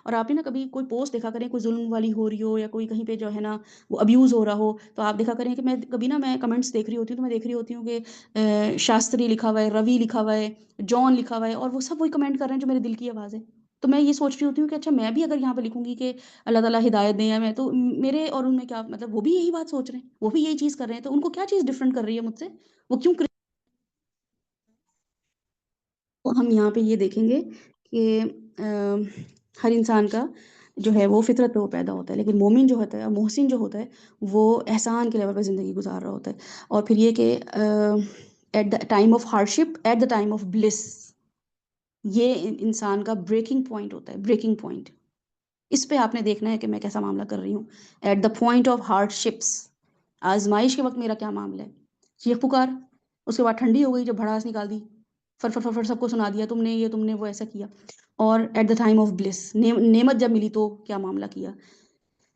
A: اور آپ نے نا کبھی کوئی پوسٹ دیکھا کریں کوئی ظلم والی ہو رہی ہو یا کوئی کہیں پہ جو ہے نا وہ ابیوز ہو رہا ہو، تو آپ دیکھا کریں کہ میں کبھی نا میں کمنٹس دیکھ رہی ہوتی ہوں تو میں دیکھ رہی ہوتی ہوں کہ شاستری لکھا ہوا ہے، روی لکھا ہوا ہے، جان لکھا ہوا ہے، اور وہ سب وہی کمنٹ کر رہے ہیں جو میرے دل کی آواز ہے۔ تو میں یہ سوچ رہی ہوتی ہوں کہ اچھا میں بھی اگر یہاں پہ لکھوں گی کہ اللہ تعالیٰ ہدایت دیں، یا میں تو میرے اور ان میں کیا مطلب، وہ بھی یہی بات سوچ رہے ہیں، وہ بھی یہی چیز کر رہے ہیں، تو ان کو کیا چیز ڈفرینٹ کر رہی ہے مجھ سے، وہ کیوں ہم یہاں پہ یہ دیکھیں گے کہ ہر انسان کا جو ہے وہ فطرت پہ وہ پیدا ہوتا ہے، لیکن مومن جو ہوتا ہے، محسن جو ہوتا ہے، وہ احسان کے لیول پہ زندگی گزار رہا ہوتا ہے۔ اور پھر یہ کہ at the time of hardship, at the time of bliss, یہ انسان کا بریکنگ پوائنٹ ہوتا ہے، بریکنگ پوائنٹ۔ اس پہ آپ نے دیکھنا ہے کہ میں کیسا معاملہ کر رہی ہوں، at the point of hardships, آزمائش کے وقت میرا کیا معاملہ ہے۔ چیخ پکار، اس کے بعد ٹھنڈی ہو گئی جب بھڑاس نکال دی، فر فر فر فر سب کو سنا دیا، تم نے یہ تم نے وہ ایسا کیا۔ اور at the time of bliss, نعمت جب ملی تو کیا معاملہ کیا۔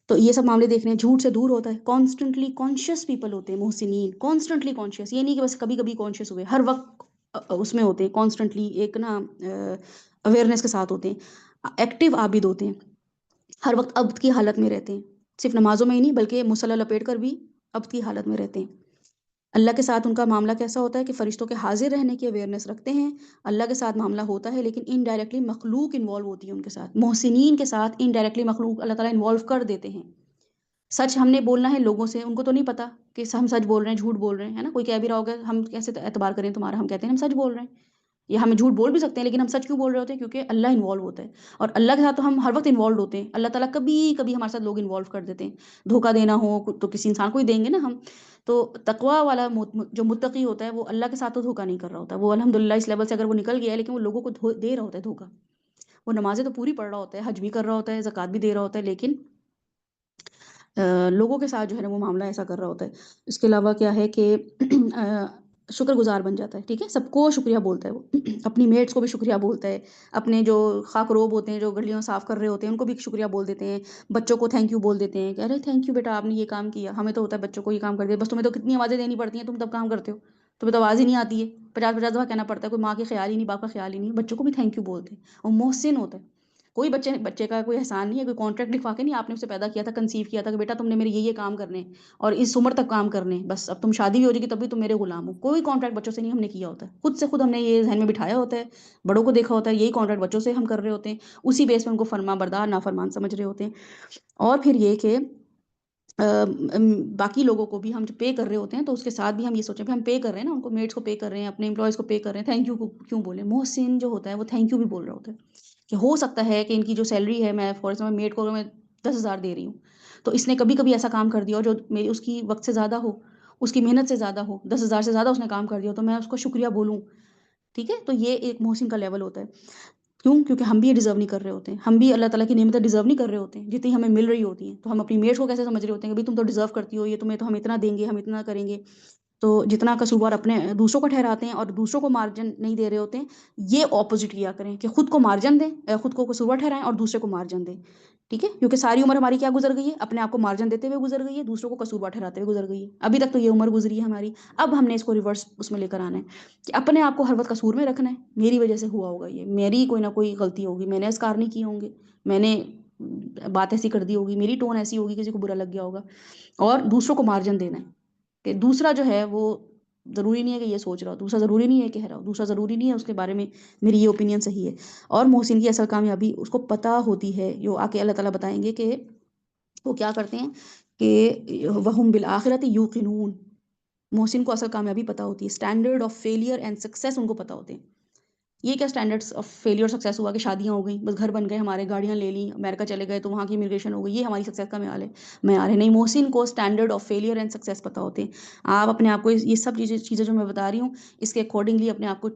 A: تو یہ سب معاملے دیکھنے ہیں۔ جھوٹ سے دور ہوتا ہے، کانسٹنٹلی کانشیس پیپل ہوتے ہیں محسنین، کانسٹنٹلی کانشیس، یہ نہیں کہ بس کبھی کبھی کانشیس ہوئے، ہر وقت اس میں ہوتے ہیں، کانسٹنٹلی ایک نا اویئرنیس کے ساتھ ہوتے ہیں، ایکٹیو عابد ہوتے ہیں، ہر وقت عبد کی حالت میں رہتے ہیں، صرف نمازوں میں ہی نہیں بلکہ مصلی لپیٹ کر بھی عبد کی حالت میں رہتے ہیں۔ اللہ کے ساتھ ان کا معاملہ کیسا ہوتا ہے کہ فرشتوں کے حاضر رہنے کی اویئرنیس رکھتے ہیں، اللہ کے ساتھ معاملہ ہوتا ہے لیکن انڈائریکٹلی مخلوق انوالو ہوتی ہے ان کے ساتھ، محسنین کے ساتھ انڈائریکٹلی مخلوق اللہ تعالیٰ انوالو کر دیتے ہیں۔ سچ ہم نے بولنا ہے لوگوں سے، ان کو تو نہیں پتا کہ ہم سچ بول رہے ہیں جھوٹ بول رہے ہیں، ہے نا، کوئی کہہ بھی رہا ہوگا ہم کیسے اعتبار کریں تمہارا، ہم کہتے ہیں ہم سچ بول رہے ہیں، یا ہم جھوٹ بول بھی سکتے ہیں لیکن ہم سچ کیوں بول رہے ہوتے ہیں، کیونکہ اللہ انوالو ہوتا ہے، اور اللہ کے ساتھ تو ہم ہر وقت انوالو ہوتے ہیں، اللہ تعالیٰ کبھی کبھی ہمارے ساتھ لوگ انوالو کر دیتے ہیں، دھوکہ دینا ہو تو کسی انسان کو ہی دیں گے نا ہم۔ تو تقوی والا جو متقی ہوتا ہے وہ اللہ کے ساتھ تو دھوکہ نہیں کر رہا ہوتا، وہ الحمدللہ اس لیول سے اگر وہ نکل گیا ہے لیکن وہ لوگوں کو دے رہا ہوتا ہے دھوکہ، وہ نمازیں تو پوری پڑھ رہا ہوتا ہے، حج بھی کر رہا ہوتا ہے، زکوٰۃ بھی دے رہا ہوتا ہے، لیکن لوگوں کے ساتھ جو ہے نا وہ معاملہ ایسا کر رہا ہوتا ہے۔ اس کے علاوہ کیا ہے کہ شکر گزار بن جاتا ہے، ٹھیک ہے، سب کو شکریہ بولتا ہے وہ، اپنی میٹس کو بھی شکریہ بولتا ہے، اپنے جو خاک روب ہوتے ہیں جو گلیاں صاف کر رہے ہوتے ہیں ان کو بھی شکریہ بول دیتے ہیں، بچوں کو تھینک یو بول دیتے ہیں کہ ارے تھینک یو بیٹا آپ نے یہ کام کیا، ہمیں تو ہوتا ہے بچوں کو یہ کام کر دیا، بس تمہیں تو کتنی آوازیں دینی پڑتی ہیں، تم تب کام کرتے ہو، تمہیں تو آواز ہی نہیں آتی ہے، 50 دفعہ کہنا پڑتا ہے، کوئی ماں کے خیال ہی نہیں، باپ کا خیال ہی نہیں، بچوں کو بھی تھینک یو بولتے ہیں، اور محسن ہوتا ہے، کوئی بچے کا کوئی احسان نہیں ہے، کوئی کانٹریکٹ لکھوا کے نہیں، آپ نے اسے پیدا کیا تھا، کنسیو کیا تھا کہ بیٹا تم نے میرے یہ کام کرنے اور اس عمر تک کام کرنے، بس اب تم شادی بھی ہو جائے گی تب بھی تم میرے غلام ہو، کوئی کانٹریکٹ بچوں سے نہیں ہم نے کیا ہوتا ہے، خود سے خود ہم نے یہ ذہن میں بٹھایا ہوتا ہے، بڑوں کو دیکھا ہوتا ہے یہی کانٹریکٹ بچوں سے ہم کر رہے ہوتے ہیں، اسی بیس پہ ان کو فرما بردار نافرمان سمجھ رہے ہوتے ہیں۔ اور پھر یہ کہ باقی لوگوں کو بھی ہم جو پے کر رہے ہوتے ہیں تو اس کے ساتھ بھی ہم یہ سوچیں کہ ہم پے کر رہے ہیں نا، ان کو میٹس کو پے کر رہے ہیں، اپنے امپلائیز کو پے کر رہے ہیں، تھینک یو کو کیوں بولیں، محسن جو ہوتا ہے وہ تھینک یو بھی بول رہا ہوتا ہے، کہ ہو سکتا ہے کہ ان کی جو سیلری ہے، میں فار ایگزامپل میٹ کو میں 10,000 دے رہی ہوں، تو اس نے کبھی کبھی ایسا کام کر دیا ہو جو میری اس کی وقت سے زیادہ ہو، اس کی محنت سے زیادہ ہو، 10,000 سے زیادہ اس نے کام کر دیا ہو، تو میں اس کو شکریہ بولوں، ٹھیک ہے، تو یہ ایک محسن کا لیول ہوتا ہے۔ کیوں؟ کیونکہ ہم بھی یہ ڈیزرو نہیں کر رہے ہوتے ہیں، ہم بھی اللہ تعالیٰ کی نعمتیں ڈیزرو نہیں کر رہے ہوتے ہیں جتنی ہمیں مل رہی ہوتی ہیں، تو ہم اپنی میٹس کو کیسے سمجھ رہے ہوتے ہیں کہ بھائی تم تو ڈیزرو کرتی ہو، یہ تمہیں تو ہم اتنا دیں گے، ہم اتنا کریں گے، تو جتنا قصوروار اپنے دوسروں کو ٹھہراتے ہیں اور دوسروں کو مارجن نہیں دے رہے ہوتے ہیں، یہ اپوزٹ کیا کریں کہ خود کو مارجن دیں، خود کو قصوروار ٹھہرائیں اور دوسرے کو مارجن دیں، ٹھیک ہے، کیونکہ ساری عمر ہماری کیا گزر گئی ہے، اپنے آپ کو مارجن دیتے ہوئے گزر گئی ہے، دوسروں کو قصوروار ٹھہراتے ہوئے گزر گئی ہے، ابھی تک تو یہ عمر گزری ہے ہماری، اب ہم نے اس کو ریورس اس میں لے کر آنا ہے کہ اپنے آپ کو ہر وقت قصور میں رکھنا ہے، میری وجہ سے ہوا ہوگا، یہ میری کوئی نہ کوئی غلطی ہوگی، میں نے اذکار نہیں کیے ہوں گے، میں نے بات ایسی کر دی ہوگی، میری ٹون ایسی ہوگی، کسی کو برا لگ گیا ہوگا، اور دوسروں کو مارجن دینا ہے کہ دوسرا جو ہے وہ ضروری نہیں ہے کہ یہ سوچ رہا ہو، دوسرا ضروری نہیں ہے کہہ رہا ہو، دوسرا ضروری نہیں ہے اس کے بارے میں میری یہ اوپینین صحیح ہے۔ اور محسن کی اصل کامیابی اس کو پتہ ہوتی ہے، جو آ کے اللہ تعالیٰ بتائیں گے کہ وہ کیا کرتے ہیں کہ وَهُمْ بِالْآخِرَةِ يُوقِنُونَ، محسن کو اصل کامیابی پتہ ہوتی ہے، standard of failure and success in کو پتہ ہوتے ہیں۔ یہ کیا اسٹینڈرڈس آف فیلئر سکسیس ہوا کہ شادیاں ہو گئیں، بس گھر بن گئے ہمارے، گاڑیاں لے لیں، امریکہ چلے گئے تو وہاں کی امیگریشن ہو گئی، یہ ہماری سکسیس کا معیار ہے، نہیں، محسن کو standard of failure and success پتہ ہوتے ہیں۔ آپ اپنے آپ کو یہ سب چیزیں جو میں بتا رہی ہوں اس کے اکارڈنگلی اپنے آپ کو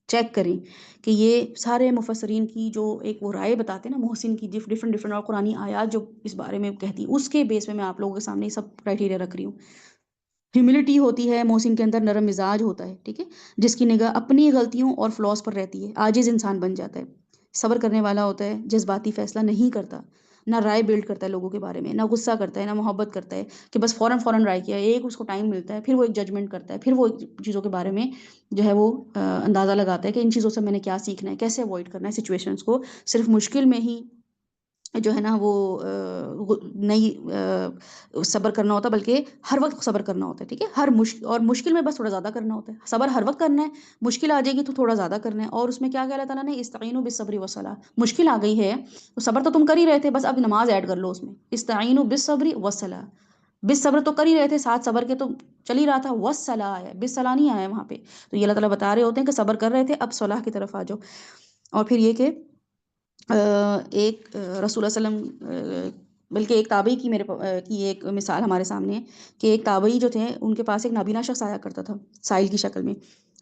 A: چیک کریں کہ یہ سارے مفسرین کی جو ایک وہ رائے بتاتے ہیں نا محسن کی، ڈفرینٹ اور قرآنی آیات جو اس بارے میں کہتی ہیں، اس کے بیس میں آپ لوگوں کے سامنے یہ سب کرائٹیریا رکھ رہی ہوں۔ ہیوملٹی ہوتی ہے محسن کے اندر، نرم مزاج ہوتا ہے، ٹھیک ہے، جس کی نگاہ اپنی غلطیوں اور فلاس پر رہتی ہے، عاجز انسان بن جاتا ہے، صبر کرنے والا ہوتا ہے، جذباتی فیصلہ نہیں کرتا، نہ رائے بلڈ کرتا ہے لوگوں کے بارے میں، نہ غصہ کرتا ہے، نہ محبت کرتا ہے کہ بس فوراً رائے کیا، ایک اس کو ٹائم ملتا ہے، پھر وہ ایک ججمنٹ کرتا ہے، پھر وہ چیزوں کے بارے میں جو ہے وہ اندازہ لگاتا ہے کہ ان چیزوں سے میں نے کیا سیکھنا ہے، کیسے اوائڈ کرنا ہے سچویشنز کو، صرف مشکل میں ہی جو ہے نا وہ نہیں صبر کرنا ہوتا، بلکہ ہر وقت صبر کرنا ہوتا ہے، ٹھیک ہے، ہر مشکل میں بس تھوڑا زیادہ کرنا ہوتا ہے، صبر ہر وقت کرنا ہے، مشکل آ جائے گی تو تھوڑا زیادہ کرنا ہے، اور اس میں کیا کہا اللہ تعالیٰ نے، استعینوا بالصبر والصلاۃ، مشکل آ گئی ہے تو صبر تو تم کر ہی رہے تھے، بس اب نماز ایڈ کر لو اس میں، استعینوا بالصبر والصلاۃ، بالصبر تو کر ہی رہے تھے، ساتھ صبر کے تو چل ہی رہا تھا، والصلاۃ آیا، بالصلاۃ نہیں آیا وہاں پہ، تو یہ اللہ تعالیٰ بتا رہے ہوتے ہیں کہ صبر کر رہے تھے، اب صلاح کی طرف آ جاؤ۔ اور پھر یہ کہ ایک رسول اللہ علیہ وسلم، بلکہ ایک تابعی کی کی ایک مثال ہمارے سامنے ہے کہ ایک تابعی جو تھے ان کے پاس ایک نابینا شخص آیا کرتا تھا سائل کی شکل میں،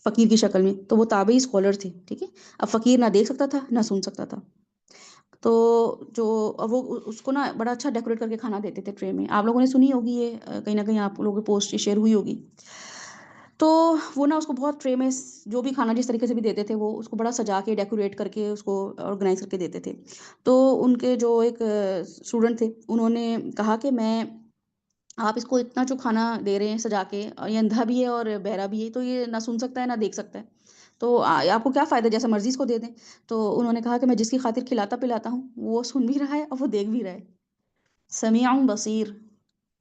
A: فقیر کی شکل میں، تو وہ تابعی اسکالر تھے، ٹھیک ہے؟ اب فقیر نہ دیکھ سکتا تھا نہ سن سکتا تھا، تو جو اب وہ اس کو نا بڑا اچھا ڈیکوریٹ کر کے کھانا دیتے تھے ٹرے میں، آپ لوگوں نے سنی ہوگی یہ، کہیں نہ کہیں آپ لوگوں کی پوسٹ شیئر ہوئی ہوگی. تو وہ نا اس کو بہت ٹرے میں جو بھی کھانا جس طریقے سے بھی دیتے تھے وہ اس کو بڑا سجا کے ڈیکوریٹ کر کے اس کو آرگنائز کر کے دیتے تھے. تو ان کے جو ایک اسٹوڈنٹ تھے انہوں نے کہا کہ میں، آپ اس کو اتنا جو کھانا دے رہے ہیں سجا کے، اور یہ اندھا بھی ہے اور بہرا بھی ہے، تو یہ نہ سن سکتا ہے نہ دیکھ سکتا ہے، تو آپ کو کیا فائدہ، جیسا مرضی اس کو دے دیں. تو انہوں نے کہا کہ میں جس کی خاطر کھلاتا پلاتا ہوں وہ سن بھی رہا ہے اور وہ دیکھ بھی رہا ہے، سمیع بصیر،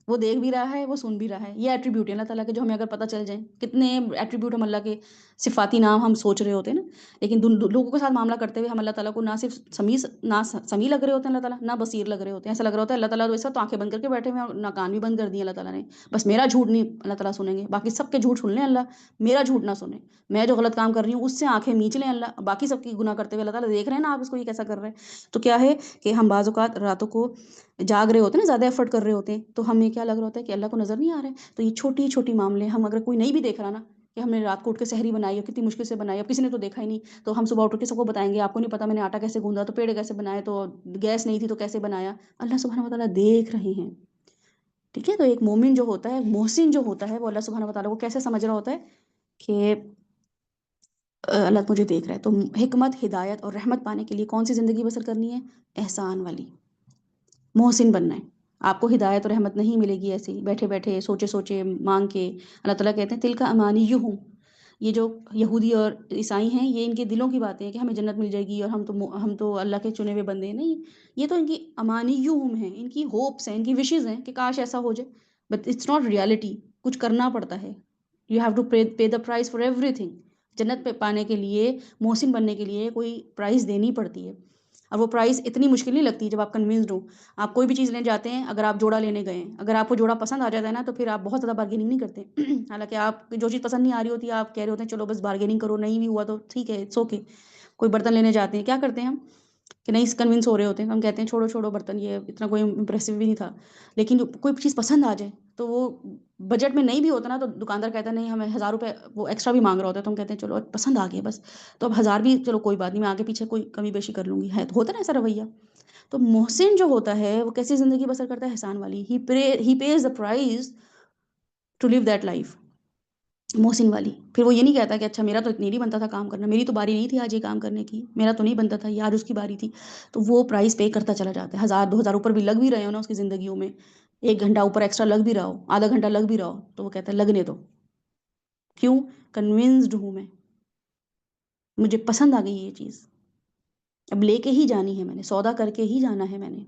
A: وہ دیکھ بھی رہا ہے وہ سن بھی رہا ہے. یہ ایٹریبیوٹ ہے اللہ تعالیٰ کے جو ہمیں اگر پتہ چل جائیں. کتنے ایٹریبیوٹ ہم اللہ کے صفاتی نام ہم سوچ رہے ہوتے ہیں نا، لیکن لوگوں کے ساتھ معاملہ کرتے ہوئے ہم اللہ تعالیٰ کو نہ صرف سمیع لگ رہے ہوتے ہیں اللہ تعالیٰ، نہ بصیر لگ رہے ہوتے ہیں. ایسا لگ رہا ہوتا ہے اللہ تعالیٰ تو اس وقت آنکھیں بند کر کے بیٹھے ہوئے ہیں اور نہ کان بھی بند کر دیے اللہ تعالیٰ نے، بس میرا جھوٹ نہیں اللہ تعالیٰ سنیں گے، باقی سب کے جھوٹ سن لیں اللہ، میرا جھوٹ نہ سنیں. میں جو غلط کام کر رہی ہوں اس سے آنکھیں میچ لیں اللہ، باقی سب کی گناہ کرتے ہوئے اللہ تعالیٰ دیکھ رہے ہیں نا آپ اس کو یہ کیسا کر رہے ہیں. تو کیا ہے کہ ہم بعض اوقات راتوں کو جاگ رہے ہوتے ہیں نا، زیادہ ایفرٹ کر رہے ہوتے ہیں، تو ہمیں کیا لگ رہا ہوتا ہے کہ اللہ کو نظر نہیں آ رہا ہے. تو یہ چھوٹی چھوٹی معاملے ہم اگر کوئی نہیں بھی دیکھ رہا نا، کہ ہم نے رات کو اٹھ کے سحری بنائی ہے کتنی مشکل سے بنائی ہے، اب کسی نے تو دیکھا ہی نہیں، تو ہم صبح اٹھ کے سب کو بتائیں گے آپ کو نہیں پتا میں نے آٹا کیسے گوندھا، تو پیڑے کیسے بنائے، تو گیس نہیں تھی تو کیسے بنایا. اللہ سبحانہ وتعالیٰ دیکھ رہے ہیں، ٹھیک ہے؟ تو ایک مومن جو ہوتا ہے، محسن جو ہوتا ہے، وہ اللہ سبحانہ وتعالیٰ کو کیسے سمجھ رہا ہوتا ہے کہ اللہ مجھے دیکھ رہا ہے. تو حکمت، ہدایت اور رحمت پانے کے لیے کون سی زندگی بسر کرنی ہے؟ احسان والی، محسن بننا ہے. آپ کو ہدایت اور رحمت نہیں ملے گی ایسے ہی بیٹھے بیٹھے سوچے سوچے مانگ کے. اللہ تعالیٰ کہتے ہیں تلک امانیہم، یہ جو یہودی اور عیسائی ہیں یہ ان کے دلوں کی باتیں ہیں کہ ہمیں جنت مل جائے گی اور ہم تو اللہ کے چنے ہوئے بندے ہیں. نہیں، یہ تو ان کی امانیہم ہیں، ان کی ہوپس ہیں، ان کی وشز ہیں کہ کاش ایسا ہو جائے، بٹ اٹس ناٹ ریالٹی. کچھ کرنا پڑتا ہے، you have to pay the price for everything. جنت پہ پانے کے لیے، محسن بننے کے لیے کوئی پرائز دینی پڑتی ہے، اور وہ پرائز اتنی مشکل نہیں لگتی جب آپ کنونسڈ ہو. آپ کوئی بھی چیز لینے جاتے ہیں، اگر آپ جوڑا لینے گئے ہیں، اگر آپ کو جوڑا پسند آ جاتا ہے نا تو پھر آپ بہت زیادہ بارگیننگ نہیں کرتے. حالانکہ آپ کو جو چیز پسند نہیں آ رہی ہوتی ہے آپ کہہ رہے ہوتے ہیں چلو بس بارگیننگ کرو، نہیں بھی ہوا تو ٹھیک ہے، اٹس اوکے. کوئی برتن لینے جاتے ہیں کیا کرتے ہیں ہم کہ نہیں کنونس ہو رہے ہوتے ہیں، ہم کہتے ہیں چھوڑو چھوڑو برتن، یہ اتنا کوئی امپریسو بھی نہیں تھا. لیکن جو کوئی چیز پسند آ جائے تو وہ بجٹ میں نہیں بھی ہوتا نا تو دکاندار کہتا ہے نہیں ہمیں 1000 روپے وہ ایکسٹرا بھی مانگ رہا ہوتا ہے، تو ہم کہتے ہیں چلو پسند آ گیا بس، تو اب 1000 بھی چلو کوئی بات نہیں، میں آگے پیچھے کوئی کمی بیشی کر لوں گی، ہے تو ہوتا ہے نا ایسا رویہ. تو محسن جو ہوتا ہے وہ کیسی زندگی بسر کرتا ہے؟ احسان والی. He pays the price to live that life, محسن والی. پھر وہ یہ نہیں کہتا کہ اچھا میرا تو اتنی نہیں بنتا تھا کام کرنا، میری تو باری نہیں تھی آج یہ کام کرنے کی، میرا تو نہیں بنتا تھا یہ، آج اس کی باری تھی. تو وہ پرائز پے کرتا چلا جاتا ہے. 1000 2000 اوپر بھی لگ بھی رہے ہو نا اس کی زندگیوں میں، 1 گھنٹہ اوپر ایکسٹرا لگ بھی رہا ہو، آدھا گھنٹہ لگ بھی رہا ہو، تو وہ کہتا ہے لگنے دو. کیوں؟ کنونسڈ ہوں میں، مجھے پسند آ گئی یہ چیز، اب لے کے ہی جانی ہے، میں نے سودا کر کے ہی جانا ہے میں نے،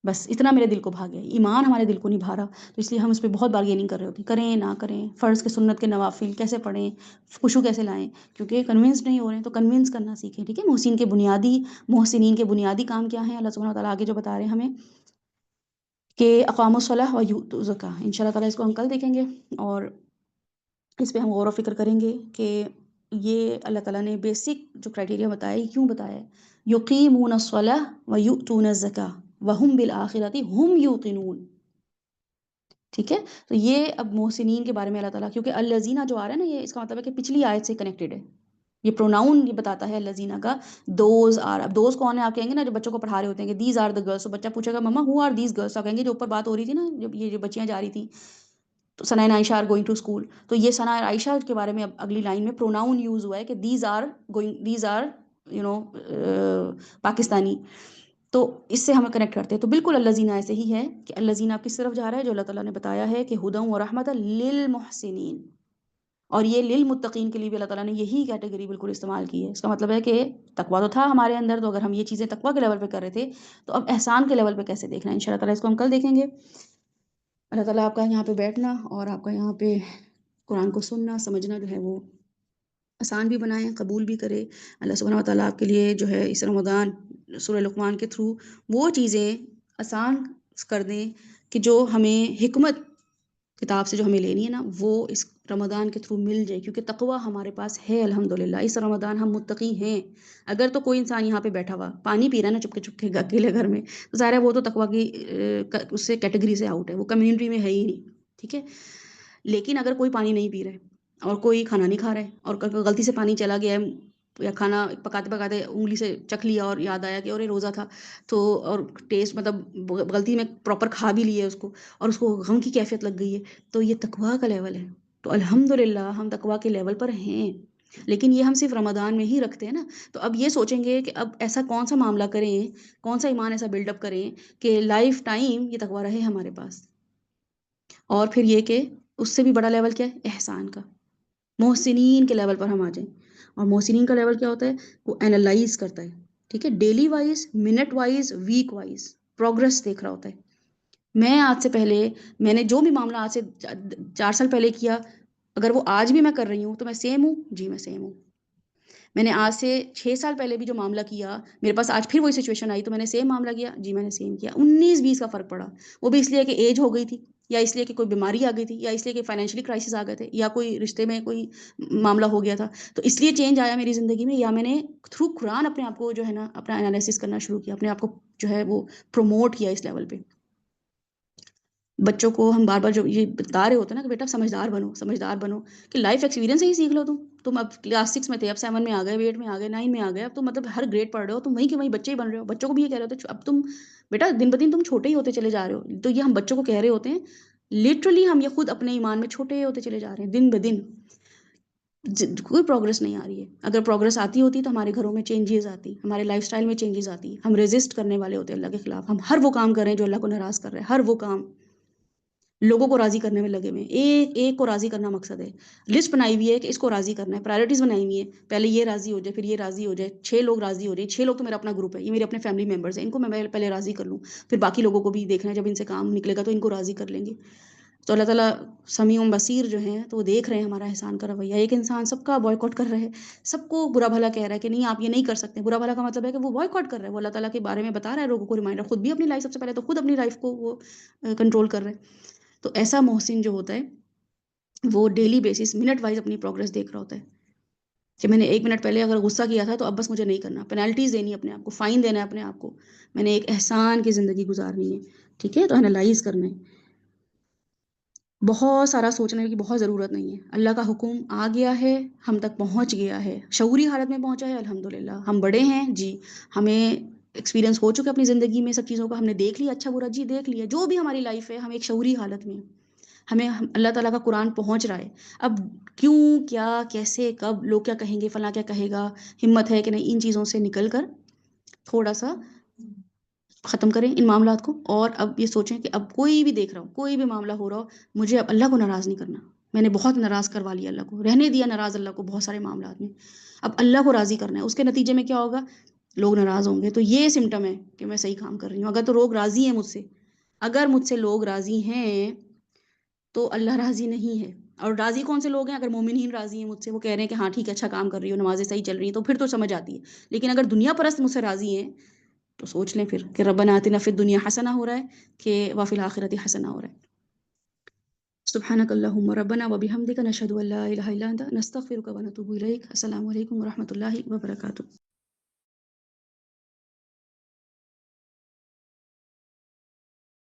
A: بس اتنا میرے دل کو بھا گیا. ایمان ہمارے دل کو نہیں بھا رہا، تو اس لیے ہم اس پہ بہت بارگیننگ کر رہے ہوتے ہیں، کریں نہ کریں، فرض کے سنت کے نوافل کیسے پڑھیں، خوشو کیسے لائیں، کیونکہ کنونس نہیں ہو رہے ہیں. تو کنونس کرنا سیکھیں، ٹھیک ہے؟ محسنین کے بنیادی کام کیا ہیں؟ اللہ سبحانہ وتعالیٰ آگے جو بتا رہے ہیں ہمیں کہ اقاموا الصلاۃ و یؤتوا الزکاۃ. ان شاء اللہ تعالیٰ اس کو ہم کل دیکھیں گے اور اس پہ ہم غور و فکر کریں گے کہ یہ اللہ تعالیٰ نے بیسک جو کرائٹیریا بتایا یہ کیوں بتایا ہے. یقیمون الصلاۃ و یؤتون الزکاۃ وہم بالآخرۃ ہم یوقنون. ٹھیک ہے؟ تو یہ اب محسنین کے بارے میں اللہ تعالیٰ، کیونکہ الذین جو آ رہا ہے نا، یہ اس کا مطلب ہے کہ پچھلی آیت سے کنیکٹڈ ہے. یہ پروناؤن یہ بتاتا ہے الذین کا. دوز آر، اب دوز کون ہے؟ آپ کہیں گے نا جو بچوں کو پڑھا رہے ہوتے ہیں کہ دیز آر دا گرلس، تو بچہ پوچھے گا مما ہو آر دیز گرلس، تو آپ کہیں گے جو اوپر بات ہو رہی تھی نا جب یہ جو بچیاں جا رہی تھیں تو ثنا عائشہ آر گوئنگ ٹو اسکول، تو یہ ثنا عائشہ کے بارے میں اب اگلی لائن میں پروناؤن یوز ہوا ہے کہ these are going, these are Pakistani. تو اس سے ہمیں کنیکٹ کرتے ہیں. تو بالکل الذین ایسے ہی ہے کہ الذین آپ کس طرف جا رہا ہے؟ جو اللہ تعالیٰ نے بتایا ہے کہ ہدی و رحمت للمحسنین، اور یہ للمتقین کے لیے بھی اللہ تعالیٰ نے یہی کیٹیگری بالکل استعمال کی ہے. اس کا مطلب ہے کہ تقویٰ تو تھا ہمارے اندر، تو اگر ہم یہ چیزیں تقویٰ کے لیول پہ کر رہے تھے تو اب احسان کے لیول پہ کیسے دیکھنا ہے؟ ان شاء اللہ تعالیٰ اس کو ہم کل دیکھیں گے. اللہ تعالیٰ آپ کا یہاں پہ بیٹھنا اور آپ کا یہاں پہ قرآن کو سننا سمجھنا جو ہے وہ آسان بھی بنائیں، قبول بھی کرے. اللہ سبحانہ وتعالیٰ آپ کے لیے جو ہے اس رمضان سورہ لقمان کے تھرو وہ چیزیں آسان کر دیں کہ جو ہمیں حکمت کتاب سے جو ہمیں لینی ہے نا وہ اس رمضان کے تھرو مل جائے، کیونکہ تقویٰ ہمارے پاس ہے الحمدللہ. اس رمضان ہم متقی ہیں. اگر تو کوئی انسان یہاں پہ بیٹھا ہوا پانی پی رہا ہے نا چپکے چپکے اکیلے گھر میں، تو ظاہر ہے وہ تو تقویٰ کی اس سے کیٹیگری سے آؤٹ ہے، وہ کمیونٹی میں ہے ہی نہیں. ٹھیک ہے؟ لیکن اگر کوئی پانی نہیں پی رہا ہے اور کوئی کھانا نہیں کھا رہا ہے، اور غلطی سے پانی چلا گیا ہے یا کھانا پکاتے پکاتے انگلی سے چکھ لیا اور یاد آیا کہ اور یہ روزہ تھا، تو اور ٹیسٹ مطلب غلطی میں پراپر کھا بھی لیے اس کو، اور اس کو غم کی کیفیت لگ گئی ہے، تو یہ تقویٰ کا لیول ہے۔ تو الحمدللہ ہم تقویٰ کے لیول پر ہیں، لیکن یہ ہم صرف رمضان میں ہی رکھتے ہیں نا۔ تو اب یہ سوچیں گے کہ اب ایسا کون سا معاملہ کریں، کون سا ایمان ایسا بلڈ اپ کریں کہ لائف ٹائم یہ تقویٰ رہے ہمارے پاس۔ اور پھر یہ کہ اس سے بھی بڑا لیول کیا ہے؟ احسان کا، محسنین کے لیول پر ہم آ جائیں۔ اور محسنین کا لیول کیا ہوتا ہے؟ وہ اینالائز کرتا ہے، ٹھیک ہے، daily wise, minute wise, week wise progress دیکھ رہا ہوتا ہے۔ میں آج سے پہلے، میں نے جو بھی معاملہ آج سے 4 سال پہلے کیا، اگر وہ آج بھی میں کر رہی ہوں تو میں سیم ہوں؟ جی میں سیم ہوں۔ میں نے آج سے 6 سال پہلے بھی جو معاملہ کیا، میرے پاس آج پھر وہی سچویشن آئی تو میں نے سیم معاملہ کیا؟ جی میں نے سیم کیا۔ 19-20 کا فرق پڑا، وہ بھی اس لیے کہ ایج ہو گئی تھی، یا اس لیے کہ کوئی بیماری آ گئی تھی، یا اس لیے کہ فائنینشلی کرائسس آ گئے تھے، یا کوئی رشتے میں کوئی معاملہ ہو گیا تھا، تو اس لیے چینج آیا میری زندگی میں، یا میں نے تھرو قرآن اپنے آپ کو جو ہے نا اپنا انالیسس کرنا شروع کیا، اپنے آپ کو جو ہے وہ پروموٹ کیا اس لیول پہ۔ بچوں کو ہم بار بار جو یہ بتا رہے ہوتے ہیں نا کہ بیٹا سمجھدار بنو، سمجھدار بنو، کہ لائف ایکسپیرینس سے ہی سیکھ لو۔ تم اب کلاس 6 میں تھے، اب 7 میں آ گئے، 8 میں آ گئے، 9 میں آ گئے، اب تو مطلب ہر گریڈ پڑھ رہے ہو، تم وہیں کے وہیں بچے ہی بن رہے ہو۔ بچوں کو بھی یہ کہہ رہے ہوتے اب تم بیٹا دن بدن تم چھوٹے ہی ہوتے چلے جا رہے ہو۔ تو یہ ہم بچوں کو کہہ رہے ہوتے ہیں، لٹرلی ہم یہ خود اپنے ایمان میں چھوٹے ہوتے چلے جا رہے ہیں دن بدن، کوئی پروگرس نہیں آ رہی ہے۔ اگر پروگرس آتی ہوتی تو ہمارے گھروں میں چینجز آتی، ہمارے لائف سٹائل میں چینجز آتی، ہم ریزسٹ کرنے والے ہوتے اللہ کے خلاف، ہم ہر وہ کام کر رہے ہیں جو اللہ کو ناراض کر رہے ہیں، ہر وہ کام لوگوں کو راضی کرنے میں لگے ہوئے ہیں، ایک ایک کو راضی کرنا مقصد ہے۔ لسٹ بنائی ہوئی ہے کہ اس کو راضی کرنا ہے، پرائرٹیز بنائی ہوئی ہے، پہلے یہ راضی ہو جائے، پھر یہ راضی ہو جائے، 6 لوگ راضی ہو جائیں، 6 لوگ تو میرا اپنا گروپ ہے، یہ میرے اپنے فیملی ممبرز ہیں، ان کو میں پہلے راضی کر لوں، پھر باقی لوگوں کو بھی دیکھنا ہے، جب ان سے کام نکلے گا تو ان کو راضی کر لیں گے۔ تو اللہ تعالیٰ سمیع بصیر جو ہیں تو وہ دیکھ رہے ہیں ہمارا احسان کا رویہ۔ ایک انسان سب کا بوائے کر رہا ہے، سب کو برا بھلا کہہ رہا ہے کہ نہیں آپ یہ نہیں کر سکتے۔ برا بھلا کا مطلب ہے کہ وہ بوائے کر رہا ہے، وہ اللہ تعالیٰ کے بارے میں بتا رہا ہے لوگوں کو، ریمائنڈر، خود بھی اپنی لائف سب سے پہلے تو خود اپنی لائف کو وہ کنٹرول کر رہے ہیں۔ تو ایسا محسن جو ہوتا ہے وہ ڈیلی بیسس، منٹ وائز اپنی پروگرس دیکھ رہا ہوتا ہے کہ میں نے 1 منٹ پہلے اگر غصہ کیا تھا تو اب بس مجھے نہیں کرنا، پینالٹیز دینی ہے اپنے آپ کو، فائن دینا ہے اپنے آپ کو، میں نے ایک احسان کی زندگی گزارنی ہے، ٹھیک ہے۔ تو انالائز کرنا ہے، بہت سارا سوچنے کی بہت ضرورت نہیں ہے، اللہ کا حکم آ گیا ہے، ہم تک پہنچ گیا ہے، شعوری حالت میں پہنچا ہے، الحمدللہ ہم بڑے ہیں جی، ہمیں ایکسپیرینس ہو چکا اپنی زندگی میں سب چیزوں کا، ہم نے دیکھ لیا اچھا برا، جی دیکھ لیا، جو بھی ہماری لائف ہے ہم ایک شعوری حالت میں ہیں، ہمیں اللہ تعالیٰ کا قرآن پہنچ رہا ہے۔ اب کیوں، کیا، کیسے، کب، لوگ کیا کہیں گے، فلاں کیا کہے گا، ہمت ہے کہ نہیں ان چیزوں سے نکل کر تھوڑا سا ختم کریں ان معاملات کو، اور اب یہ سوچیں کہ اب کوئی بھی دیکھ رہا ہو، کوئی بھی معاملہ ہو رہا ہو، مجھے اب اللہ کو ناراض نہیں کرنا۔ میں نے بہت ناراض کروا لیا اللہ کو، رہنے دیا ناراض اللہ کو بہت سارے معاملات میں، اب اللہ کو راضی کرنا ہے۔ اس کے نتیجے میں کیا ہوگا؟ لوگ ناراض ہوں گے، تو یہ سمٹم ہے کہ میں صحیح کام کر رہی ہوں۔ اگر تو لوگ راضی ہیں مجھ سے، اگر مجھ سے لوگ راضی ہیں تو اللہ راضی نہیں ہے۔ اور راضی کون سے لوگ ہیں؟ اگر مومنین راضی ہیں مجھ سے، وہ کہہ رہے ہیں کہ ہاں ٹھیک ہے اچھا کام کر رہی ہو، نمازیں صحیح چل رہی ہیں، تو پھر تو سمجھ آتی ہے۔ لیکن اگر دنیا پرست مجھ سے راضی ہیں تو سوچ لیں پھر کہ ربنا آتنا فی الدنیا حسنہ ہو رہا ہے کہ وفی الآخرۃ حسنہ ہو رہا ہے۔ سبحانک اللہم ربنا وبحمدک نشہد ان لا الہ الا انت نستغفرک ونتوب الیک۔ السلام علیکم ورحمۃ اللہ وبرکاتہ۔